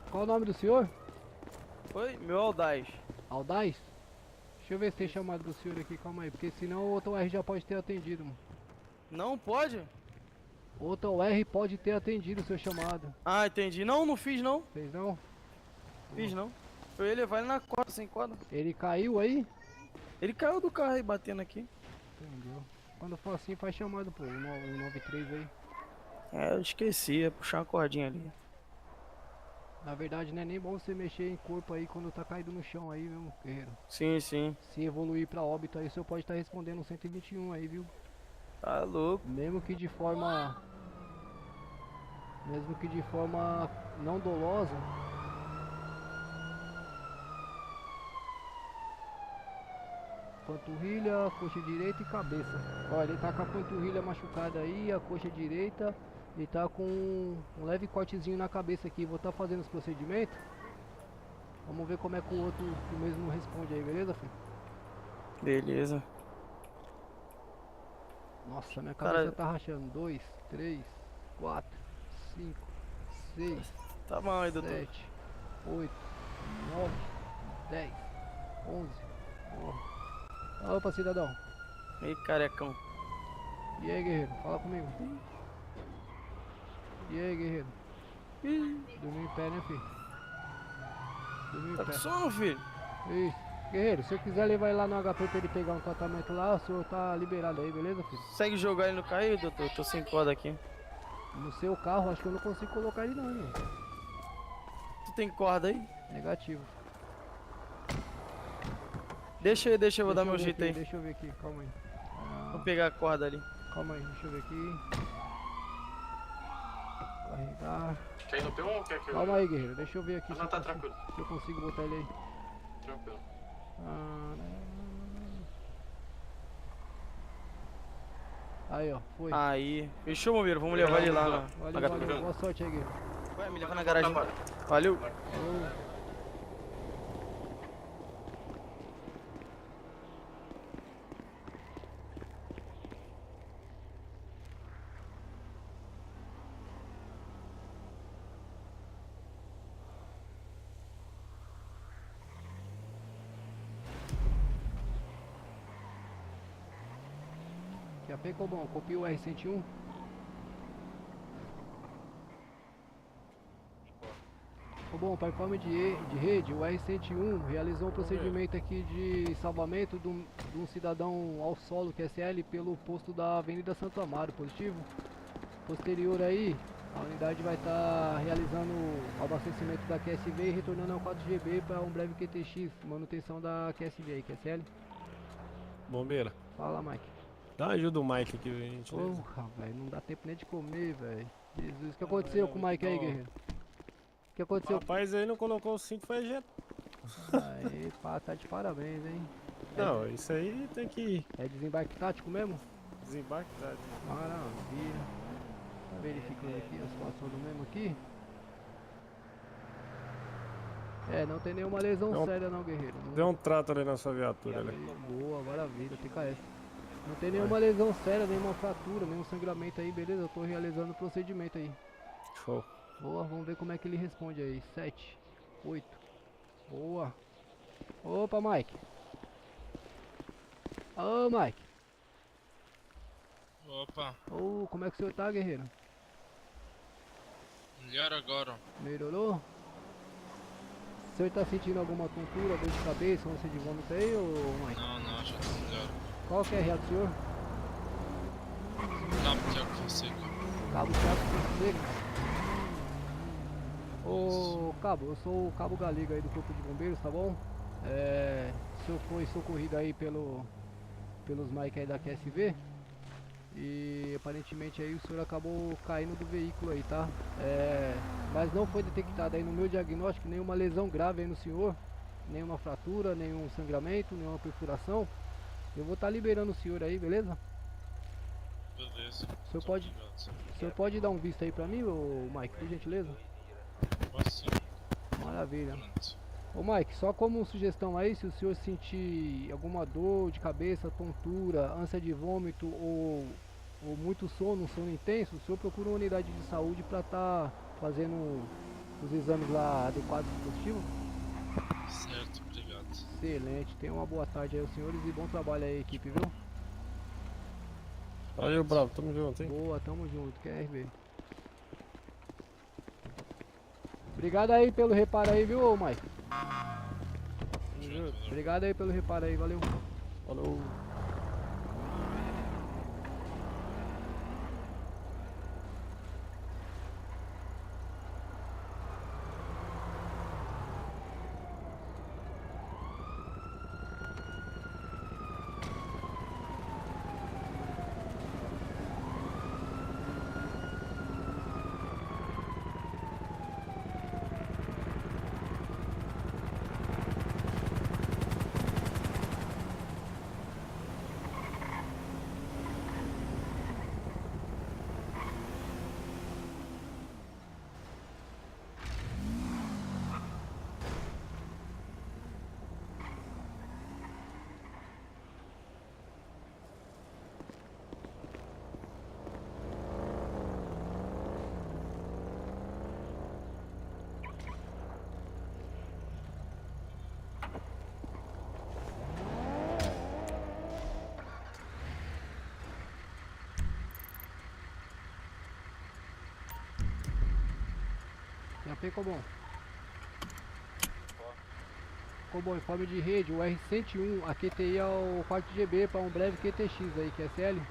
Qual o nome do senhor? Oi, meu Aldaz. Aldaz? Deixa eu ver se tem chamado do senhor aqui, calma aí, porque senão o outro R já pode ter atendido, mano. Não pode? Outro R pode ter atendido o seu chamado. Ah, entendi. Não, não fiz não. Fez não? Fiz não. Eu ia levar ele na corda, sem corda. Ele caiu aí? Ele caiu do carro aí, batendo aqui. Entendeu? Quando for assim, faz chamado, pô, o 93 aí. É, eu esqueci, ia puxar uma cordinha ali. Na verdade, não é nem bom você mexer em corpo aí quando tá caído no chão aí, meu guerreiro. Sim, sim. Se evoluir pra óbito aí, o senhor pode estar respondendo um 121 aí, viu? Tá louco. Mesmo que de forma não dolosa. Panturrilha, coxa direita e cabeça. Olha, ele tá com a panturrilha machucada aí, a coxa direita. Ele tá com um leve cortezinho na cabeça aqui. Vou estar fazendo os procedimentos. Vamos ver como é que o outro o mesmo responde aí, beleza, filho? Beleza. Nossa, minha cabeça tá rachando. 2, 3, 4, 5, 6, Tá bom aí, doutor. 7, 8, 9, 10, 11. Opa, cidadão. Ei, carecão. E aí, guerreiro? Fala comigo. E aí, guerreiro? Dormiu em pé, né, filho? Dormiu em Tá pé. com sono, filho? Isso. Guerreiro, se você quiser levar ele lá no HP pra ele pegar um tratamento lá, o senhor tá liberado aí, beleza, filho? Consegue jogar ele no carro, doutor? Tô sem corda aqui. No seu carro, acho que eu não consigo colocar ele não, hein? Tu tem corda aí? Negativo. Deixa eu vou dar meu ver jeito aqui, aí. Deixa eu ver aqui, calma aí. Vou pegar a corda ali. Calma aí, deixa eu ver aqui. Carregar. Quer ir no P1 ou quer que eu... Calma aí, guerreiro, deixa eu ver aqui. Não, tá tranquilo. Se eu consigo botar ele aí. Tranquilo. Aí, ó, foi. Aí. Fechou, bombeiro. Vamos levar ele lá na Valeu, garupa. valeu. Boa sorte aí, Guerreiro. Vai, me leva na garagem. Valeu. Já pegou bom, copia o R101. Bom, para informe de rede, o R101 realizou um procedimento aqui de salvamento de um cidadão ao solo QSL pelo posto da Avenida Santo Amaro, positivo. Posterior aí, a unidade vai estar realizando o abastecimento da QSV e retornando ao 4GB para um breve QTX, manutenção da QSV aí, QSL. Bombeira. Fala, Mike. Dá uma ajuda o Mike aqui, gente. Porra, velho, não dá tempo nem de comer, velho. Jesus, o que aconteceu com o Mike aí, guerreiro? O que aconteceu? O rapaz aí não colocou o cinto, foi ejetado. Aí, pá, tá de parabéns, hein? Não, isso aí tem que... É desembarque tático mesmo? Desembarque tático. Maravilha. Tá verificando aqui a situação do mesmo aqui. É, não tem nenhuma lesão séria não, guerreiro. Não... Deu um trato ali na sua viatura, né? Boa, maravilha, TKS. Não tem nenhuma lesão séria, nenhuma fratura, nenhum sangramento aí, beleza? Eu tô realizando o procedimento aí. Show. Boa, vamos ver como é que ele responde aí. 7, 8. Boa. Opa, Mike. Ô, Mike. Opa, Ô, como é que o senhor tá, guerreiro? melhor agora. Melhorou? O senhor tá sentindo alguma tontura, dor de cabeça, ânsia de vômito aí, ô Mike? Não, já tá melhor. Qual que é a real do senhor? Cabo Thiago Fonseca. Cabo Thiago Fonseca. Ô, Cabo, eu sou o Cabo Galega aí do Corpo de Bombeiros, tá bom? O senhor foi socorrido aí pelos Mike aí da QSV. E aparentemente aí o senhor acabou caindo do veículo aí, tá? Mas não foi detectada aí no meu diagnóstico nenhuma lesão grave aí no senhor. Nenhuma fratura, nenhum sangramento, nenhuma perfuração. Eu vou estar liberando o senhor aí, beleza? Beleza. O senhor pode dar um visto aí pra mim, ô Mike, por gentileza? Posso. Maravilha. Ô Mike, só como sugestão aí, se o senhor sentir alguma dor de cabeça, tontura, ânsia de vômito ou muito sono, um sono intenso, o senhor procura uma unidade de saúde para estar fazendo os exames lá adequados do dispositivo? Certo, obrigado. Excelente, tenha uma boa tarde aí, os senhores, e bom trabalho aí, equipe, viu? Valeu, bravo, tamo junto, hein? Boa, tamo junto, QRB. Obrigado aí pelo reparo aí, viu, Mike? Obrigado aí pelo reparo aí, valeu. Falou. Cobom. Cobom, informe de rede, o R101, a QTI ao 4GB para um breve QTX aí, QSL.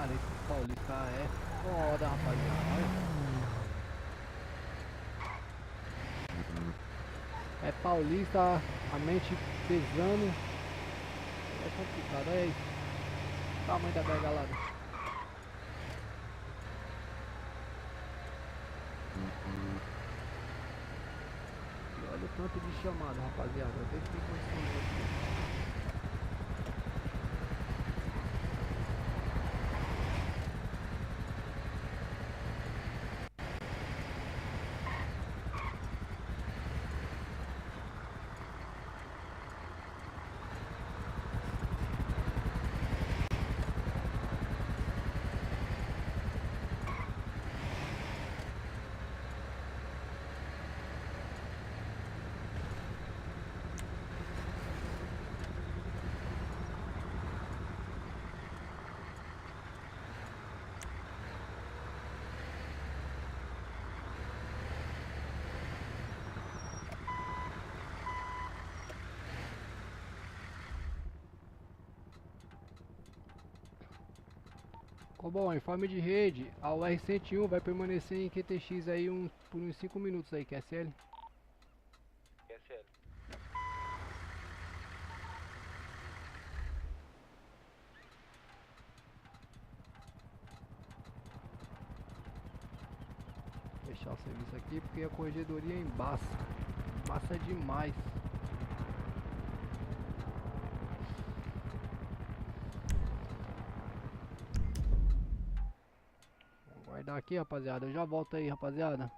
Cara, esse Paulista é foda, rapaziada. Olha. É Paulista, a mente pesando. É complicado, olha aí. O tamanho da gargalada. E olha o tanto de chamada, rapaziada. Vê se tem condição de aqui. Bom, informe de rede, a UR-101 vai permanecer em QTX aí por uns 5 minutos aí, QSL. QSL. Fechar o serviço aqui porque a corregedoria embaça. Embaça demais. Vou guardar aqui, rapaziada. Eu já volto aí, rapaziada.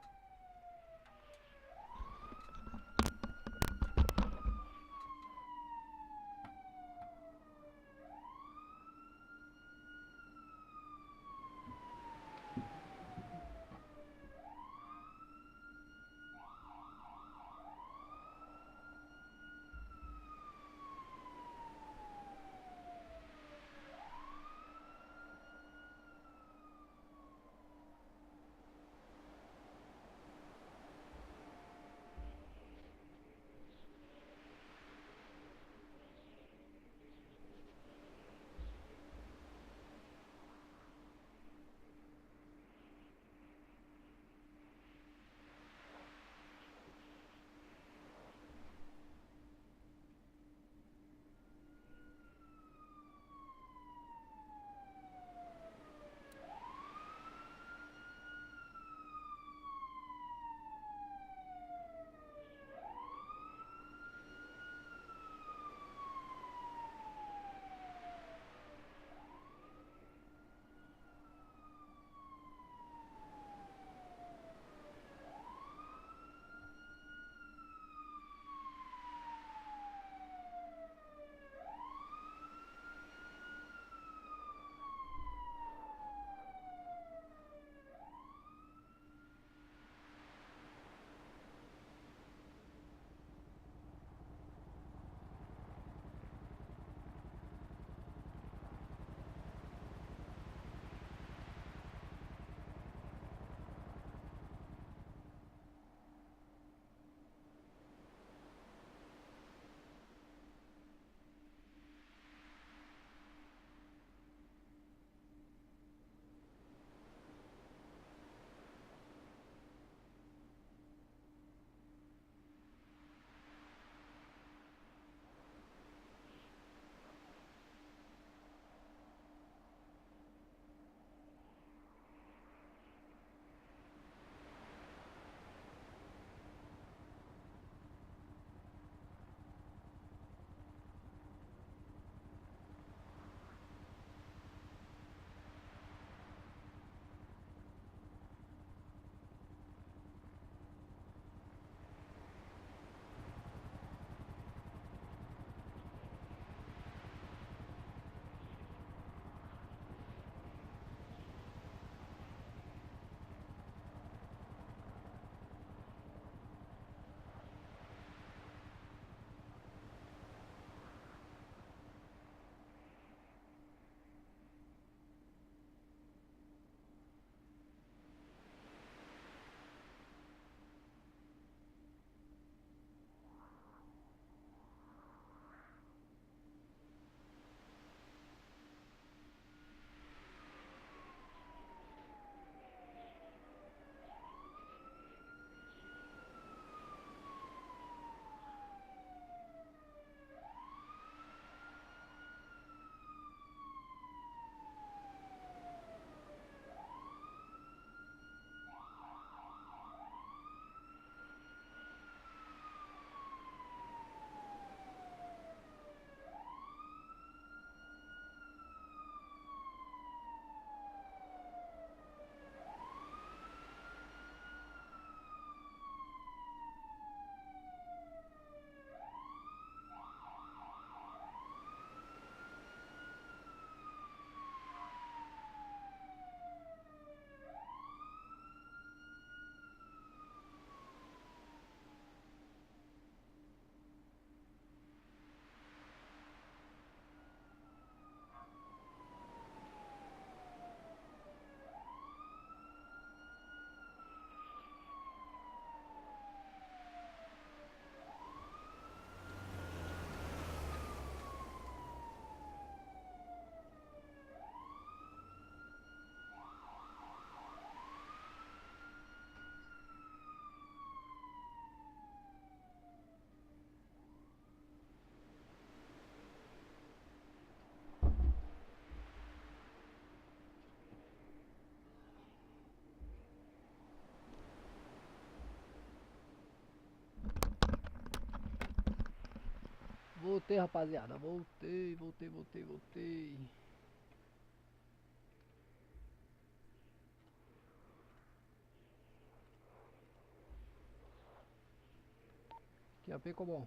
Voltei, rapaziada. Voltei. Que AP ficou bom.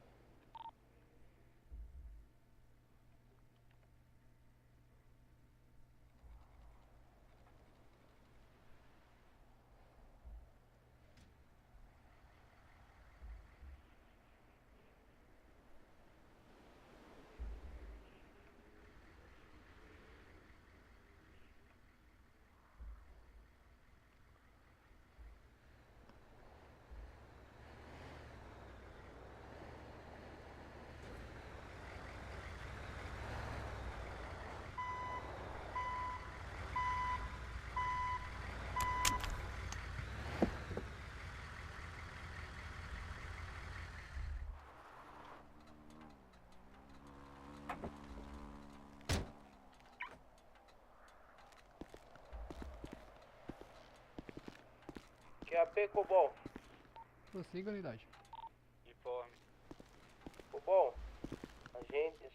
QAP, Cobol. Prossiga, unidade. Informe. Cobol,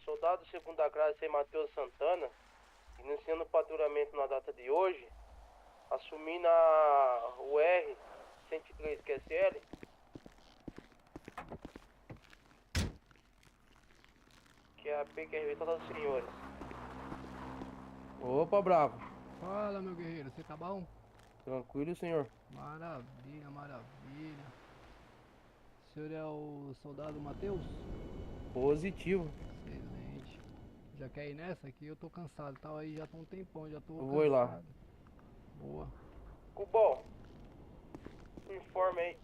soldado segunda classe sem Matheus Santana, iniciando o patrulhamento na data de hoje, assumindo o R-103 QSL. QAP, QRV, todos os senhores. Opa, bravo. Fala, meu guerreiro, você tá bom? Tranquilo, senhor. Maravilha. O senhor é o soldado Matheus? Positivo. Excelente. Já quer ir nessa? Aqui eu tô cansado, tá? Aí já tô um tempão, já tô Eu vou ir lá. cansado. Boa. Cobol, informe aí.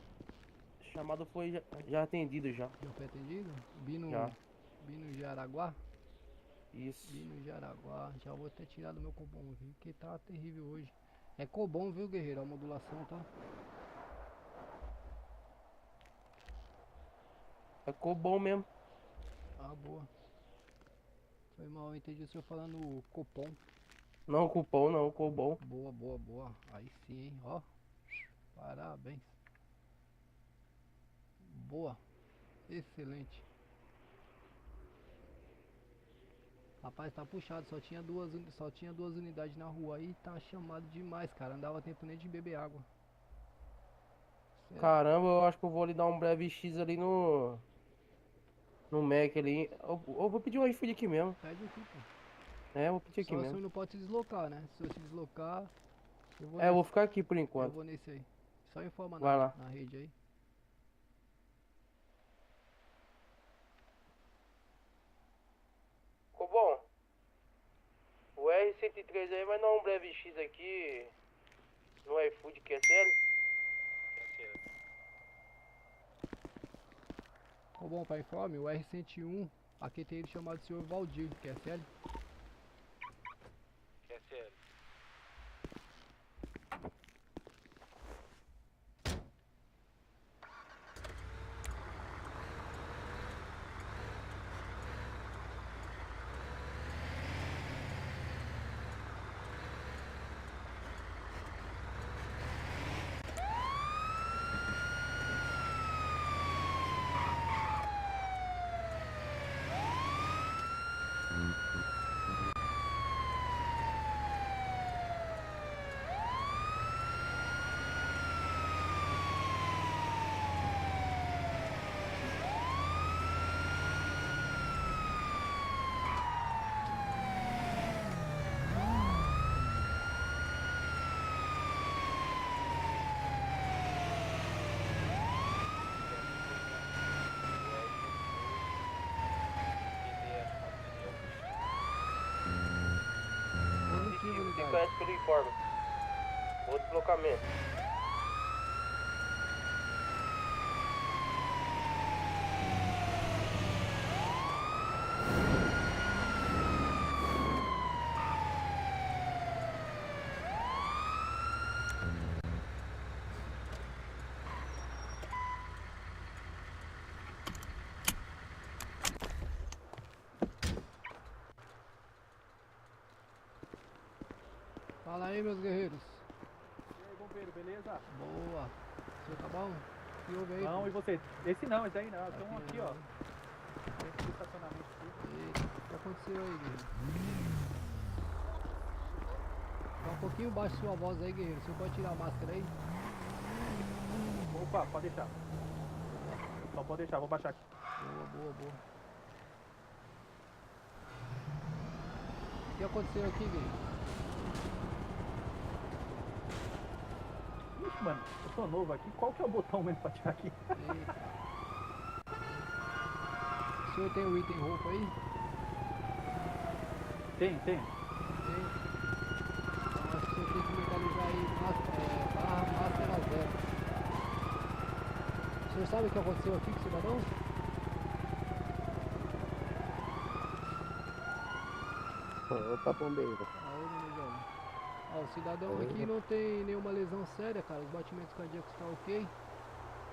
O chamado foi já atendido já. Já foi atendido? Bino de Araguá? Isso. Bino de Araguá. Já vou até tirar do meu cobom aqui, que tá terrível hoje. É cobom, viu, guerreiro? A modulação, tá? É cobom mesmo. Ah, boa. Foi mal, eu entendi o senhor falando copom. Não, cupom não, cobom. Boa. Aí sim, hein? Ó. Parabéns. Boa. Excelente. Rapaz, tá puxado, só tinha duas unidades na rua aí, tá chamado demais, cara. Não dava tempo nem de beber água. Sério. Caramba, eu acho que eu vou lhe dar um breve X ali no Mac ali. Eu vou pedir um iFood aqui mesmo. Pede aqui, pô. Eu vou pedir aqui Só o mesmo. senhor não pode se deslocar, né? Se eu se deslocar, eu vou Eu vou ficar aqui por eu enquanto. vou nesse aí. Só informa Vai lá. na rede aí. Cobol, o R-103 aí vai dar um breve X aqui no iFood QSL. Ô, bom, para informe, o R-101, aqui tem ele chamado de senhor Valdir, QSL. QSL. Se conhece pelo informe. O deslocamento. Fala aí, meus guerreiros. E aí, bombeiro, beleza? Boa. Você tá bom? Que houve aí? Não, pô? e você? Esse não, esse aí não. Tem um Aqui aqui, não. ó. do estacionamento. Eita, o que aconteceu aí, guerreiro? Tá um pouquinho baixo sua voz aí, guerreiro. Você pode tirar a máscara aí? Opa, pode deixar. Só pode deixar, vou baixar aqui. Boa, boa, boa. O que aconteceu aqui, guerreiro? Ixi, mano, eu sou novo aqui. Qual que é o botão mesmo pra tirar aqui? Eita. O senhor tem o item roupa aí? Tem. Tem. Então acho que o senhor tem que localizar aí barra máscara 0. O senhor sabe o que aconteceu aqui com o cidadão? Opa, bombeiro. Aô, meu jovem. Ó, o cidadão aqui não tem nenhuma lesão séria, cara. Os batimentos cardíacos estão ok.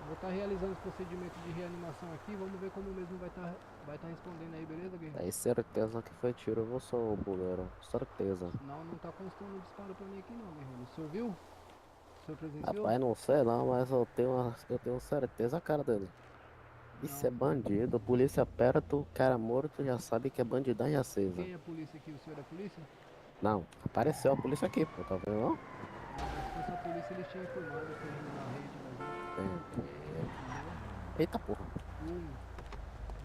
Vou estar realizando os procedimentos de reanimação aqui. Vamos ver como mesmo vai estar respondendo aí, beleza, guerreiro? Tem certeza que foi tiro, não sou o bombeiro. Certeza. Não tá constando disparo pra mim aqui não, guerreiro. O senhor viu? O senhor presenciou? Rapaz, não sei não, mas eu tenho certeza, cara dele. Isso é bandido, polícia perto, cara morto, já sabe que é bandidagem acesa. Quem é a polícia aqui? O senhor é a polícia? Não, apareceu a polícia aqui, pô, tá vendo não? Se fosse a polícia, eles tinham informado que ele na rede da gente. Eita porra. 1,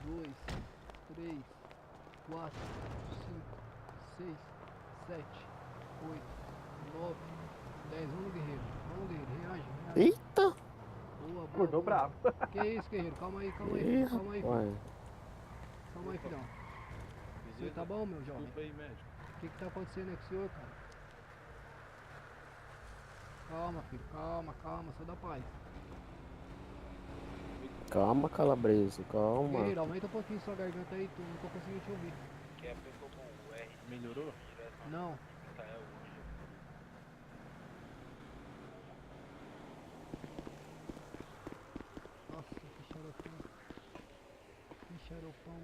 2, 3, 4, 5, 6, 7, 8, 9, 10. Vamos, guerreiro. Vamos, guerreiro. Reage. Eita! Boa, Acordou bravo. Que isso, guerreiro? Calma aí, calma aí. Ih, Calma aí, rapaz. filho. Calma aí, filhão. O senhor tá bom, meu jovem? Desculpa aí, médico. O que tá acontecendo aí com o senhor, cara? Calma, filho. Calma. Só dá paz. Calma, calabreso, calma. Guerreiro, aumenta um pouquinho sua garganta aí, tu não tô conseguindo te ouvir. Que é pegou com o R. Melhorou? Não. Israel hoje. Nossa, que xaropão. Que xaropão.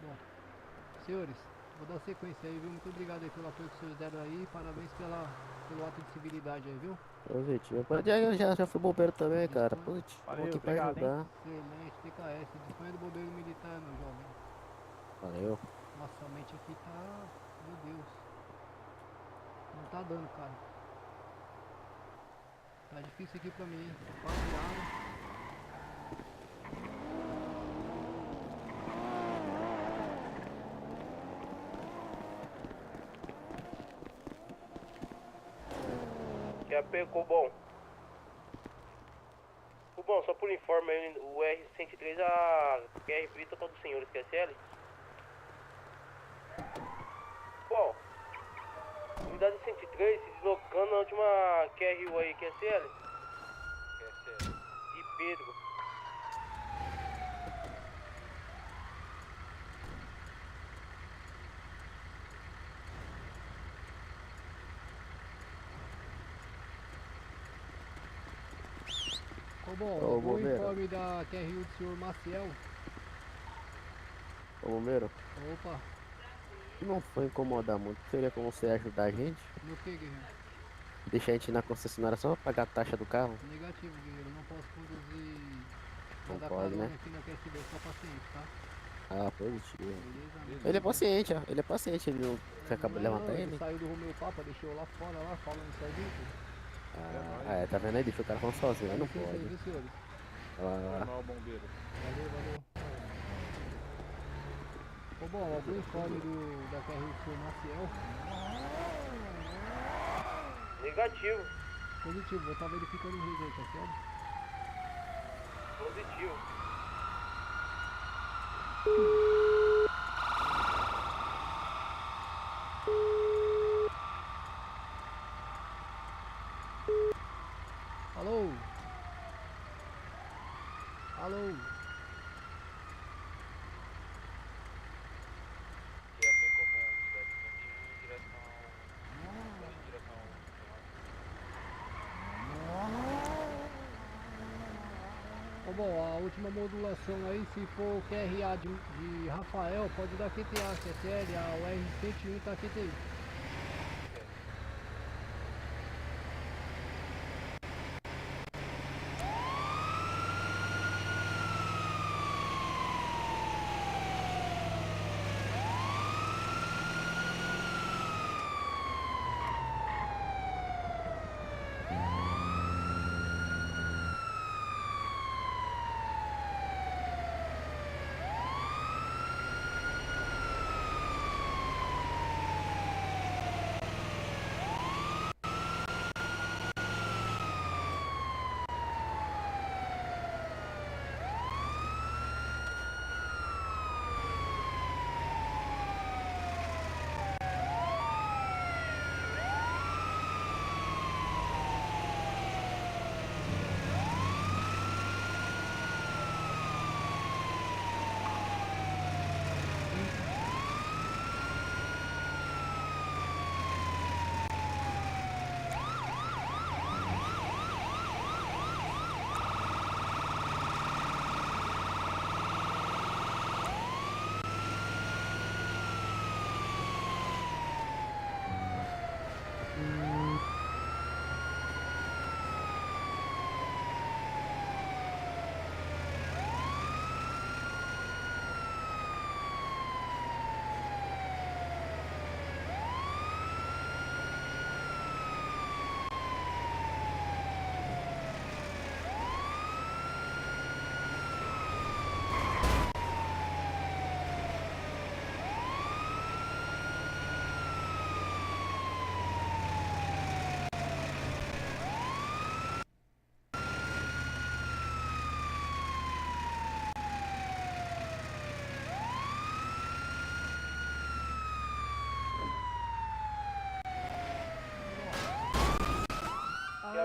Bom, senhores, vou dar sequência aí, viu? Muito obrigado aí pelo apoio que vocês deram aí. Parabéns pelo ato de civilidade aí, viu? Positivo. Já fui bombeiro também, cara. Positivo. Valeu, Aqui pra obrigado, hein? ajudar. Excelente, TKS. Disponha do bombeiro militar, meu jovem. Valeu. Nossa, a mente aqui tá... Meu Deus. Não tá dando, cara. Tá difícil aqui pra mim, hein? Rapaziada. QAP, Cobom. Cobom, só por informe aí, o R-103, a QRP total dos senhores, QSL. Bom, unidade 103 se deslocando na última QRU aí, QSL. QSL. E Pedro. Bom, Ô, o bombeiro. informe da QRU do senhor Maciel. Ô, bombeiro, Opa, se não for incomodar muito, seria como você ajudar a gente? no que, guerreiro? Deixar a gente ir na concessionária só pra pagar a taxa do carro? Negativo, guerreiro. Não posso conduzir. Não Mandar pode, carona né? aqui na QSB, só paciente, tá? Ah, positivo. Beleza, amigo? Ele é paciente, ó. Ele é paciente, ele não... Você acabou de Não, levantar ele ele? saiu do Romeu Papa, deixou lá fora, lá, falando sozinho. Ah, tá vendo aí? Deixa o cara falando sozinho, aí não Licença aí, pode. viu, senhores? Olha lá. Normal, bombeiro. Valeu. Bom, algum informe da QRU do senhor Maciel? Negativo. Positivo, vou estar verificando o risco aí, tá certo? Positivo. Alô? Alô? QAP Cobom, unidade 101 em direção Bom, a última modulação aí, se for o QRA de Rafael, pode dar QTA, CSL, o R101 tá QTI.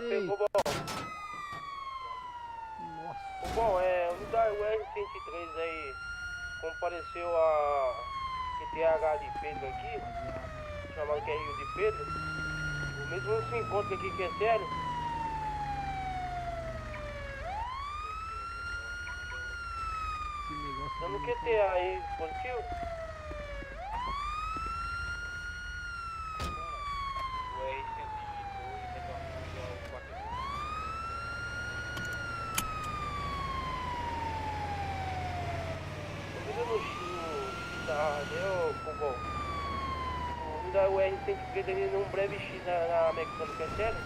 Ei. Bom. Nossa. Bom, unidade UR-103 aí compareceu a QTH de Pedro aqui, chamado que é Rio de Pedro. O mesmo não se encontra aqui que é sério. Dando QTA aí, positivo? O R-102 retornando ao 42. Tô vendo no X da Cobol. O da UR-103 ali num breve X na mecânica, é sério?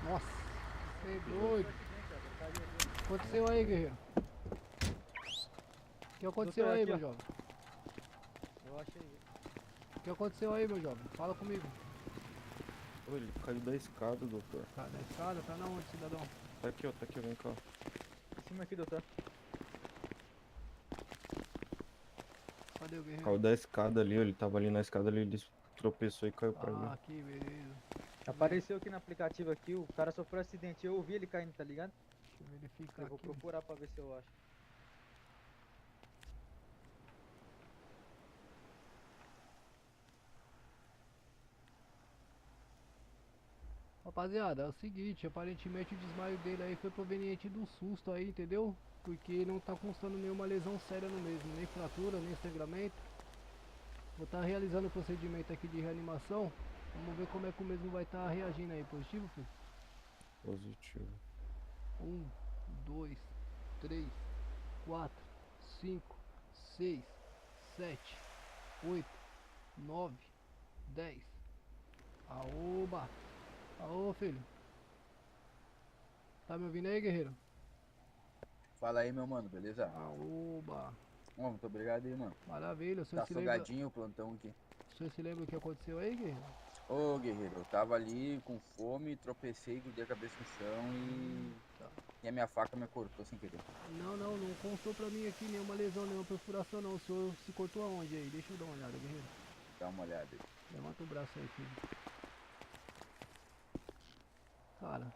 Nossa, você é doido. O que aconteceu aí, guerreiro? O que aconteceu Doutor, aí, aqui, meu ó. jovem? Eu achei. O que aconteceu aí, meu jovem? Fala comigo. Ô, ele caiu da escada, doutor. Tá na escada? Tá na onde, cidadão? Tá aqui, vem cá. Em cima aqui, doutor. Cadê o guerreiro? Caiu da escada ali, ó, ele tava ali na escada ali, ele tropeçou e caiu pra mim. Ah, aqui, beleza. Apareceu aqui no aplicativo aqui, o cara sofreu acidente, eu ouvi ele caindo, tá ligado? Deixa eu verificar Eu vou aqui. procurar pra ver se eu acho. Rapaziada, é o seguinte, aparentemente o desmaio dele aí foi proveniente do susto aí, entendeu? Porque não tá constando nenhuma lesão séria no mesmo, nem fratura, nem sangramento. Vou estar realizando o procedimento aqui de reanimação. Vamos ver como é que o mesmo vai estar reagindo aí. Positivo, filho? Positivo. 1, 2, 3, 4, 5, 6, 7, 8, 9, 10. Aoba! Aô, filho. Tá me ouvindo aí, guerreiro? Fala aí, meu mano, beleza? Aoba! Ó, muito obrigado aí, mano. Maravilha, o senhor Tá se lembra... salgadinho o plantão aqui. O senhor se lembra o que aconteceu aí, guerreiro? Ô, guerreiro, eu tava ali com fome, tropecei, grudei a cabeça no chão e a minha faca me cortou sem querer. Não constou pra mim aqui nenhuma lesão, nenhuma perfuração não. O senhor se cortou aonde aí? Deixa eu dar uma olhada, guerreiro. Dá uma olhada aí. Levanta o braço aí, filho. Cara,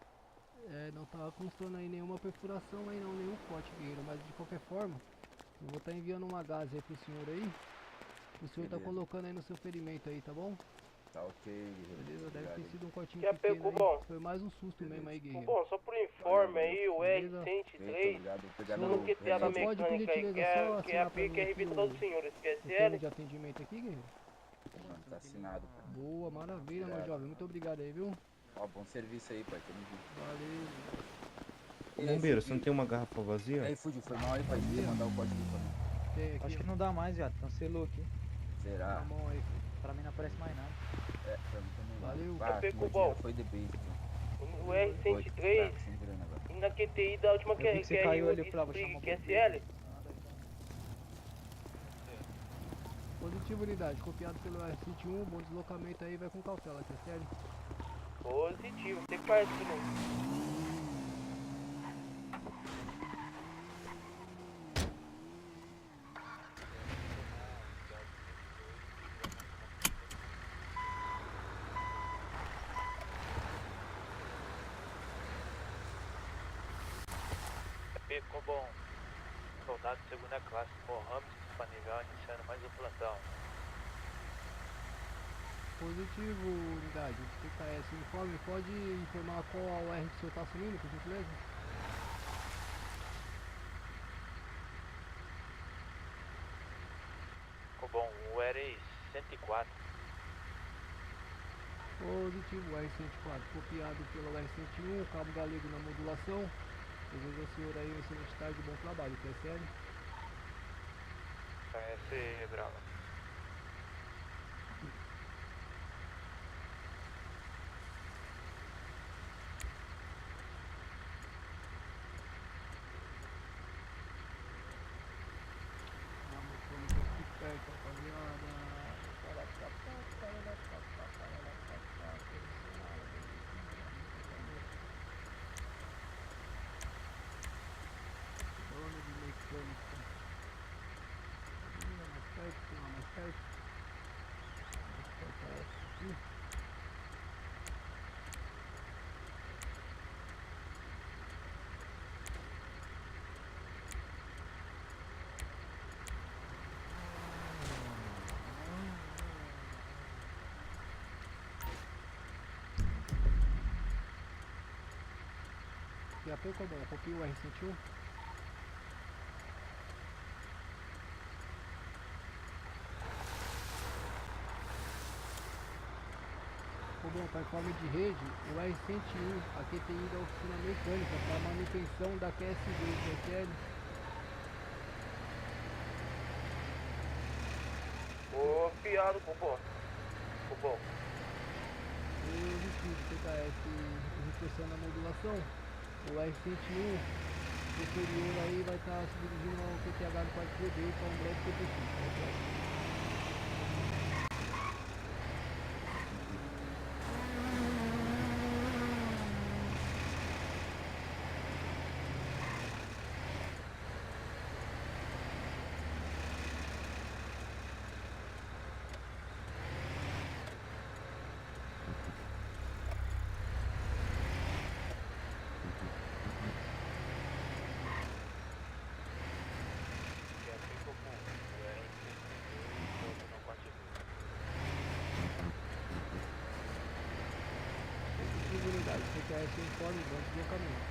não tá constando aí nenhuma perfuração aí não, nenhum corte, guerreiro. Mas de qualquer forma, eu vou estar enviando uma gás aí pro senhor aí. O senhor tá Beleza. colocando aí no seu ferimento aí, tá bom? Tá ok, guerreiro. Beleza, deve ter sido um cortinho Que é pequeno pego aí. bom. Foi mais um susto mesmo aí, guerreiro. Bom, só por informe aí, o Beleza. R-103, Obrigado dando um QTA da Só pode, por mecânica aí, gentileza, que é só a assinar pra PIC mim é aqui revista o- dos senhores, o esquece termo ele. de atendimento aqui, guerreiro? Mano, tá assinado, cara. Boa, maravilha, meu Obrigado. jovem. Muito obrigado aí, viu? Ó, bom serviço aí, pai. Tamo junto. Valeu. E aí, Bombeiro, Fuji? você não tem uma garrafa E vazia? aí, Fuji, foi mal aí, pai? Você mandar o código aí pra mim. Tem aqui, Acho que ó. não dá mais, viado, cancelou aqui. Será? Na mão aí, filho. Pra mim não aparece mais nada. É, pra mim também não. Valeu. Ah, Pego meu bom. dinheiro foi the base, O R-103, Tá, sem grana agora. e na QTI da última Eu vi que você caiu ali, Flávio, Sprig, chamou QSL. Positivo, unidade. Copiado pelo R-101. Bom deslocamento aí, vai com cautela, que é sério. Positivo, você faz isso não. Ficou bom. Soldado de segunda classe, Mohamed Panigal, iniciando mais um plantão. Positivo, unidade. TKS uniforme. Pode informar qual AUR que o senhor tá assumindo, por gentileza? Ficou bom. O R 104. Positivo, R104 copiado pelo R101, cabo galego na modulação. Desejo ao senhor aí uma excelente tarde, bom trabalho, TSL. Conhece, Brava. Vamos por aqui perto, rapaziada. Dono de mecânica. Mais perto, mais perto. Mais perto é essa aqui. E a pouco é bom, copia o R101. Bom, para informe de rede, o R101, a QTI da oficina mecânica para manutenção da QSB, TSL. Ô, fiado, Cupom. Cupom. Positivo, TKS reforçando a modulação. O R101 superior aí vai estar se dirigindo ao QTH do 4GB para um breve QTX. Unidade CQS informe banco de deslocamento.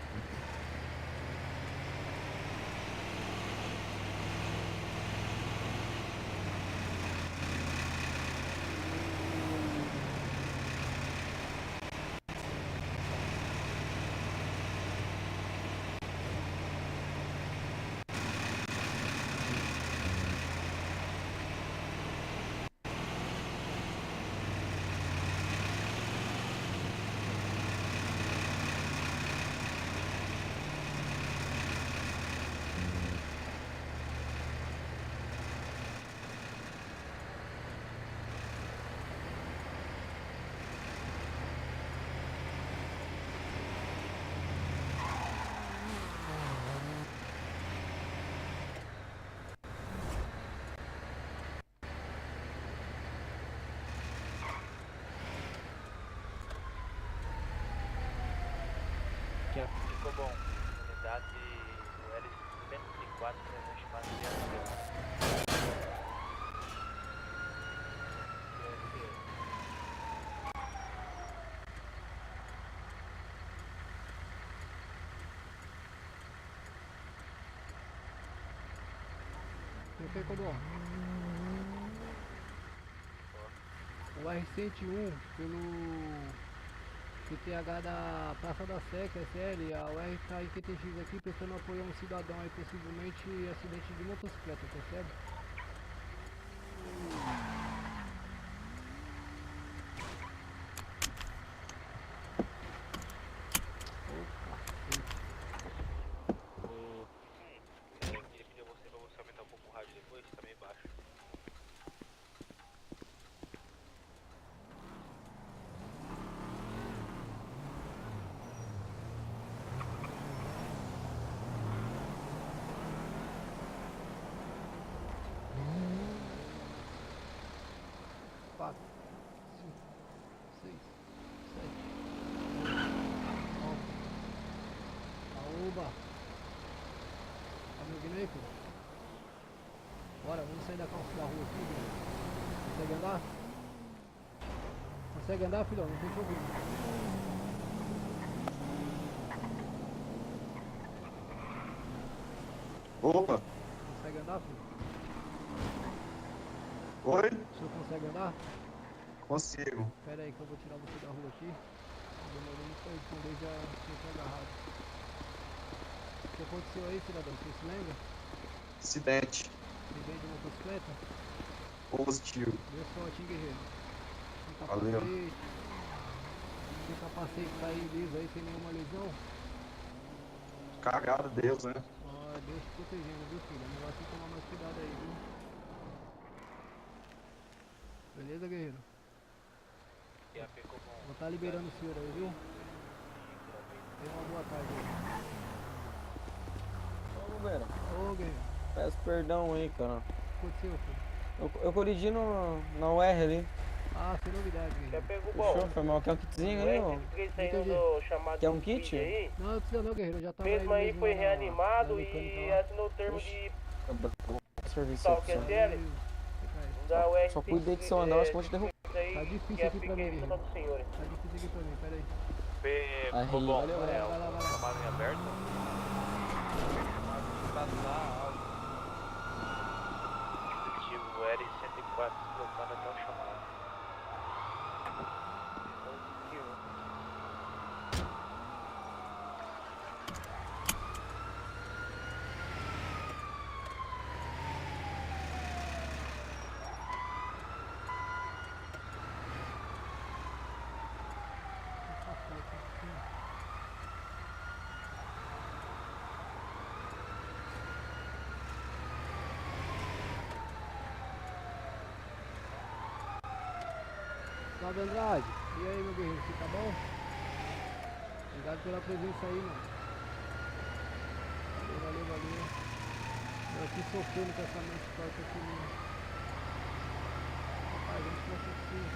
Ficou bom. Unidade do L-104 presente mais Codó. O R101 pelo QTH da Praça da Sé, SL, a UR está em QTX aqui prestando apoio a um cidadão aí, possivelmente acidente de motocicleta, percebe? Ele pediu você pra você aumentar um pouco o rádio depois, tá meio baixo. Bora, vamos sair da calça da rua aqui, velho. Consegue andar? Consegue andar, filhão? Não tem problema. Opa! Consegue andar, filho? Oi? O senhor consegue andar? Consigo. Pera aí que eu vou tirar você da rua aqui. Demorei muito pra responder, já tinha agarrado. O que aconteceu aí, cidadão? Você se lembra? Acidente. Você vem de motocicleta? Positivo. Deu sorte, hein, guerreiro? Sem Valeu. capacete. Sem capacete, sair liso aí sem nenhuma lesão. Cagado Deus, né? Ó, Deus te protegendo, viu, filho? O negócio é tomar mais cuidado aí, viu? Beleza, guerreiro? Vou estar liberando o senhor aí, viu? Tenha uma boa tarde aí. Ô, Guerreiro. Ô, guerreiro. Peço perdão aí, cara. O que aconteceu, filho? Eu corrigi na UR ali. Ah, sem novidade, guerreiro. Já pegou Fechou, foi mal. Quer um kitzinho aí, ó? saindo do chamado Quer um de kit? aí. Não, não precisa não, guerreiro. Eu já tava Mesmo aí mesmo foi lá reanimado na e mecânica lá. assinou o termo de Serviço tal que é sério. Da UR Só cuidei de seu anel, acho que vou te derrubar. Tá difícil aqui pra mim, guerreiro. do senhor. Tá difícil aqui pra mim, pera aí. Aí, Ficou bom. valeu, Vai lá, vai lá, vai lá. Chamado em aberto. Dispositivo R104 se deslocando até o chamado. Salve, Andrade. E aí, meu guerreiro, você tá bom? Obrigado pela presença aí, mano. Valeu, valeu, valeu. Eu aqui sofrendo com essa mente torta aqui, mano. Rapaz, vamos pra cima.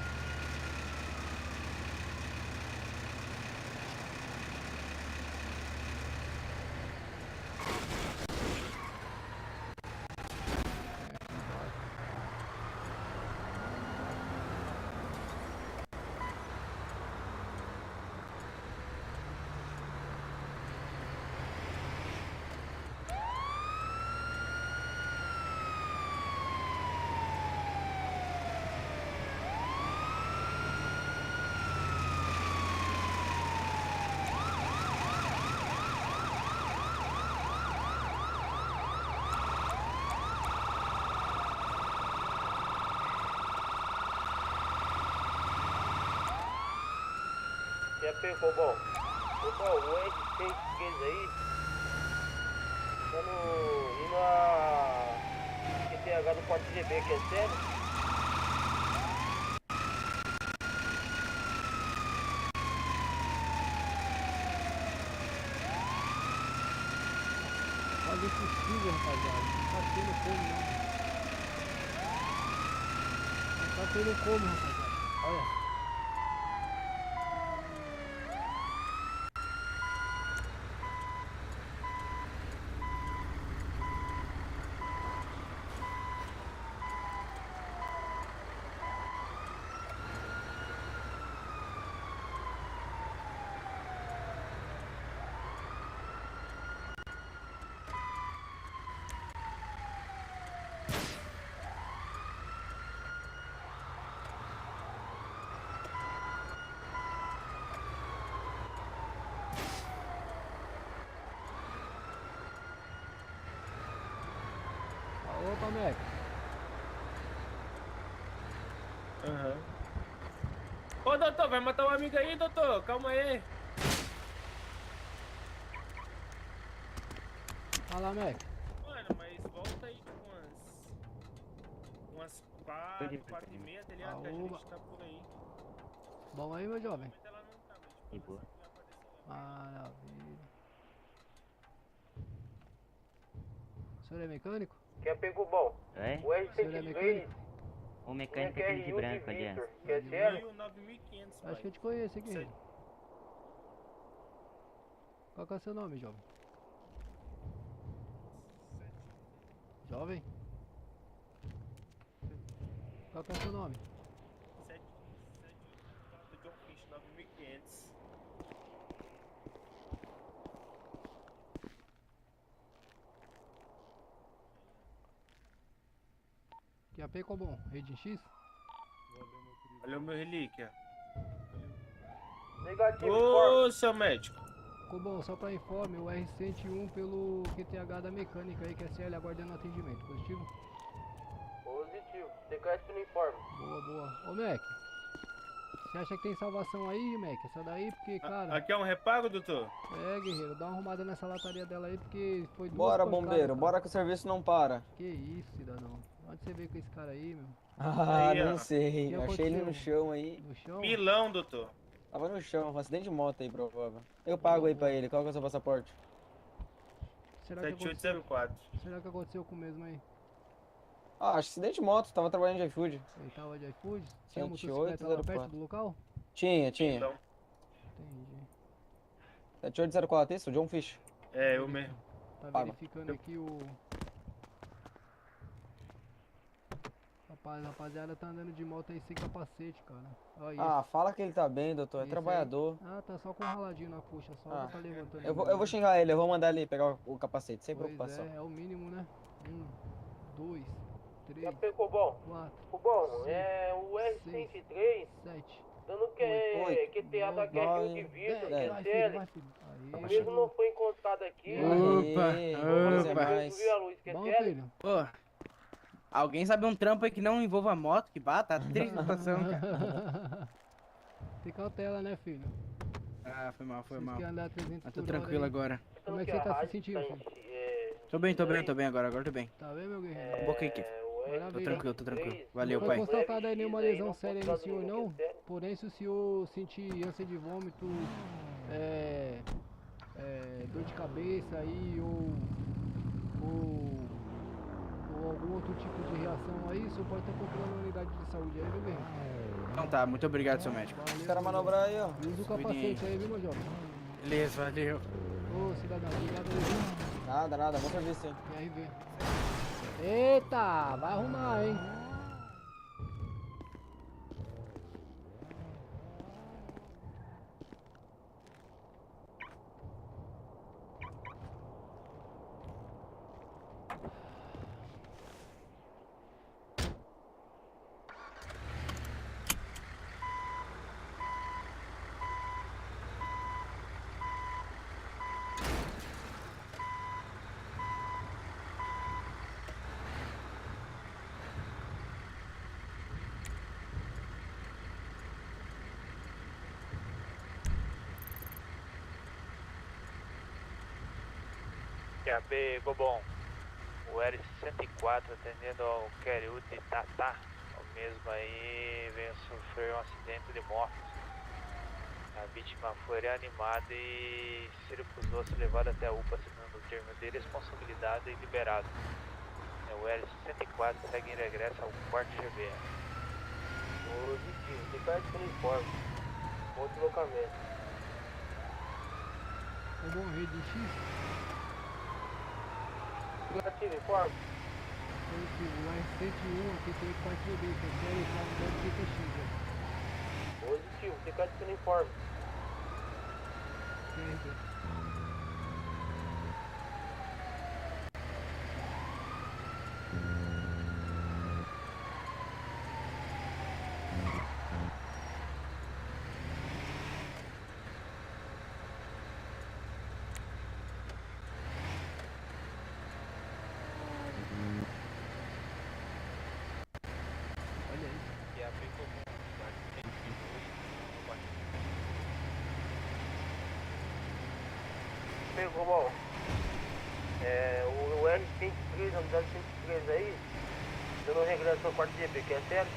Já pegou, bom. Pessoal, o R6 aí, indo a QTH do 4GB, que é sério. Quase impossível, rapaziada. Não tá tendo como, não. Não tá tendo como, rapaziada. Olha. Opa, Mac. Aham. Ô, doutor, vai matar um amigo aí, doutor? Calma aí. Fala, Mac. Mano, mas volta aí com umas 4, 4 e meia, tá ligado? Que a gente tá por aí. Bom aí, meu jovem? Ela não tá, mas tipo, boa. Maravilha. O senhor é mecânico? Quer pegou bom? É? O R103. O mecânico é aquele de branco ali, ó. Que é sério? 9.500, Acho que eu te conheço, hein, guerreiro? Qual que é o seu nome, jovem? Jovem? Qual que é o seu nome? 7 do John Fish, 9.500. QAP qual bom? Rede X? Olha o meu relíquia. Negativo, Ô, seu médico. Ficou bom, só pra informe, o R101 pelo QTH da mecânica aí, que é CL aguardando atendimento. Positivo? Positivo. TKS no informe. Boa, boa. Ô, Mac, você acha que tem salvação aí, Mac? Essa daí, porque, cara... Aqui é um repago, doutor? É, guerreiro, dá uma arrumada nessa lataria dela aí, porque foi duas Bora, pancadas, bombeiro, cara. bora que o serviço não para. Que isso, cidadão. Onde você veio com esse cara aí, meu? Ah, Aí, não ó. sei. O que Achei ele aconteceu? no chão aí. No chão? Pilão, doutor. Tava no chão, um acidente de moto aí, provável. Eu pago aí pra ele. Qual que é o seu passaporte? Será que aconteceu? 7804. Será que aconteceu com o mesmo aí? Ah, acidente de moto. Tava trabalhando de iFood. Ele tava de iFood? Tinha motocicleta lá perto 7804. do local? Tinha. Pilão. Entendi. 7804, isso? John Fish. É, eu mesmo. Tá Paga. verificando aqui o... Rapaziada tá andando de moto aí sem capacete, cara. Olha isso. Ah, fala que ele tá bem, doutor. É Esse trabalhador. aí- Ah, tá só com um raladinho na coxa, só Ah, não tá levantando. eu ainda, vou né? xingar ele. Eu vou mandar ele pegar o capacete, sem Pois preocupação. é o mínimo, né? 2, 3, Já pegou bom. 4, Bom, é o R103, 7. dando QTA da QRU de vidro, QCL. O mesmo não foi encontrado aqui. Opa, Viu a luz, Bom, QCL? filho. Pô, alguém sabe um trampo aí que não envolva moto? Que bata, tá triste a situação, cara. Tem cautela, né, filho? Ah, foi mal, foi Vocês mal. que andar 300 Mas tô por tranquilo hora aí. agora. Como é que você tá se sentindo, filho? Tô bem agora tô bem. Tá bem, meu guerreiro? Um pouquinho aqui. Tô tranquilo, tô tranquilo. Valeu, Não pai. foi constatada aí nenhuma lesão séria aí no senhor, não? Porém, se o senhor sentir ânsia de vômito, dor de cabeça aí, ou algum outro tipo de reação aí, o senhor pode estar procurando uma unidade de saúde aí, viu, guerreiro? Então tá, muito obrigado, seu médico. Os caras manobrar aí, ó. Usa o capacete aí, viu, meu jovem? Beleza, valeu. Ô, cidadão, obrigado aí, viu? Nada, bom serviço aí. RV. Eita, vai arrumar, hein? QAP Gobon, o R-104 atendendo ao QRU de Tatá, o mesmo aí veio sofrer um acidente de moto. A vítima foi reanimada e se recusou a ser levada até a UPA, segundo o termo de responsabilidade e liberado. O R-104 segue em regresso ao quarto GBR. Positivo, TKS no informe. Bom deslocamento. Ô, bom, rede X. Negativo, informe. Positivo, o R101 aqui tem 4 GB, que é série com TTX, velho. Positivo, TKS no informe. QRV. QAP Gobon, Pegou bom. O R103, a unidade 103 aí, dando regresso ao quarto GP, que é sério?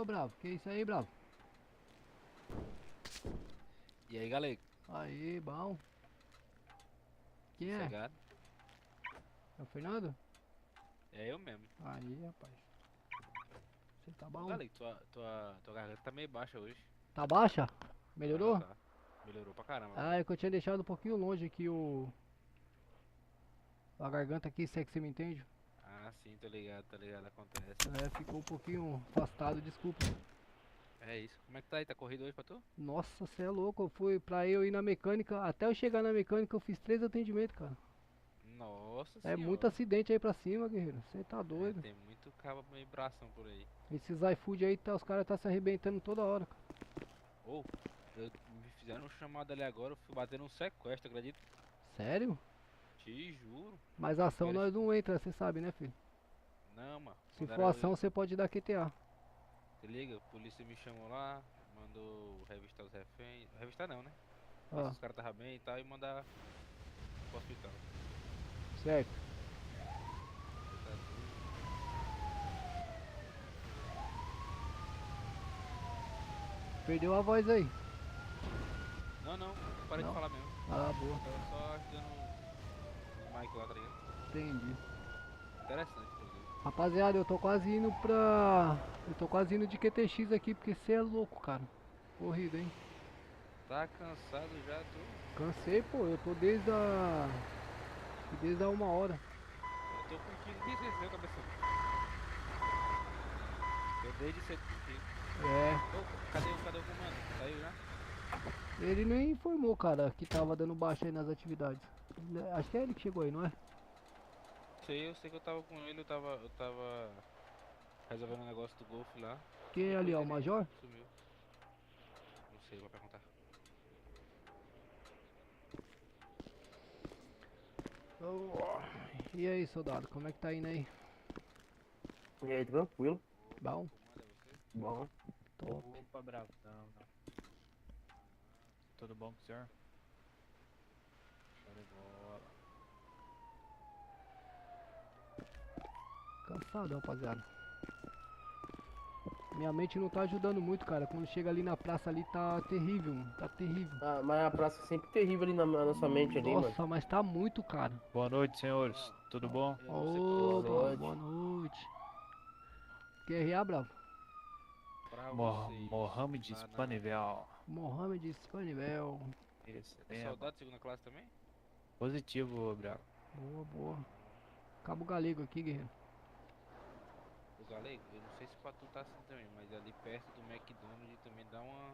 Bravo. Que isso aí, Bravo? E aí, galera? Aí, bom. Quem é? Sossegado? É o Fernando? É eu mesmo. Aí, rapaz. Você tá bom? Galera, tua garganta tá meio baixa hoje. Tá baixa? Melhorou? Ah, tá. Melhorou pra caramba. Ah, é que eu tinha deixado um pouquinho longe aqui a garganta aqui, se é que você me entende. Ah, sim, tô ligado, acontece. É, ficou um pouquinho afastado, desculpa. É isso. Como é que tá aí? Tá corrido hoje pra tu? Nossa, você é louco, eu fui pra eu ir na mecânica, até eu chegar na mecânica eu fiz 3 atendimentos, cara. Nossa É senhora. muito acidente aí pra cima, guerreiro. Você tá doido. Tem muito cabo meio bração por aí. Esses iFood aí, os caras tá se arrebentando toda hora, cara. Ou, me fizeram um chamado ali agora, eu fui bater num sequestro, acredita? Sério? Te juro. Mas ação nós não entra, você sabe, né, filho? Não, mano. Se for ação, você pode dar QTA. Se liga, a polícia me chamou lá, mandou revistar os reféns. Revistar não, né? Ah. Se os caras estavam bem e tal, e mandar pro hospital. Certo. Perdeu a voz aí. Não, parei Não? de falar mesmo. Ah, boa. Tava só ajudando o Mike lá, tá ligado? Entendi. Interessante, inclusive. Rapaziada, eu tô quase indo pra... Eu tô quase indo de QTX aqui, porque você é louco, cara. Corrida, hein? Tá cansado já, tu? Cansei, pô. Eu tô desde a 1 hora. Eu tô contigo desde esse cabeção. Eu desde cedo contigo. É. Ô, cadê o comando? Saiu já? Ele nem informou, cara, que tava dando baixa aí nas atividades. Acho que é ele que chegou aí, não é? Eu sei que eu tava com ele, eu tava resolvendo um negócio do Golf lá. Quem é ali, ó, o Major? Sumiu. Não sei, vou perguntar. E aí, soldado, como é que tá indo aí? E aí, tranquilo? Bom? Bom. Top. Opa, bravo. Não. Tudo bom com o senhor? Show de bola. Cansado, rapaziada. Minha mente não tá ajudando muito, cara. Quando chega ali na praça ali tá terrível, mano. Tá terrível. Ah, mas a praça é sempre terrível ali na nossa mente ali, Nossa, mano. mas tá muito, cara. Boa noite, senhores. Tudo bom? Opa, boa noite. QRA, bravo? Mohamed Spanivel. Mohamed Spanivel. Isso, É soldado de segunda classe também? Positivo, bravo. Boa. Cabo Galego aqui, guerreiro. O Galego, eu não sei se pra tu tá assim também, mas ali perto do McDonald's também dá uma...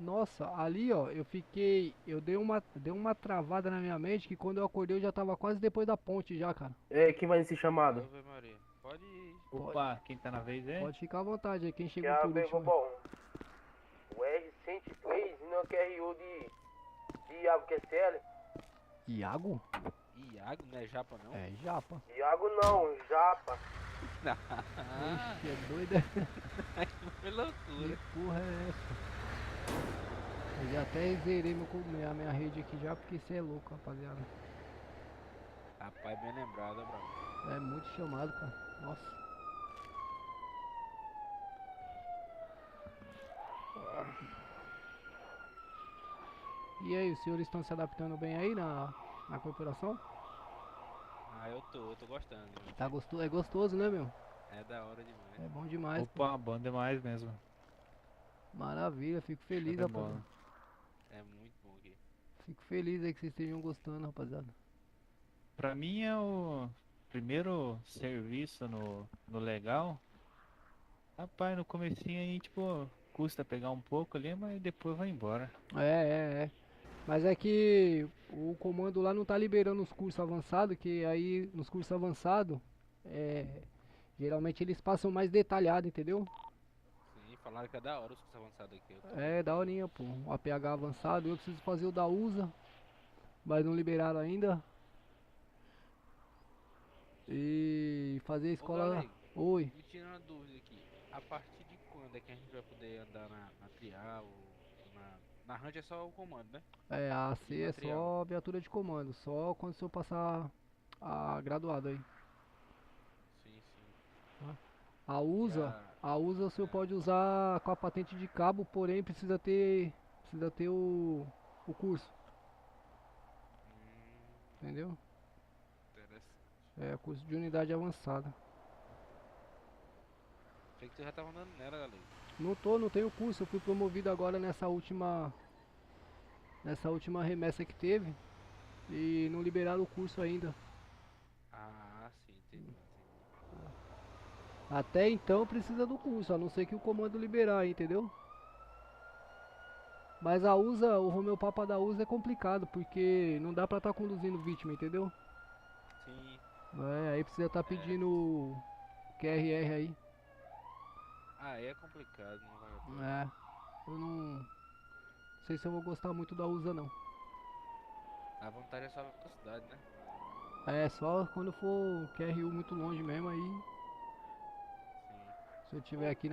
Nossa, ali ó, eu dei uma travada na minha mente que quando eu acordei eu já tava quase depois da ponte já, cara. É, quem vai nesse chamado? Ave Maria. Pode ir. Opa, quem tá na vez aí? Pode ficar à vontade aí, quem chegou Já por bem, último. bom. O R103 não quer RU de Iago QSL? Iago? Iago, não é japa não? É japa. Iago não, Japa. Ixi, é doida. Que loucura. Que porra é essa? Eu já até zerei a minha rede aqui já, porque você é louco, rapaziada. Rapaz, bem lembrado, bravo. É muito chamado, cara. Nossa. E aí, os senhores estão se adaptando bem aí na corporação? Ah, eu tô gostando. Tá é gostoso, né, meu? É da hora demais. É bom demais. Opa, bom demais mesmo. Maravilha, fico feliz, Show de bola. rapaziada. É muito bom aqui. Fico feliz aí que vocês estejam gostando, rapaziada. Pra mim é o primeiro serviço no legal. Rapaz, no comecinho aí, tipo, custa pegar um pouco ali, mas depois vai embora. É. Mas é que o comando lá não tá liberando os cursos avançados, que aí nos cursos avançados, geralmente eles passam mais detalhado, entendeu? Sim, falaram que é da hora os cursos avançados aqui. É, daorinha, pô. O APH avançado, eu preciso fazer o da USA, mas não liberaram ainda. E fazer a escola... Galego, Oi. me tira uma dúvida aqui. A partir de quando é que a gente vai poder andar na trial ou na range é só o comando, né? É, a AC E é material? só viatura de comando, só quando o senhor passar a graduado aí. Sim. A USA, Já- A USA o senhor pode usar com a patente de cabo, porém precisa ter o curso. Entendeu? Interessante. É, curso de unidade avançada. Achei que tu já tava andando nela, galera. Não tenho curso, eu fui promovido agora nessa última remessa que teve e não liberaram o curso ainda. Ah, sim, entendi. Até então precisa do curso, a não ser que o comando liberar, entendeu? Mas a USA, o Romeu Papa da USA é complicado, porque não dá pra estar conduzindo vítima, entendeu? Sim. Aí precisa estar pedindo o QRR aí. É complicado, não vale a pena. Eu não sei se eu vou gostar muito da USA não. A vantagem é só a velocidade, né? É, só quando for QRU muito longe mesmo aí. Se eu tiver aqui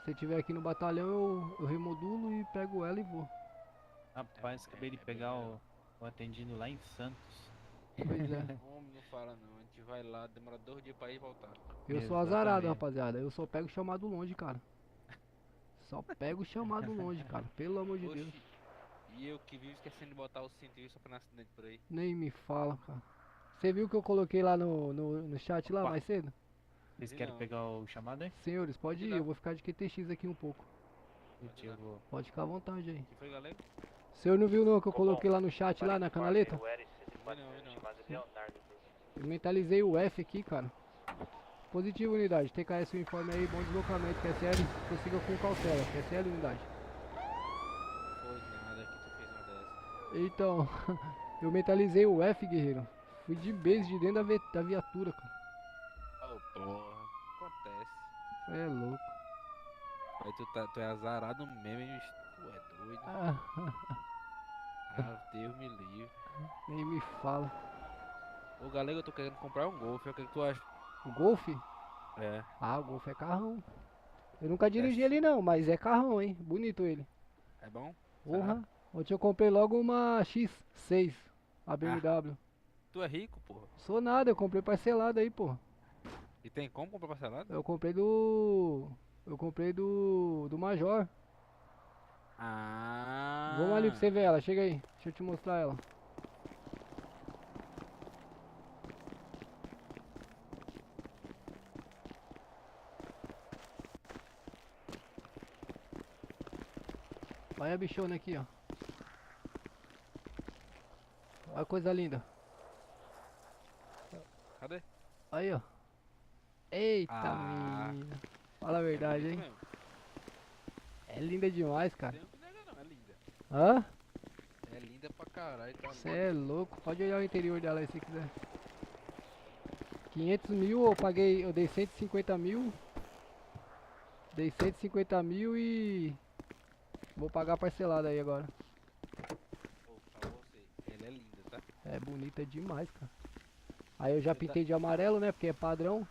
se eu tiver aqui no batalhão, eu remodulo e pego ela e vou. Rapaz, acabei de pegar o atendido lá em Santos. Pois é. Homem, não fala não. A gente vai lá, demora 2 dias pra ir e voltar. Eu sou azarado, rapaziada. Eu só pego chamado longe, cara. Só pego chamado longe, cara. Pelo amor de Deus. E eu que vivo esquecendo de botar o cinto e só pra acidente por aí. Nem me fala, cara. Você viu que eu coloquei lá no chat lá mais cedo? Vocês querem pegar o chamado aí? Senhores, pode ir. Eu vou ficar de QTX aqui um pouco. Pode ficar à vontade aí. Que foi, galera? O senhor não viu não que eu coloquei lá no chat, lá na canaleta? Eu mentalizei o F aqui, cara. Positivo, unidade. TKS o informe aí, bom deslocamento. QSL, prossiga com cautela. QSL, unidade. Foi nada que tu fez uma dessa. Então, eu mentalizei o F, guerreiro. Fui de base de dentro da viatura, cara. Oh, porra. Acontece. Cê é louco. Aí tu é azarado mesmo, hein? Tu é doido. Deus me livre. Nem me fala. Ô, galera, eu tô querendo comprar um Golf. O que tu acha? O Golf? É. O Golf é carrão. Eu nunca dirigi ele não, mas é carrão, hein? Bonito ele. É bom? Porra. Ontem eu comprei logo uma X6, a BMW. Tu é rico, porra. Sou nada, eu comprei parcelado aí, porra. E tem como comprar parcelado? Eu comprei do Major. Vamos ali pra você ver ela, chega aí. Deixa eu te mostrar ela. Olha a bichona aqui, ó. Olha a coisa linda. Cadê? Aí, ó. Eita, menina. Fala a verdade, hein? É linda demais, cara. Não, é linda. Hã? É linda pra caralho, tá? Você é louco. Pode olhar o interior dela aí se quiser. 500 mil eu dei 150 mil. Dei 150 mil e vou pagar parcelado aí agora. Pra você, ela é linda, tá? É bonita demais, cara. Aí eu já pintei de amarelo, né? Porque é padrão.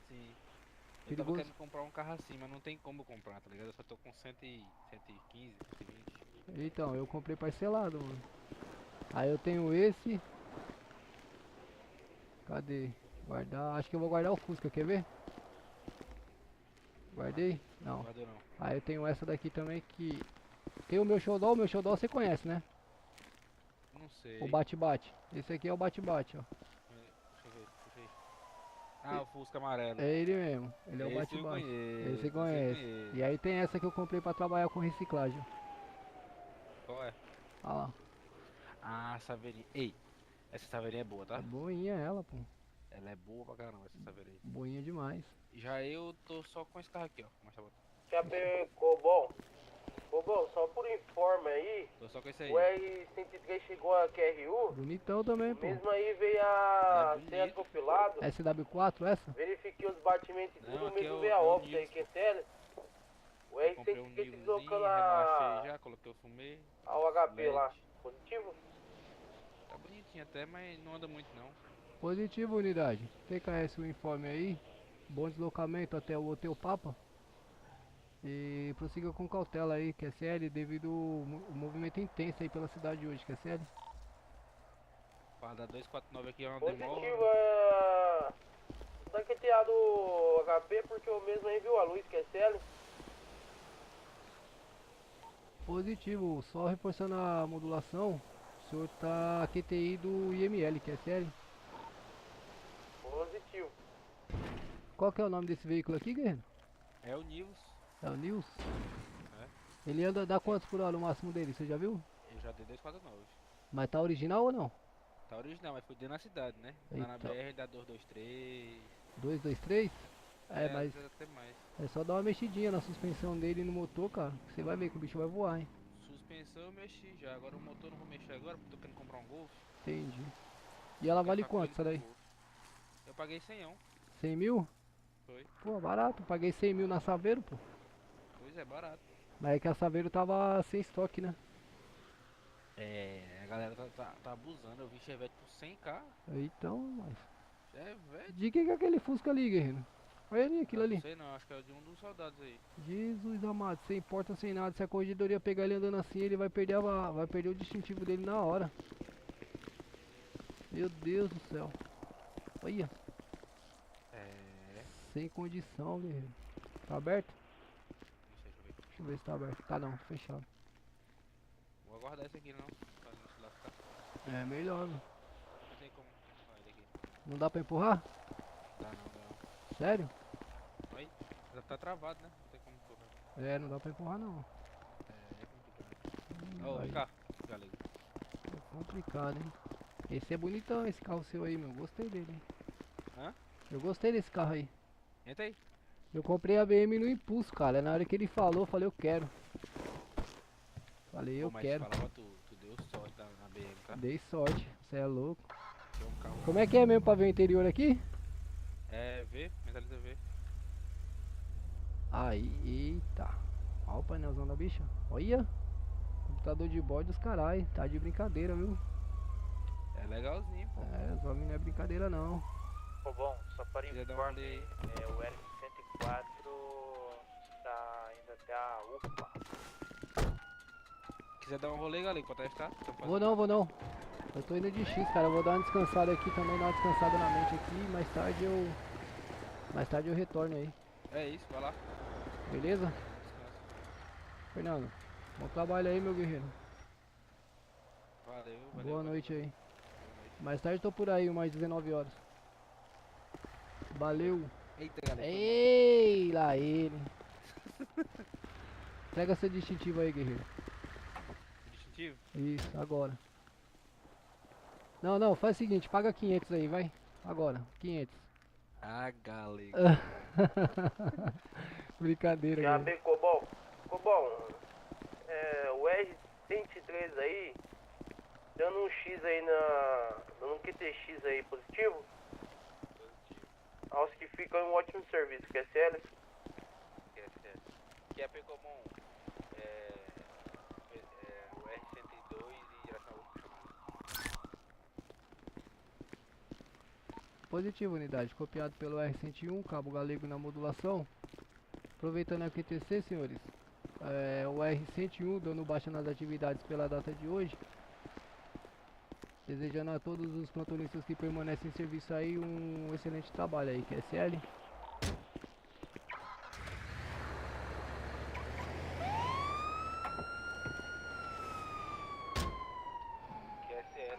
Sim. Eu Perigoso. tava querendo comprar um carro assim, mas não tem como comprar, tá ligado? Eu só tô com 115, 120. Então, eu comprei parcelado, mano. Aí eu tenho esse. Cadê? Guardar. Acho que eu vou guardar o Fusca, quer ver? Guardei? Não. Guardou não. Aí eu tenho essa daqui também que... Tem o meu Xodó você conhece, né? Não sei. O bate-bate. Esse aqui é o bate-bate, ó. Deixa eu ver. Ah, o Fusca amarelo. É ele mesmo. Ele é o Esse eu bate-bate. conheço, Esse você conhece. E aí tem essa que eu comprei pra trabalhar com reciclagem. Qual é? Olha lá. Ah, saveirinha. Ei, essa saveirinha é boa, tá? É boinha ela, pô. Ela é boa pra caramba, essa saveirinha. Boinha demais. Já eu tô só com esse carro aqui, ó. Mas tá bom. Já pegou bom? Bom, só por informe aí, Tô só com esse aí. o R103 chegou a QRU, Bonitão também, pô. mesmo aí veio a ser atropelado. SW4 essa? Verifiquei os batimentos e Não, tudo, aqui mesmo é veio a o óbito aí, Nilson. QSL. O Comprei um R103 se Nilzinho, deslocando relaxei já, coloquei o fumê. ao HP lá. Positivo? Tá bonitinho até, mas não anda muito não. Positivo, unidade. TKS o informe aí. Bom deslocamento até o Hotel Papa. E prossiga com cautela aí, QSL, devido ao movimento intenso aí pela cidade hoje, QSL. Para dar 249 aqui é uma Positivo, demora. tá QTA do KP porque o mesmo aí viu a luz, que é CL. Positivo, só reforçando a modulação. O senhor tá QTI do IML, que é sério. Positivo. Qual que é o nome desse veículo aqui, guerreiro? É o Nils. É o Nils? É. Ele anda, dá quantos por hora o máximo dele, você já viu? Eu já dei 249. Mas tá original ou não? Tá original, mas foi dentro da cidade, né? Lá na Então. BR dá 223. 223? É, mas às vezes até mais. é só dar uma mexidinha na suspensão dele e no motor, cara. Que você vai ver que o bicho vai voar, hein? Suspensão eu mexi já, agora o motor eu não vou mexer agora porque tô querendo comprar um Golf. Entendi. E ela vale Essa quanto, coisa essa daí? do Golf. Eu paguei 100. 100 mil? Foi. Pô, barato. Paguei 100 mil na Saveiro, pô. Pois é, barato. Mas é que a Saveiro tava sem estoque, né? É, a galera tá abusando. Eu vi Chevette por 100k. Então, mas... Chevette? De que é aquele Fusca ali, guerreiro? Olha ali, aquilo ali. Não sei não, acho que é de um dos soldados aí. Jesus amado, sem porta, sem nada. Se a corregedoria pegar ele andando assim, ele vai perder o distintivo dele na hora. Meu Deus do céu. Olha. É. Sem condição, guerreiro. Tá aberto? Não sei, deixa Deixa eu ver se tá aberto. Tá não, fechado. Vou aguardar esse aqui não, pra não se lascar. É melhor, meu. Não tem como sair daqui. Não dá pra empurrar? Dá não. Sério? Oi? Já tá travado, né? Não tem como correr. É, não dá pra empurrar não. É complicado. Ô, Aí. vem cá. Já liga. É complicado, hein? Esse é bonitão, esse carro seu aí, meu. Gostei dele, hein? Hã? Eu gostei desse carro aí. Entra aí. Eu comprei a BM no impulso, cara. Na hora que ele falou, eu falei, eu quero. Falei, eu Pô, mas quero. falava tu deu sorte na BM, tá? Dei sorte, você é louco. Tem um carro. Como é que é mesmo pra ver o interior aqui? É, V, mentaliza V. Aí, eita. Olha o painelzão da bicha. Olha. Computador de bordo dos carai. Tá de brincadeira, viu? É legalzinho, pô. É, os homens não é brincadeira não. Pô, bom, só para Queria dar um informe, rolê aí. o L104 tá indo até a UPA. Quiser dar um rolê, galera, pra testar? Vou não. Eu tô indo de X, cara. Eu vou dar uma descansada aqui também, dar uma descansada na mente aqui. Mais tarde eu retorno aí. É isso, vai lá. Beleza? Fernando, bom trabalho aí, meu guerreiro. Valeu. Boa noite aí. Mais tarde tô por aí, umas 19 horas. Valeu. Eita, galera. Ei, lá ele. Pega seu distintivo aí, guerreiro. Distintivo? Isso, agora. Não, faz o seguinte, paga 500 aí, vai. Agora, 500. Ah, galera. Brincadeira, Já guerreiro. bem, Cobol. Cobol, o R103 aí, dando um X aí dando um QTX aí positivo. Aos que ficam em um ótimo serviço, que é CL. Que é bem comum. O R102 e direção ao Positivo, unidade. Copiado pelo R101, cabo galego na modulação. Aproveitando a QTC, senhores. O R101 dando baixa nas atividades pela data de hoje. Desejando a todos os plantonistas que permanecem em serviço aí um excelente trabalho aí, QSL. QSL.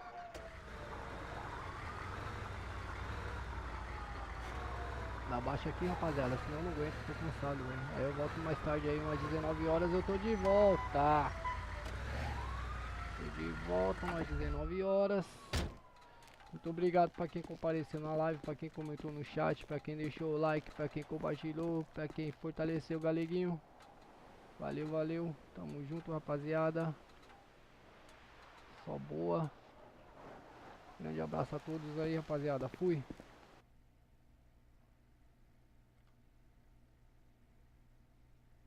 Dá baixa aqui, rapaziada, senão eu não aguento, tô cansado, velho. Aí eu volto mais tarde aí, umas 19 horas eu tô de volta. Tô de volta, umas 19 horas. Muito obrigado pra quem compareceu na live, pra quem comentou no chat, pra quem deixou o like, pra quem compartilhou, pra quem fortaleceu o galeguinho. Valeu. Tamo junto, rapaziada. Só boa. Grande abraço a todos aí, rapaziada. Fui.